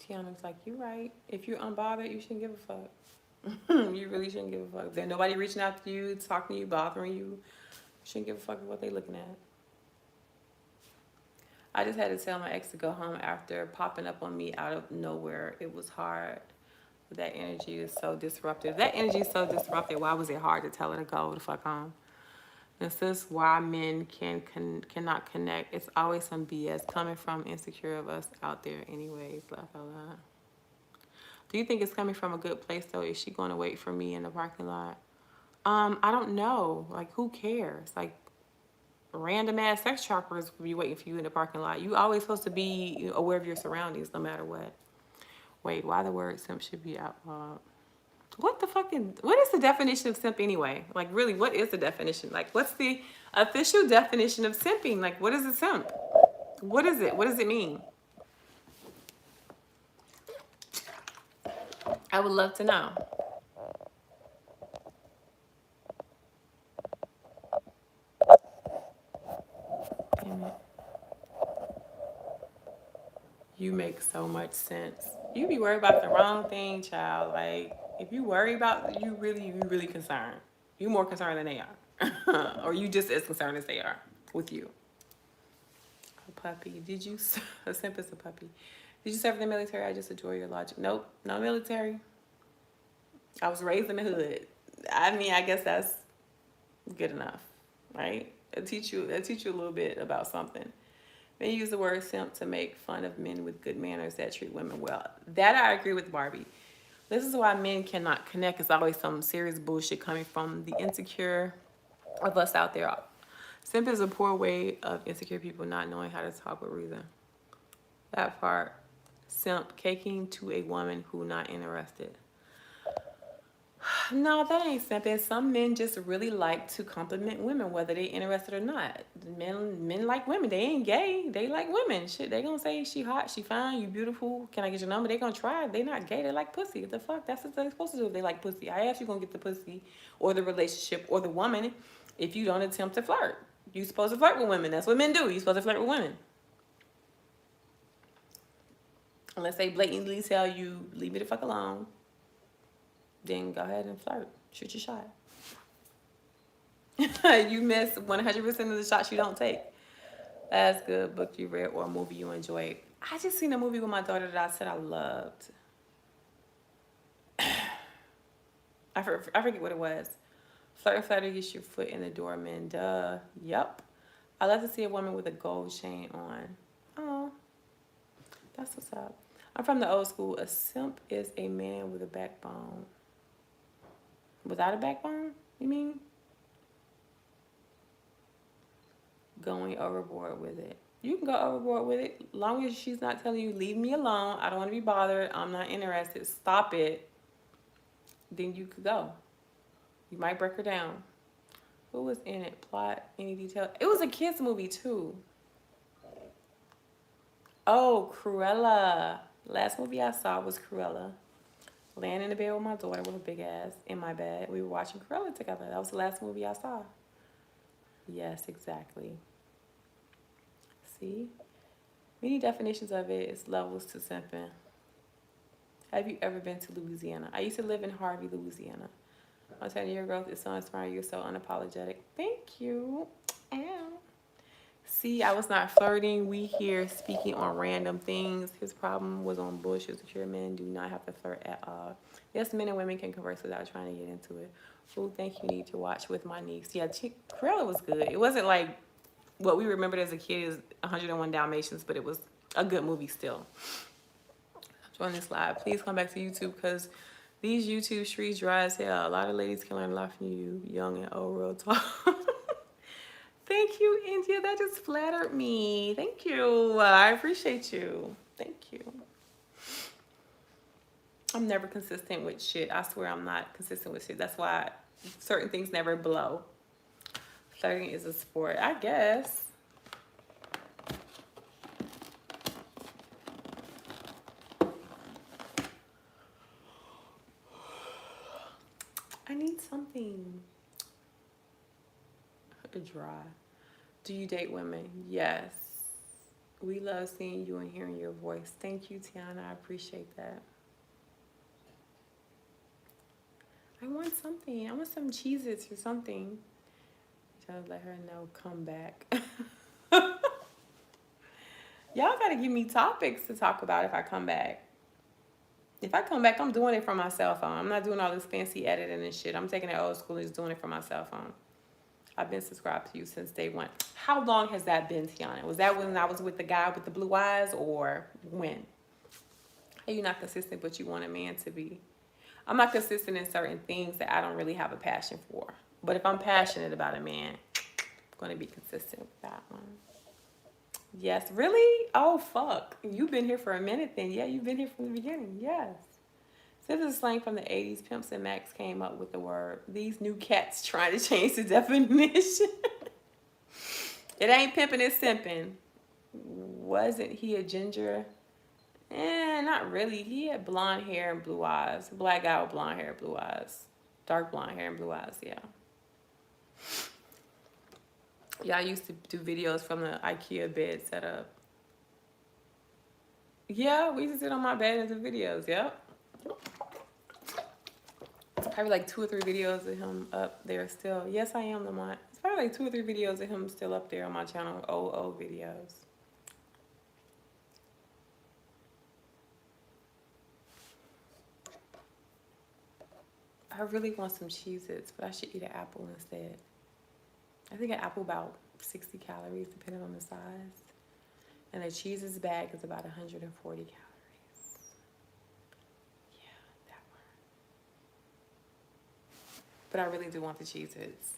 Tiana's like, you right. If you're unbothered, you shouldn't give a fuck. You really shouldn't give a fuck. If there's nobody reaching out to you, talking to you, bothering you, you shouldn't give a fuck what they looking at. I just had to tell my ex to go home after popping up on me out of nowhere. It was hard. That energy is so disruptive. That energy is so disruptive. Why was it hard to tell her to go the fuck home? This is why men cannot connect. It's always some BS coming from insecure of us out there anyways. Blah, blah, blah. Do you think it's coming from a good place though? Is she going to wait for me in the parking lot? I don't know. Like, who cares? Like, random ass sex shoppers will be waiting for you in the parking lot. You always supposed to be aware of your surroundings no matter what. Wait, why the word simp should be outlawed? What is the definition of simp anyway? Like, really, what is the definition? Like, what's the official definition of simping? Like, what is a simp? What is it? What does it mean? I would love to know. Damn it. You make so much sense. You be worried about the wrong thing, child. Like, if you worry about, you really concerned. You more concerned than they are. Or you just as concerned as they are with you. A puppy. A simp is a puppy. Did you serve in the military? I just adore your logic. Nope, no military. I was raised in the hood. I mean, I guess that's good enough, right? It'll teach you a little bit about something. They use the word simp to make fun of men with good manners that treat women well. That I agree with Barbie. This is why men cannot connect. It's always some serious bullshit coming from the insecure of us out there. Simp is a poor way of insecure people not knowing how to talk with reason. That part. Simp, caking to a woman who not interested. No, that ain't simping. Some men just really like to compliment women, whether they interested or not. Men like women. They ain't gay. They like women. Shit, they gonna say she hot, she fine, you beautiful. Can I get your number? They gonna try. They not gay. They like pussy. What the fuck? That's what they're supposed to do if they like pussy. I ask you gonna get the pussy or the relationship or the woman if you don't attempt to flirt. You supposed to flirt with women. That's what men do. You supposed to flirt with women. Unless they blatantly tell you, leave me the fuck alone. Then go ahead and flirt. Shoot your shot. You miss 100% of the shots you don't take. That's good. Book you read or a movie you enjoyed. I just seen a movie with my daughter that I said I loved. I forget what it was. Flirt and flatter gets your foot in the door, man. Duh. Yup. I love to see a woman with a gold chain on. Oh, that's what's up. I'm from the old school. A simp is a man with a backbone. Without a backbone, you mean? Going overboard with it. You can go overboard with it. As long as she's not telling you, leave me alone. I don't want to be bothered. I'm not interested. Stop it. Then you could go. You might break her down. Who was in it? Plot? Any detail? It was a kid's movie, too. Oh, Cruella. Last movie I saw was Cruella. Laying in the bed with my daughter with a big ass in my bed. We were watching Cruella together. That was the last movie I saw. Yes, exactly. See? Many definitions of it is levels to simping. Have you ever been to Louisiana? I used to live in Harvey, Louisiana. I'm telling you, your growth is so inspiring. You're so unapologetic. Thank you. Ow. See, I was not flirting. We here speaking on random things. His problem was on bullshit. Secure men do not have to flirt at all. Yes, men and women can converse without trying to get into it. Who think you need to watch with my niece? Yeah, Cruella was good. It wasn't like what we remembered as a kid is 101 Dalmatians, but it was a good movie still. Join this live. Please come back to YouTube because These YouTube streets dry as hell. A lot of ladies can learn a lot from you, young and old, real talk. Thank you, India. That just flattered me. Thank you. I appreciate you. Thank you. I'm never consistent with shit. I swear I'm not consistent with shit. That's why certain things never blow. Flirting is a sport, I guess. I need something dry. Do you date women? Yes. We love seeing you and hearing your voice. Thank you, Tiana. I appreciate that. I want something. I want some Cheez-Its or something. Trying to let her know, come back. Y'all gotta give me topics to talk about if I come back. If I come back, I'm doing it from my cell phone. I'm not doing all this fancy editing and shit. I'm taking it old school and just doing it from my cell phone. I've been subscribed to you since day one. How long has that been, Tiana? Was that when I was with the guy with the blue eyes, or when? Are you not consistent, but you want a man to be? I'm not consistent in certain things that I don't really have a passion for. But if I'm passionate about a man, I'm going to be consistent with that one. Yes. Really? Oh, fuck. You've been here for a minute then. Yeah, you've been here from the beginning. Yes. So this is slang from the 80s. Pimps and Max came up with the word. These new cats trying to change the definition. It ain't pimping, it's simping. Wasn't he a ginger? Not really. He had blonde hair and blue eyes. Black guy with blonde hair, blue eyes. Dark blonde hair and blue eyes, yeah. Yeah, I used to do videos from the IKEA bed setup. Yeah, we used to sit on my bed and do videos, yep. It's probably like 2 or 3 videos of him up there still. Yes, I am, Lamont. It's probably like 2 or 3 videos of him still up there on my channel, old videos. I really want some Cheez-Its, but I should eat an apple instead. I think an apple about 60 calories, depending on the size. And a Cheez-Its bag is about 140 calories. Yeah, that one. But I really do want the Cheez-Its.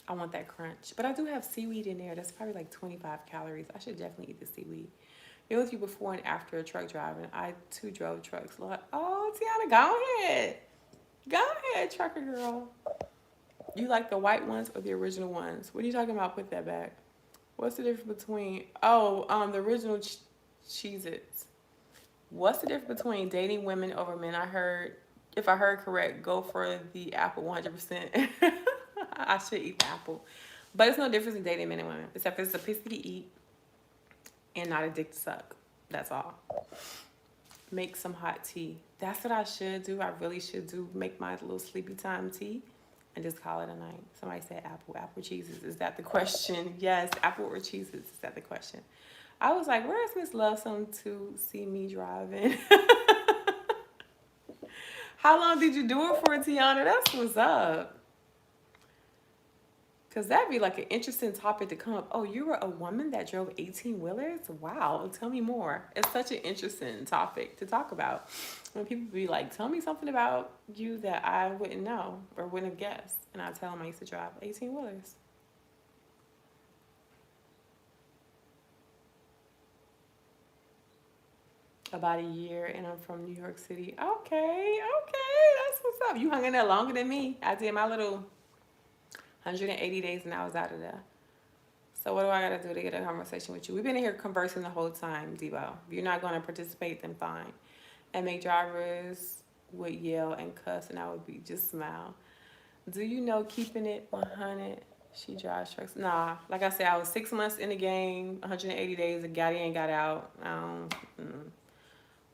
I want that crunch. But I do have seaweed in there. That's probably like 25 calories. I should definitely eat the seaweed. It was you before and after a truck driving. I too drove trucks. Like, oh, Tiana, go ahead. Go ahead, trucker girl. You like the white ones or the original ones? What are you talking about? Put that back. What's the difference between, the original Cheez-Its? What's the difference between dating women over men? If I heard correct, go for the apple 100%. I should eat the apple. But it's no difference in dating men and women, except it's a piece to eat and not a dick to suck. That's all. Make some hot tea. That's what I should do. I really should do. Make my little sleepy time tea and just call it a night. Somebody said apple. Apple Cheez-Its. Is that the question? Yes, apple or Cheez-Its. Is that the question? I was like, where is Miss Lovesome to see me driving? How long did you do it for, Tiana? That's what's up. Because that'd be like an interesting topic to come up. Oh, you were a woman that drove 18-wheelers? Wow, tell me more. It's such an interesting topic to talk about. When people be like, tell me something about you that I wouldn't know or wouldn't have guessed. And I tell them I used to drive 18-wheelers. About a year, and I'm from New York City. Okay, that's what's up. You hung in there longer than me. I did my little 180 days and I was out of there. So what do I gotta do to get a conversation with you? We've been in here conversing the whole time, Debo. If you're not gonna participate, then fine. And make drivers would yell and cuss and I would be just smile. Do you know keeping it 100? She drives trucks. Nah, like I said, I was 6 months in the game, 180 days, and got in, got out.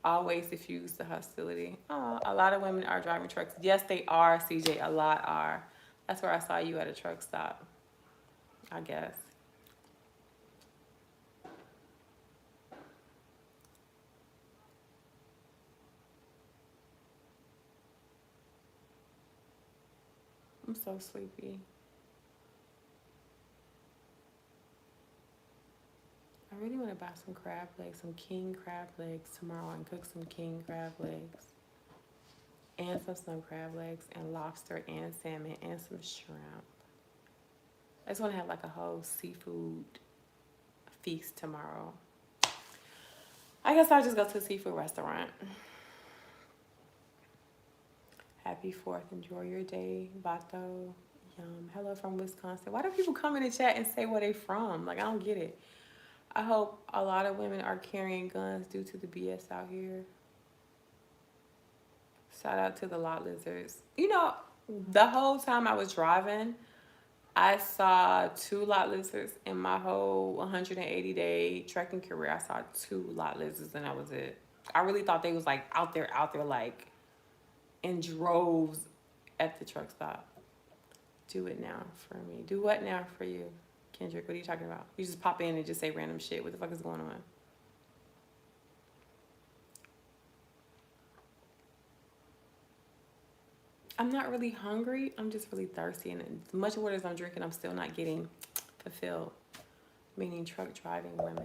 Always diffuse the hostility. Oh, a lot of women are driving trucks. Yes, they are, CJ. A lot are. That's where I saw you at a truck stop, I guess. I'm so sleepy. I really want to buy some crab legs, some king crab legs tomorrow and cook some king crab legs. and some snow crab legs and lobster and salmon and some shrimp. I just want to have like a whole seafood feast tomorrow. I guess I'll just go to a seafood restaurant. Happy 4th. Enjoy your day. Vato. Yum. Hello from Wisconsin. Why do people come in the chat and say where they from? Like, I don't get it. I hope a lot of women are carrying guns due to the BS out here. Shout out to the lot lizards. You know, the whole time I was driving, I saw 2 lot lizards in my whole 180-day trekking career. I saw 2 lot lizards and that was it. I really thought they was like out there like in droves at the truck stop. Do it now for me. Do what now for you, Kendrick? What are you talking about? You just pop in and just say random shit. What the fuck is going on? I'm not really hungry. I'm just really thirsty. And as much water as I'm drinking, I'm still not getting fulfilled. Meaning truck driving women.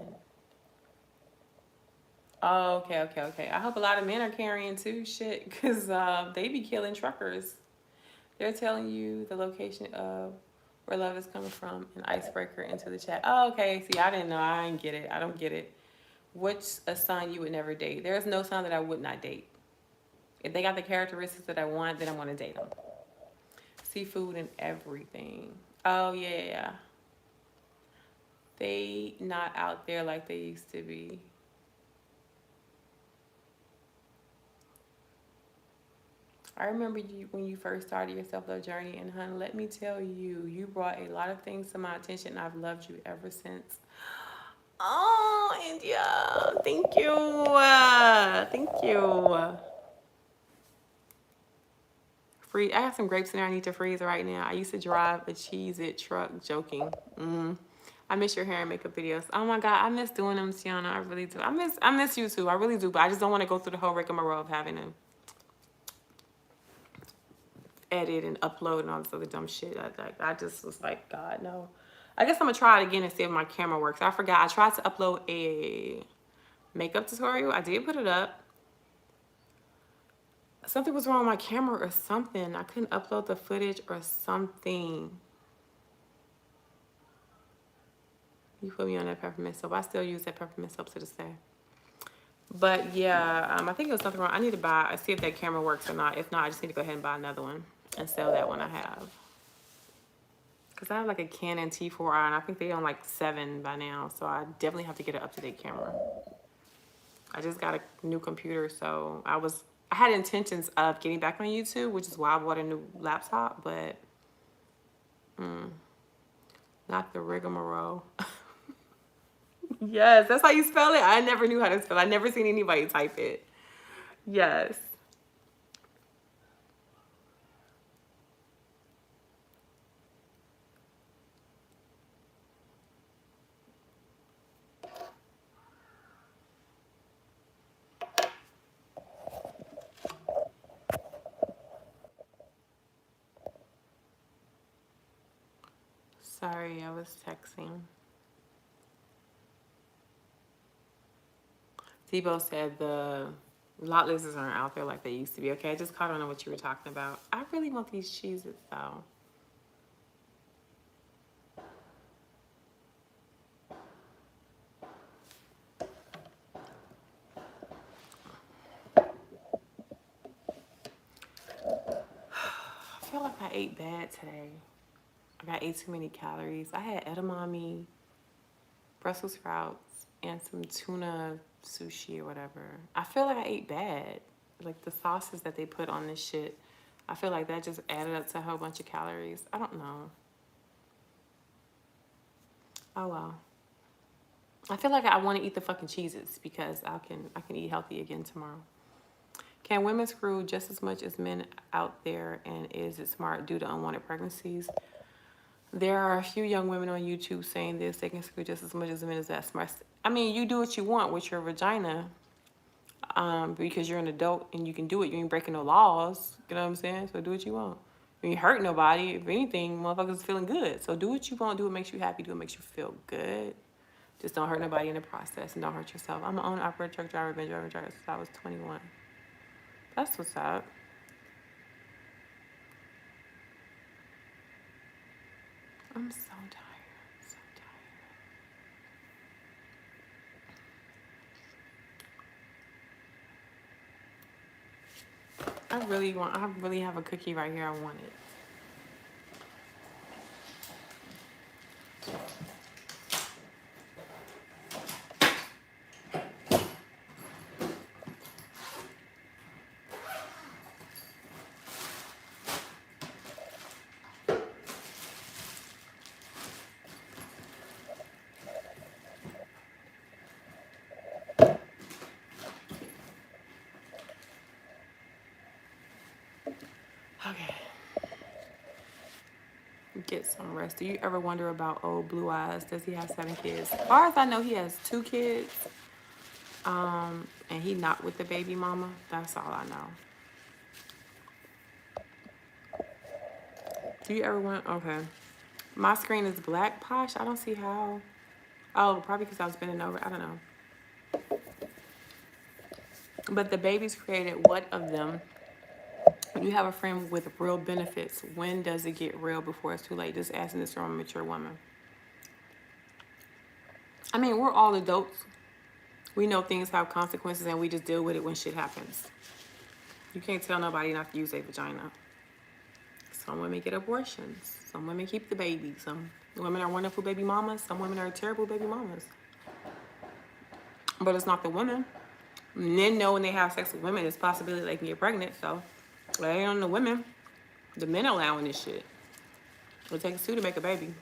Oh, okay. I hope a lot of men are carrying too. Shit, because they be killing truckers. They're telling you the location of where love is coming from. An icebreaker into the chat. Oh, okay. See, I didn't know. I didn't get it. I don't get it. What's a sign you would never date? There's no sign that I would not date. If they got the characteristics that I want, then I want to date them. Seafood and everything. Oh, yeah. They not out there like they used to be. I remember you when you first started your self-love journey, and hun, let me tell you, you brought a lot of things to my attention, and I've loved you ever since. Oh, India, thank you. Thank you. I have some grapes in there I need to freeze right now. I used to drive a Cheez-It truck, joking. I miss your hair and makeup videos. Oh my God, I miss doing them, Tiana. I really do. I miss you too. I really do, but I just don't want to go through the whole rigmarole of having to edit and upload and all this other dumb shit. I just was like, God, no. I guess I'm gonna try it again and see if my camera works. I forgot. I tried to upload a makeup tutorial. I did put it up. Something was wrong with my camera or something. I couldn't upload the footage or something. You put me on that peppermint soap. I still use that peppermint soap to this day. But yeah, I think it was something wrong. I need to see if that camera works or not. If not, I just need to go ahead and buy another one and sell that one I have. Because I have like a Canon T4i and I think they're on like 7 by now. So I definitely have to get an up-to-date camera. I just got a new computer, so I had intentions of getting back on YouTube, which is why I bought a new laptop, but not the rigmarole. Yes, that's how you spell it. I never knew how to spell it. I never seen anybody type it. Yes. Sorry, I was texting. Debo said the lot lizards aren't out there like they used to be. Okay, I just caught on to what you were talking about. I really want these cheeses though. I feel like I ate bad today. I ate too many calories. I had edamame, Brussels sprouts, and some tuna sushi or whatever. I feel like I ate bad. Like the sauces that they put on this shit, I feel like that just added up to a whole bunch of calories. I don't know. Oh well. I feel like I want to eat the fucking cheeses because I can eat healthy again tomorrow. Can women screw just as much as men out there, and is it smart due to unwanted pregnancies? There are a few young women on YouTube saying this. They can screw just as much as men. Is that smart? I mean, you do what you want with your vagina because you're an adult and you can do it. You ain't breaking no laws. You know what I'm saying? So do what you want. You ain't hurt nobody. If anything, motherfuckers is feeling good. So do what you want. Do what makes you happy. Do what makes you feel good. Just don't hurt nobody in the process and don't hurt yourself. I'm an owner, operator, truck driver, been driving truck since I was 21. That's what's up. I'm so tired. So tired. I really have a cookie right here. I want it. Okay. Get some rest. Do you ever wonder about old Blue Eyes? Does he have 7 kids? As far as I know, he has 2 kids. And he not with the baby mama. That's all I know. Do you ever want? Okay. My screen is black, Posh. I don't see how. Oh, probably because I was bending over. I don't know. But the babies created what of them? When you have a friend with real benefits, when does it get real before it's too late? Just asking this from a mature woman. I mean, we're all adults. We know things have consequences and we just deal with it when shit happens. You can't tell nobody not to use a vagina. Some women get abortions. Some women keep the baby. Some women are wonderful baby mamas. Some women are terrible baby mamas. But it's not the women. Men know when they have sex with women, it's a possibility they can get pregnant. So it ain't on the women. The men allowing this shit. It takes 2 to make a baby.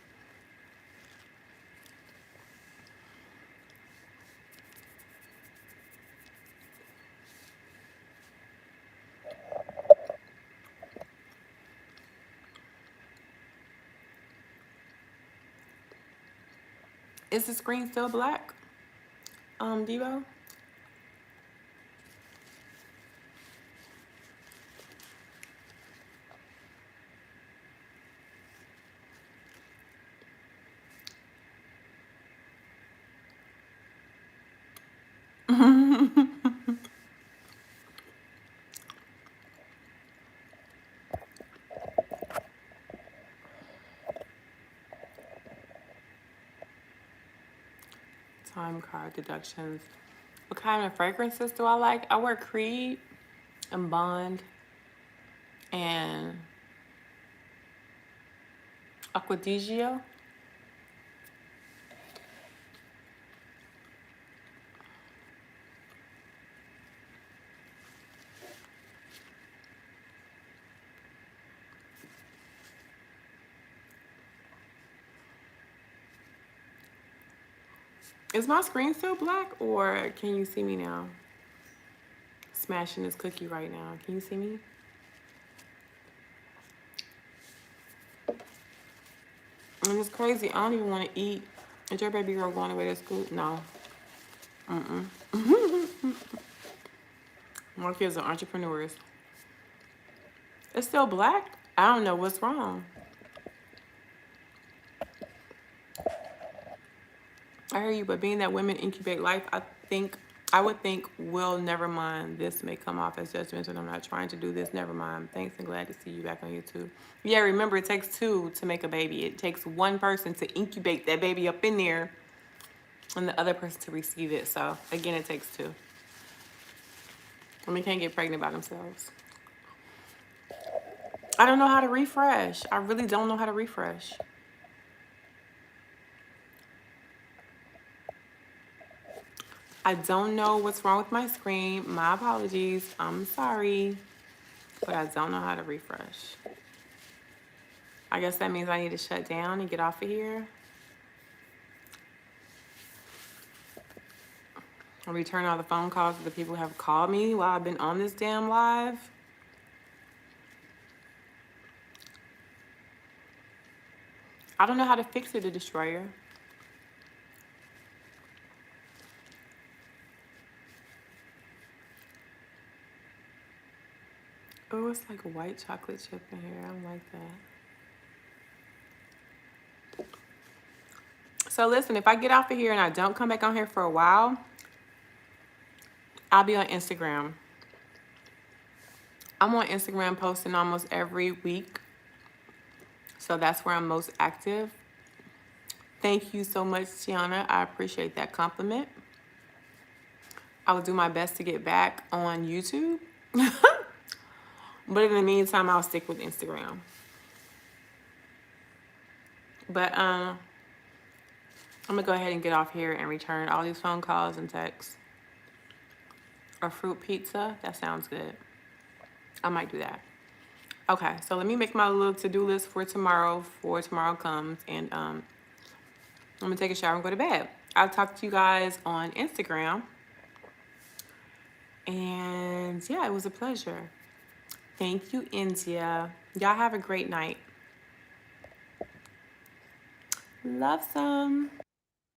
Is the screen still black? Devo? Time card deductions. What kind of fragrances do I like? I wear Creed and Bond and Acquadigio. Is my screen still black or can you see me now? Smashing this cookie right now. Can you see me? And it's crazy. I don't even want to eat. Is your baby girl going away to school? No. My kids are entrepreneurs. It's still black? I don't know what's wrong. I hear you, but being that women incubate life, I would think, well, never mind. This may come off as judgmental. I'm not trying to do this. Never mind. Thanks and glad to see you back on YouTube. Yeah, remember, it takes 2 to make a baby. It takes 1 person to incubate that baby up in there and the other person to receive it. So, again, it takes 2. Women can't get pregnant by themselves. I don't know how to refresh. I really don't know how to refresh. I don't know what's wrong with my screen. My apologies. I'm sorry. But I don't know how to refresh. I guess that means I need to shut down and get off of here. I'll return all the phone calls that the people have called me while I've been on this damn live. I don't know how to fix it, the destroyer. Oh, it's like a white chocolate chip in here. I don't like that. So listen, if I get off of here and I don't come back on here for a while, I'll be on Instagram. I'm on Instagram posting almost every week. So that's where I'm most active. Thank you so much, Tiana. I appreciate that compliment. I will do my best to get back on YouTube. But in the meantime, I'll stick with Instagram. But I'm gonna go ahead and get off here and return all these phone calls and texts. A fruit pizza, that sounds good. I might do that. Okay, so let me make my little to-do list for tomorrow before tomorrow comes, and I'm gonna take a shower and go to bed. I'll talk to you guys on Instagram. And yeah, it was a pleasure. Thank you, India. Y'all have a great night. Love some.